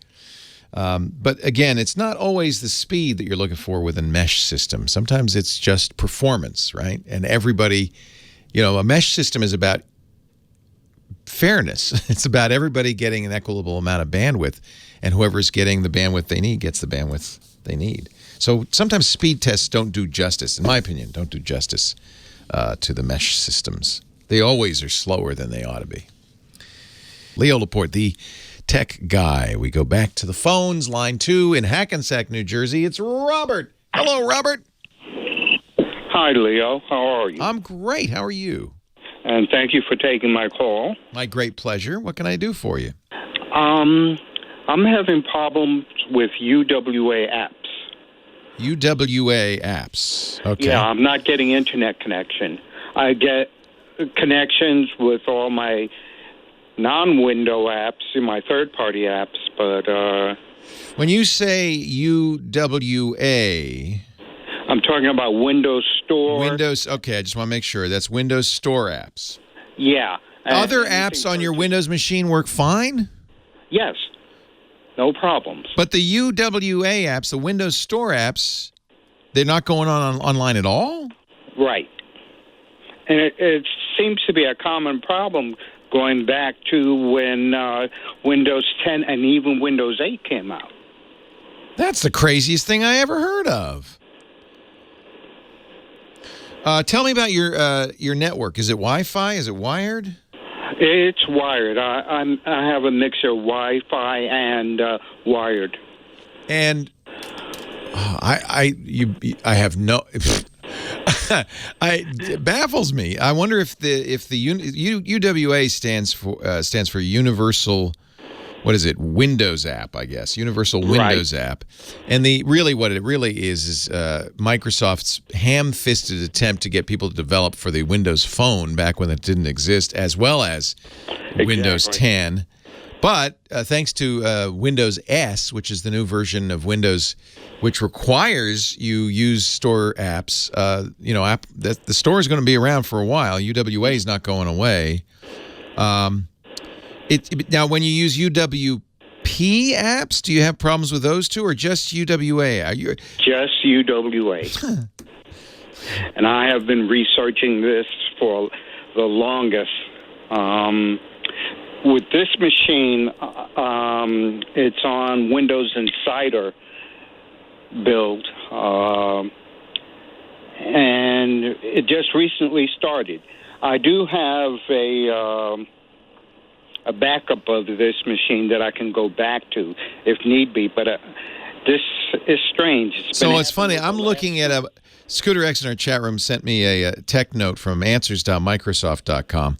But again, it's not always the speed that you're looking for with a mesh system. Sometimes it's just performance, right? And everybody, a mesh system is about fairness. It's about everybody getting an equitable amount of bandwidth, and whoever's getting the bandwidth they need gets the bandwidth they need. So sometimes speed tests don't do justice, in my opinion, don't do justice to the mesh systems. They always are slower than they ought to be. Leo Laporte, the tech guy. We go back to the phones. Line 2 in Hackensack, New Jersey. It's Robert. Hello, Robert. Hi, Leo. How are you? I'm great. How are you? And thank you for taking my call. My great pleasure. What can I do for you? I'm having problems with UWA apps. UWA apps. Okay. Yeah, I'm not getting internet connection. I get connections with all my non-window apps and my third-party apps, but... When you say UWA... I'm talking about Windows Store. Windows, okay, I just want to make sure. That's Windows Store apps. Yeah. Other apps on your Windows machine work fine? Yes. No problems. But the UWA apps, the Windows Store apps, they're not going on online at all? Right. And it seems to be a common problem going back to when Windows 10 and even Windows 8 came out. That's the craziest thing I ever heard of. Tell me about your network. Is it Wi-Fi? Is it wired? It's wired. I have a mixture of Wi-Fi and wired. And I have no. It baffles me. I wonder if the UWA stands for Universal. What is it? Windows app, I guess. Universal Windows app. And what it really is Microsoft's ham-fisted attempt to get people to develop for the Windows Phone back when it didn't exist, as well as Windows 10. But thanks to Windows S, which is the new version of Windows, which requires you use store apps, the store is going to be around for a while. UWA is not going away. Now, when you use UWP, apps? Do you have problems with those two, or just UWA? Just UWA. And I have been researching this for the longest. With this machine, it's on Windows Insider build, and it just recently started. I do have a backup of this machine that I can go back to if need be, but this is strange. It's funny. I'm looking at Scooter X in our chat room sent me a tech note from answers.microsoft.com,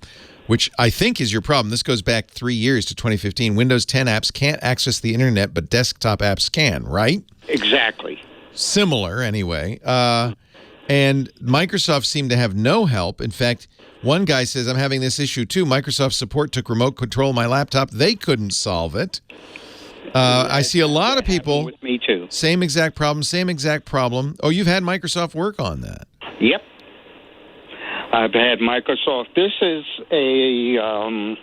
which I think is your problem. This goes back 3 years to 2015. Windows 10 apps can't access the internet, but desktop apps can, right? Exactly. Similar, anyway. And Microsoft seemed to have no help. In fact, one guy says, I'm having this issue too. Microsoft support took remote control of my laptop. They couldn't solve it. I see a lot of people. With me too. Same exact problem. Oh, you've had Microsoft work on that. Yep. I've had Microsoft. This is an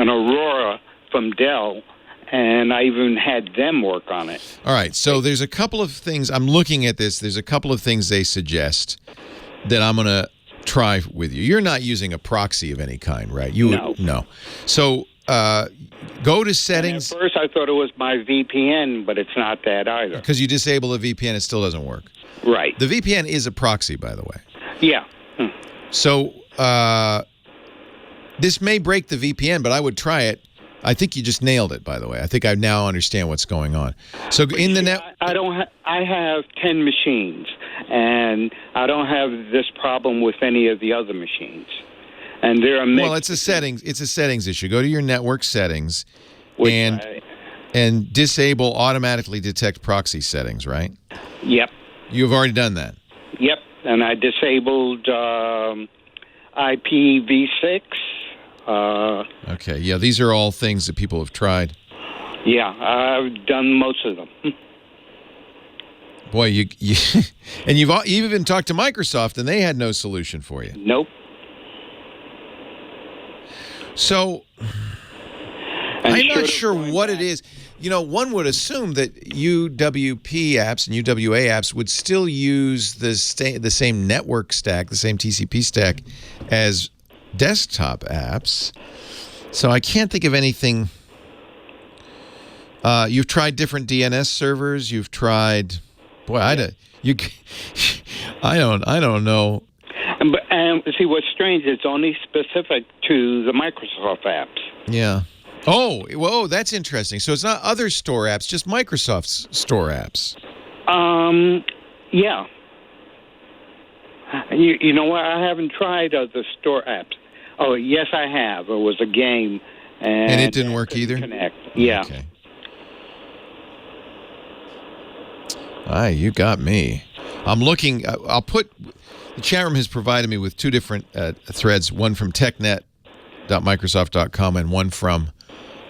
Aurora from Dell, and I even had them work on it. All right, so there's a couple of things. I'm looking at this. There's a couple of things they suggest that I'm going to try with you. You're not using a proxy of any kind, right? No. So go to settings. And at first, I thought it was my VPN, but it's not that either. Because you disable the VPN, it still doesn't work. Right. The VPN is a proxy, by the way. Yeah. So this may break the VPN, but I would try it. I think you just nailed it, by the way. I think I now understand what's going on. So in the net, I have 10 machines, and I don't have this problem with any of the other machines. And there are well, it's a settings issue. Go to your network settings, and disable automatically detect proxy settings. Right? Yep. You've already done that. Yep, and I disabled IPv6. Okay, yeah, these are all things that people have tried. Yeah, I've done most of them. Boy, you and you've even talked to Microsoft, and they had no solution for you. Nope. So I'm not sure what it is. You know, one would assume that UWP apps and UWA apps would still use the same network stack, the same TCP stack as desktop apps. So I can't think of anything. You've tried different DNS servers. You've tried, boy, I don't know. And see, what's strange, it's only specific to the Microsoft apps. Yeah. Oh, whoa, that's interesting. So it's not other store apps, just Microsoft's store apps. Yeah. You know what? I haven't tried other store apps. Oh, yes, I have. It was a game. And it didn't work either? Connect. Yeah. Okay. You got me. I'm looking. I'll put... The chat room has provided me with two different threads, one from technet.microsoft.com and one from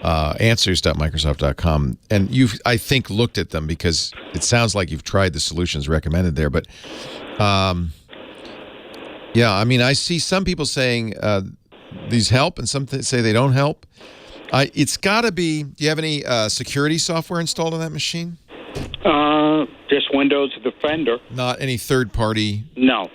answers.microsoft.com. And you've, I think, looked at them because it sounds like you've tried the solutions recommended there. But, yeah, I mean, I see some people saying these help and some say they don't help. It's got to be, do you have any security software installed on that machine? Just Windows Defender. Not any third-party? No.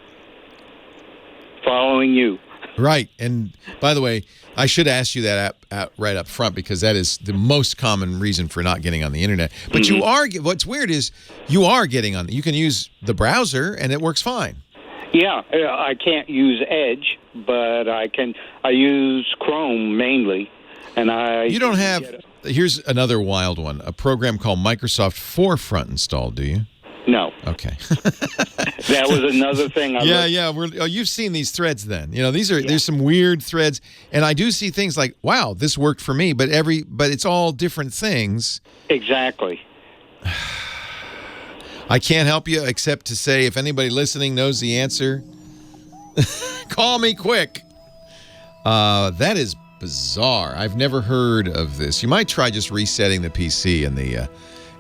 Following you. Right. And by the way, I should ask you that right up front because that is the most common reason for not getting on the internet. But you are, what's weird is you are getting on. You can use the browser and it works fine. Yeah, I can't use Edge, but I use Chrome mainly. And you don't have, here's another wild one, a program called Microsoft Forefront installed, do you? No. Okay. That was another thing. You've seen these threads then. You know, there's some weird threads, and I do see things like, wow, this worked for me, but it's all different things. Exactly. I can't help you except to say if anybody listening knows the answer, call me quick. That is bizarre. I've never heard of this. You might try just resetting the PC in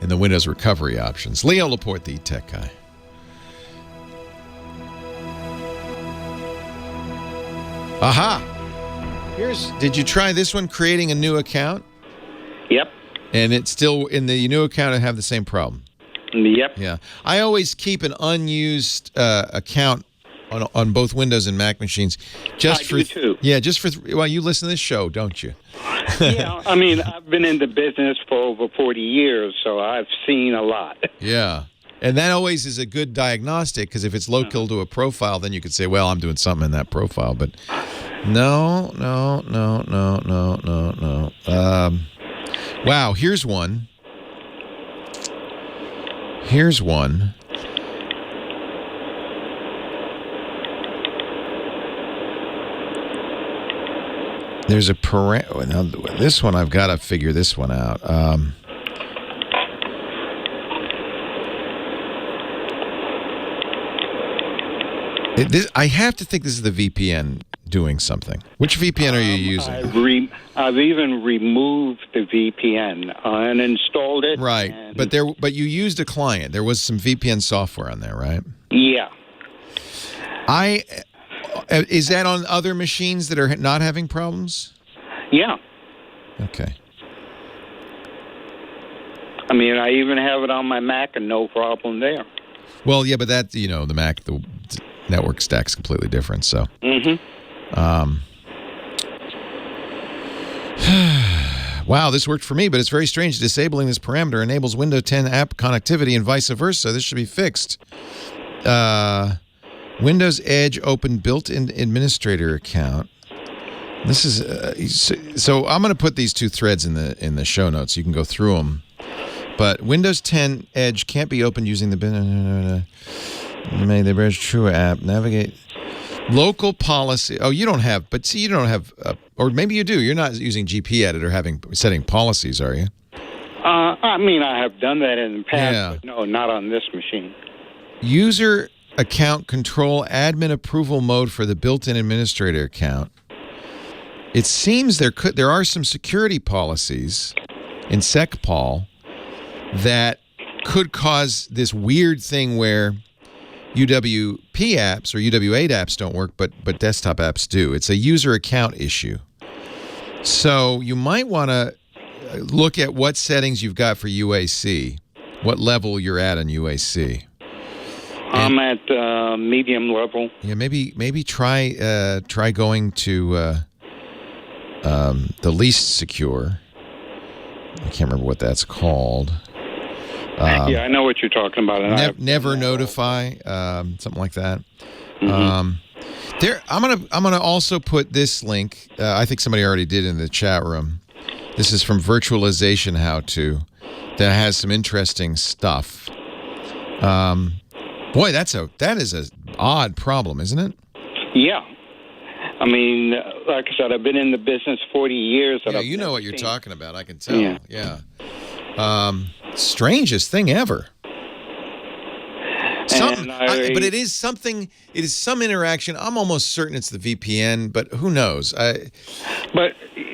the Windows recovery options. Leo Laporte, the tech guy. Aha! Did you try this one, creating a new account? Yep. And it's still in the new account. I have the same problem. Yep. Yeah. I always keep an unused account on both Windows and Mac machines. Just I do too. Yeah, just for well, you listen to this show, don't you? Yeah, I mean, I've been in the business for over 40 years, so I've seen a lot. Yeah. And that always is a good diagnostic, because if it's local to a profile, then you could say, well, I'm doing something in that profile. But no. Wow, here's one. There's a now, this one, I've got to figure this one out. I have to think this is the VPN doing something. Which VPN are you using? I've even removed the VPN and installed it. Right, but you used a client. There was some VPN software on there, right? Yeah. Is that on other machines that are not having problems? Yeah. Okay. I mean, I even have it on my Mac and no problem there. Well, yeah, but that, the Mac, the network stack's completely different, so. Wow, this worked for me, but it's very strange. Disabling this parameter enables Windows 10 app connectivity and vice versa. This should be fixed. Windows Edge open built-in administrator account. This is so I'm going to put these two threads in the show notes. You can go through them. But Windows 10 Edge can't be opened using the True app. Navigate local policy. Oh, you don't have. But see, you don't have. Or maybe you do. You're not using GP Editor, setting policies, are you? I mean, I have done that in the past, but no, not on this machine. User account control admin approval mode for the built-in administrator account. It seems there are some security policies in SecPol that could cause this weird thing where UWP apps or UW8 apps don't work, but desktop apps do. It's a user account issue. So you might want to look at what settings you've got for UAC, what level you're at on UAC. I'm at medium level. Yeah, maybe try going to the least secure. I can't remember what that's called. Yeah, I know what you're talking about. Never notify, something like that. There, I'm gonna also put this link. I think somebody already did in the chat room. This is from Virtualization How To, that has some interesting stuff. Boy, that is a odd problem, isn't it? Yeah. I mean, like I said, I've been in the business 40 years. Yeah, you know what you're talking about. I can tell. Yeah. Strangest thing ever. But it is something. It is some interaction. I'm almost certain it's the VPN, but who knows? But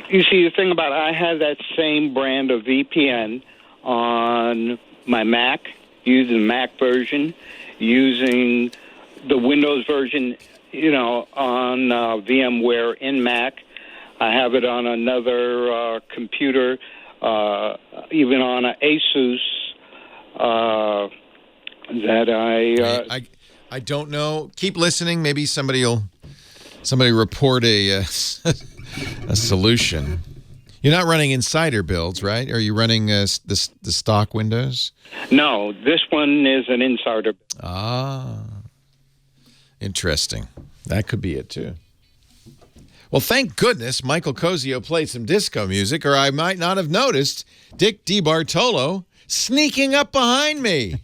you see, the thing about I have that same brand of VPN on my Mac, using the Mac version, using the Windows version, on VMware in Mac. I have it on another computer, even on an Asus that I don't know. Keep listening. Maybe somebody report a solution. You're not running insider builds, right? Are you running the stock Windows? No, this one is an insider. Interesting. That could be it, too. Well, thank goodness Michael Cozio played some disco music, or I might not have noticed Dick DiBartolo sneaking up behind me.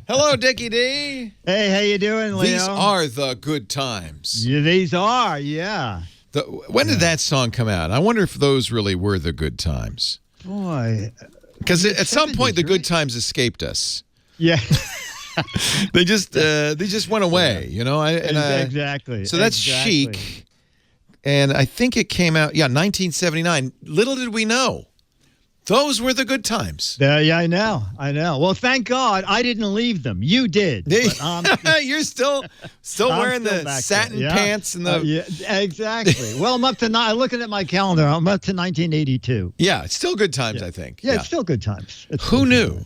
Hello, Dickie D. Hey, how you doing, Leo? These are the good times. Yeah, these are, yeah. When did that song come out? I wonder if those really were the good times. Boy. Because at some point, the good times escaped us. Yeah. They just went away, Exactly. So that's Chic, and I think it came out, 1979. Little did we know Those were the good times. Yeah, I know. Well, thank God I didn't leave them. You did. But, You're still wearing the satin pants and the. Yeah, exactly. Well, I'm up to looking at my calendar. I'm up to 1982. Yeah, it's still good times, I think. Yeah, it's still good times. Who knew?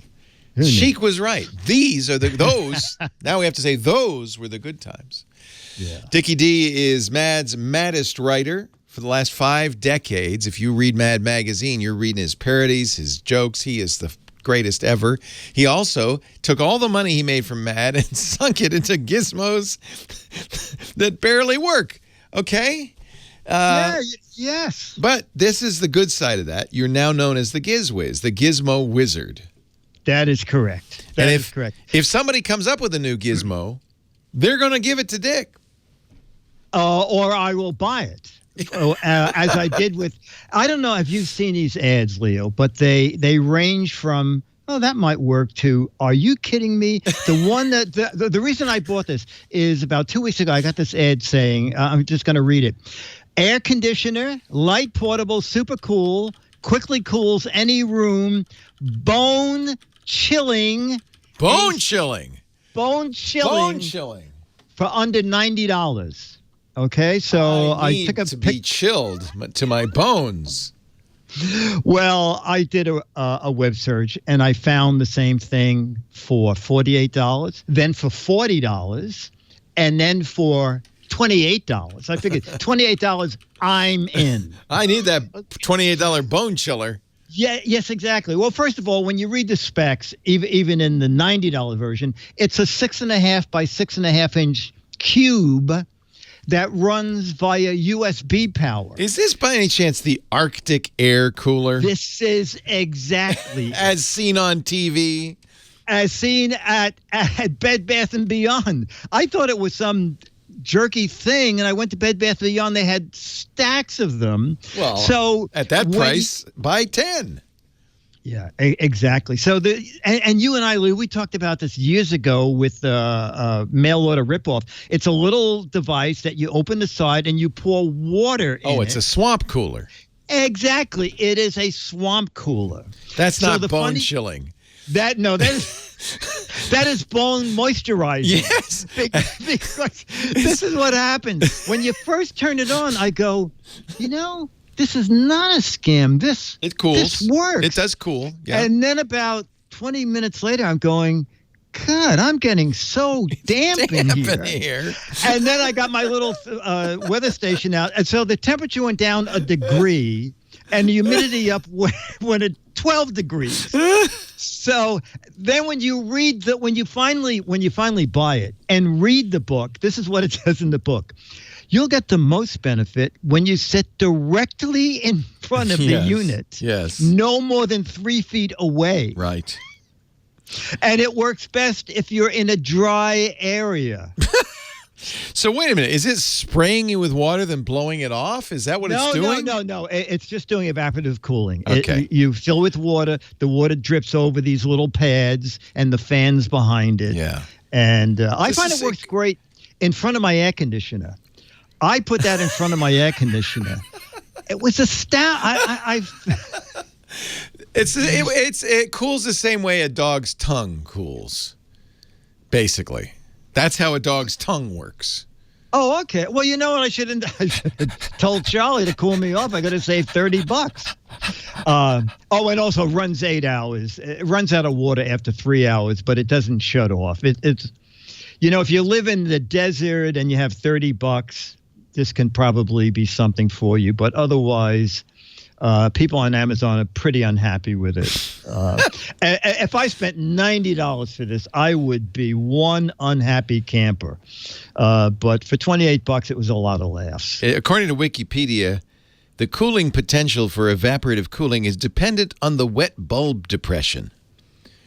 Chic was right. These are those. Now we have to say those were the good times. Yeah. Dickie D is Mad's maddest writer for the last 5 decades. If you read Mad Magazine, you're reading his parodies, his jokes. He is the greatest ever. He also took all the money he made from Mad and sunk it into gizmos that barely work. Okay? Yes. But this is the good side of that. You're now known as the Gizwiz, the Gizmo Wizard. That is correct. That is correct. If somebody comes up with a new gizmo, they're going to give it to Dick. Or I will buy it. As I did with, I don't know if you've seen these ads, Leo, but they range from, that might work, to, are you kidding me? The one that, the reason I bought this is about 2 weeks ago, I got this ad saying, I'm just going to read it. Air conditioner, light portable, super cool, quickly cools any room, bone chilling. Bone chilling. Bone chilling. Bone chilling. For under $90. Okay, so I took to be chilled to my bones. Well, I did a web search and I found the same thing for $48, then for $40, and then for $28. I figured $28, I'm in. I need that $28 bone chiller. Yeah, yes, exactly. Well, first of all, when you read the specs, even in the $90 version, it's a 6.5 by 6.5 inch cube that runs via USB power. Is this by any chance the Arctic air cooler? This is exactly as seen on TV. As seen at Bed Bath & Beyond. I thought it was some jerky thing, and I went to Bed Bath & Beyond. They had stacks of them. Well, so at that price, buy 10. Yeah, exactly. So and you and I, Lou, we talked about this years ago with mail order ripoff. It's a little device that you open the side and you pour water in. Oh, it's a swamp cooler. Exactly. It is a swamp cooler. That's not bone chilling. That is bone moisturizer. Yes. Because this is what happens. When you first turn it on, I go, this is not a scam. It cools. This works. It does cool. Yeah. And then about 20 minutes later, I'm going, God, I'm getting so damp in here. And then I got my little weather station out. And so the temperature went down a degree and the humidity up went at 12 degrees. So then when you finally buy it and read the book, this is what it says in the book. You'll get the most benefit when you sit directly in front of the unit. Yes. No more than 3 feet away. Right. And it works best if you're in a dry area. So wait a minute. Is it spraying you with water then blowing it off? Is that what it's doing? No. It's just doing evaporative cooling. Okay. You fill with water. The water drips over these little pads and the fans behind it. Yeah. And I find it works great in front of my air conditioner. I put that in front of my air conditioner. It was It cools the same way a dog's tongue cools. Basically, that's how a dog's tongue works. Oh, okay. Well, you know what? I should have told Charlie to cool me off. I got to save $30. And also runs 8 hours. It runs out of water after 3 hours, but it doesn't shut off. It's if you live in the desert and you have $30. This can probably be something for you, but otherwise, people on Amazon are pretty unhappy with it. If I spent $90 for this, I would be one unhappy camper. But for $28, it was a lot of laughs. According to Wikipedia, the cooling potential for evaporative cooling is dependent on the wet bulb depression.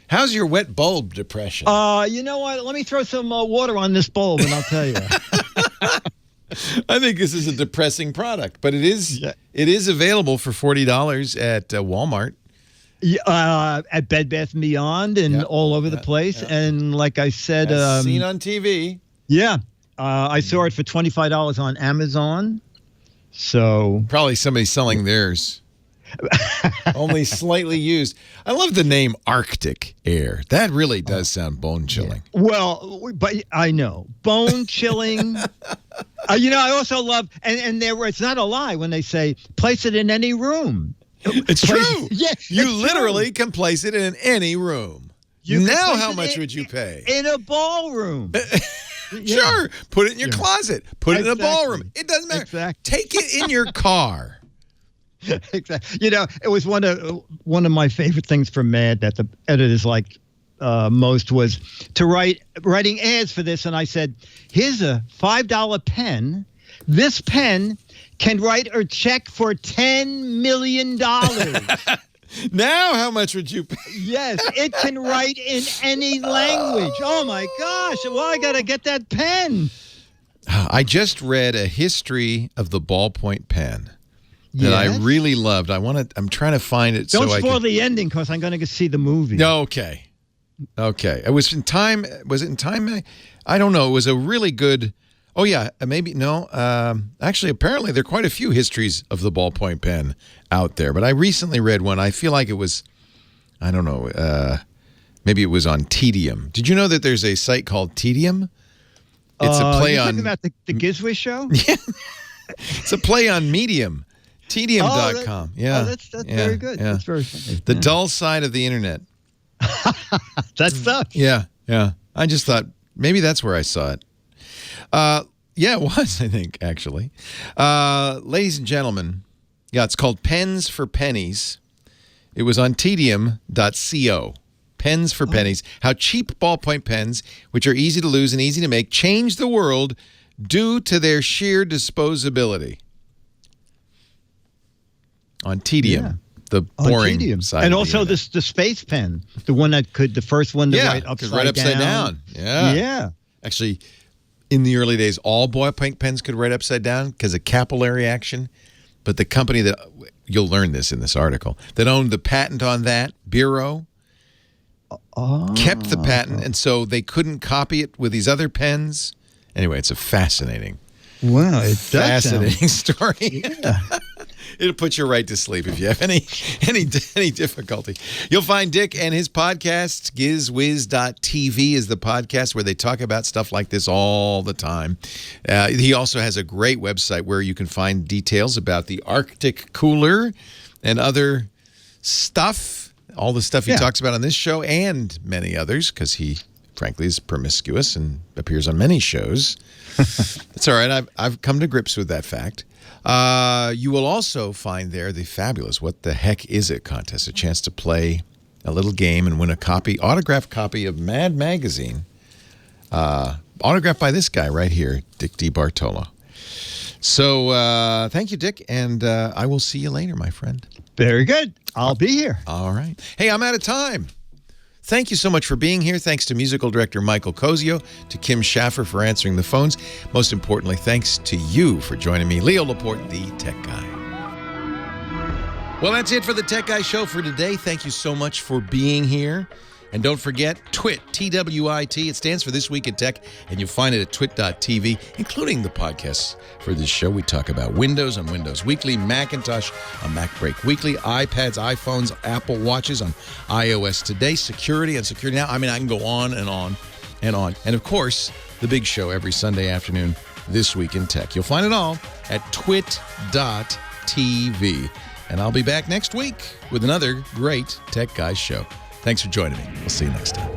How's your wet bulb depression? You know what? Let me throw some water on this bulb, and I'll tell you. I think this is a depressing product, but it is available for $40 at Walmart. At Bed Bath & Beyond and all over the place. And like I said... seen on TV. Yeah. I saw it for $25 on Amazon. So... Probably somebody selling theirs. Only slightly used. I love the name Arctic Air. That really does sound bone-chilling. Yeah. Well, but I know. Bone-chilling. I also love, and it's not a lie when they say, place it in any room. It's true. Yeah, you literally can place it in any room. Now how much would you pay? In a ballroom. Sure. Put it in your closet. Put it in a ballroom. It doesn't matter. Exactly. Take it in your car. Exactly. It was one of my favorite things from Mad that the editors liked most was to writing ads for this. And I said, here's a $5 pen. This pen can write a check for $10 million. Now how much would you pay? Yes, it can write in any language. Oh, my gosh. Well, I got to get that pen. I just read a history of the ballpoint pen that I really loved. I'm trying to find it. Don't spoil the ending because I'm going to see the movie. Okay. It was in Time. Was it in Time? I don't know. It was a really good. Oh, yeah. Maybe. No. Actually, apparently, there are quite a few histories of the ballpoint pen out there. But I recently read one. I feel like it was, I don't know, maybe it was on Tedium. Did you know that there's a site called Tedium? It's a play on. Talking about the Gizwish show? Yeah. It's a play on Medium. Tedium.com. That's very good. Yeah. That's very funny. The dull side of the internet. That sucks. Yeah. I just thought maybe that's where I saw it. Yeah, it was, I think, actually. Ladies and gentlemen, it's called Pens for Pennies. It was on tedium.co. Pens for Pennies. How cheap ballpoint pens, which are easy to lose and easy to make, change the world due to their sheer disposability. On Tedium. The boring side. And also the space pen, the one that the first one to write upside down. Yeah. Actually, in the early days, all ballpoint pens could write upside down because of capillary action. But the company that, you'll learn this in this article, that owned the patent on that, Bureau, kept the patent, and so they couldn't copy it with these other pens. Anyway, it's a fascinating story. Yeah. It'll put you right to sleep if you have any difficulty. You'll find Dick and his podcast, GizWiz.tv, is the podcast where they talk about stuff like this all the time. He also has a great website where you can find details about the Arctic cooler and other stuff, all the stuff he talks about on this show and many others, because he, frankly, is promiscuous and appears on many shows. It's all right. I've come to grips with that fact. You will also find there the fabulous What the Heck Is It contest, a chance to play a little game and win a autographed copy of Mad Magazine, autographed by this guy right here, Dick DiBartolo. So thank you, Dick, and I will see you later, my friend. Very good. I'll be here. All right. Hey, I'm out of time. Thank you so much for being here. Thanks to musical director Michael Cozio, to Kim Schaffer for answering the phones. Most importantly, thanks to you for joining me, Leo Laporte, the Tech Guy. Well, that's it for the Tech Guy Show for today. Thank you so much for being here. And don't forget, TWIT, T-W-I-T. It stands for This Week in Tech, and you'll find it at twit.tv, including the podcasts for this show. We talk about Windows on Windows Weekly, Macintosh on Mac Break Weekly, iPads, iPhones, Apple Watches on iOS Today, security on Security Now. I mean, I can go on and on and on. And, of course, the big show every Sunday afternoon, This Week in Tech. You'll find it all at twit.tv. And I'll be back next week with another great Tech Guys show. Thanks for joining me. We'll see you next time.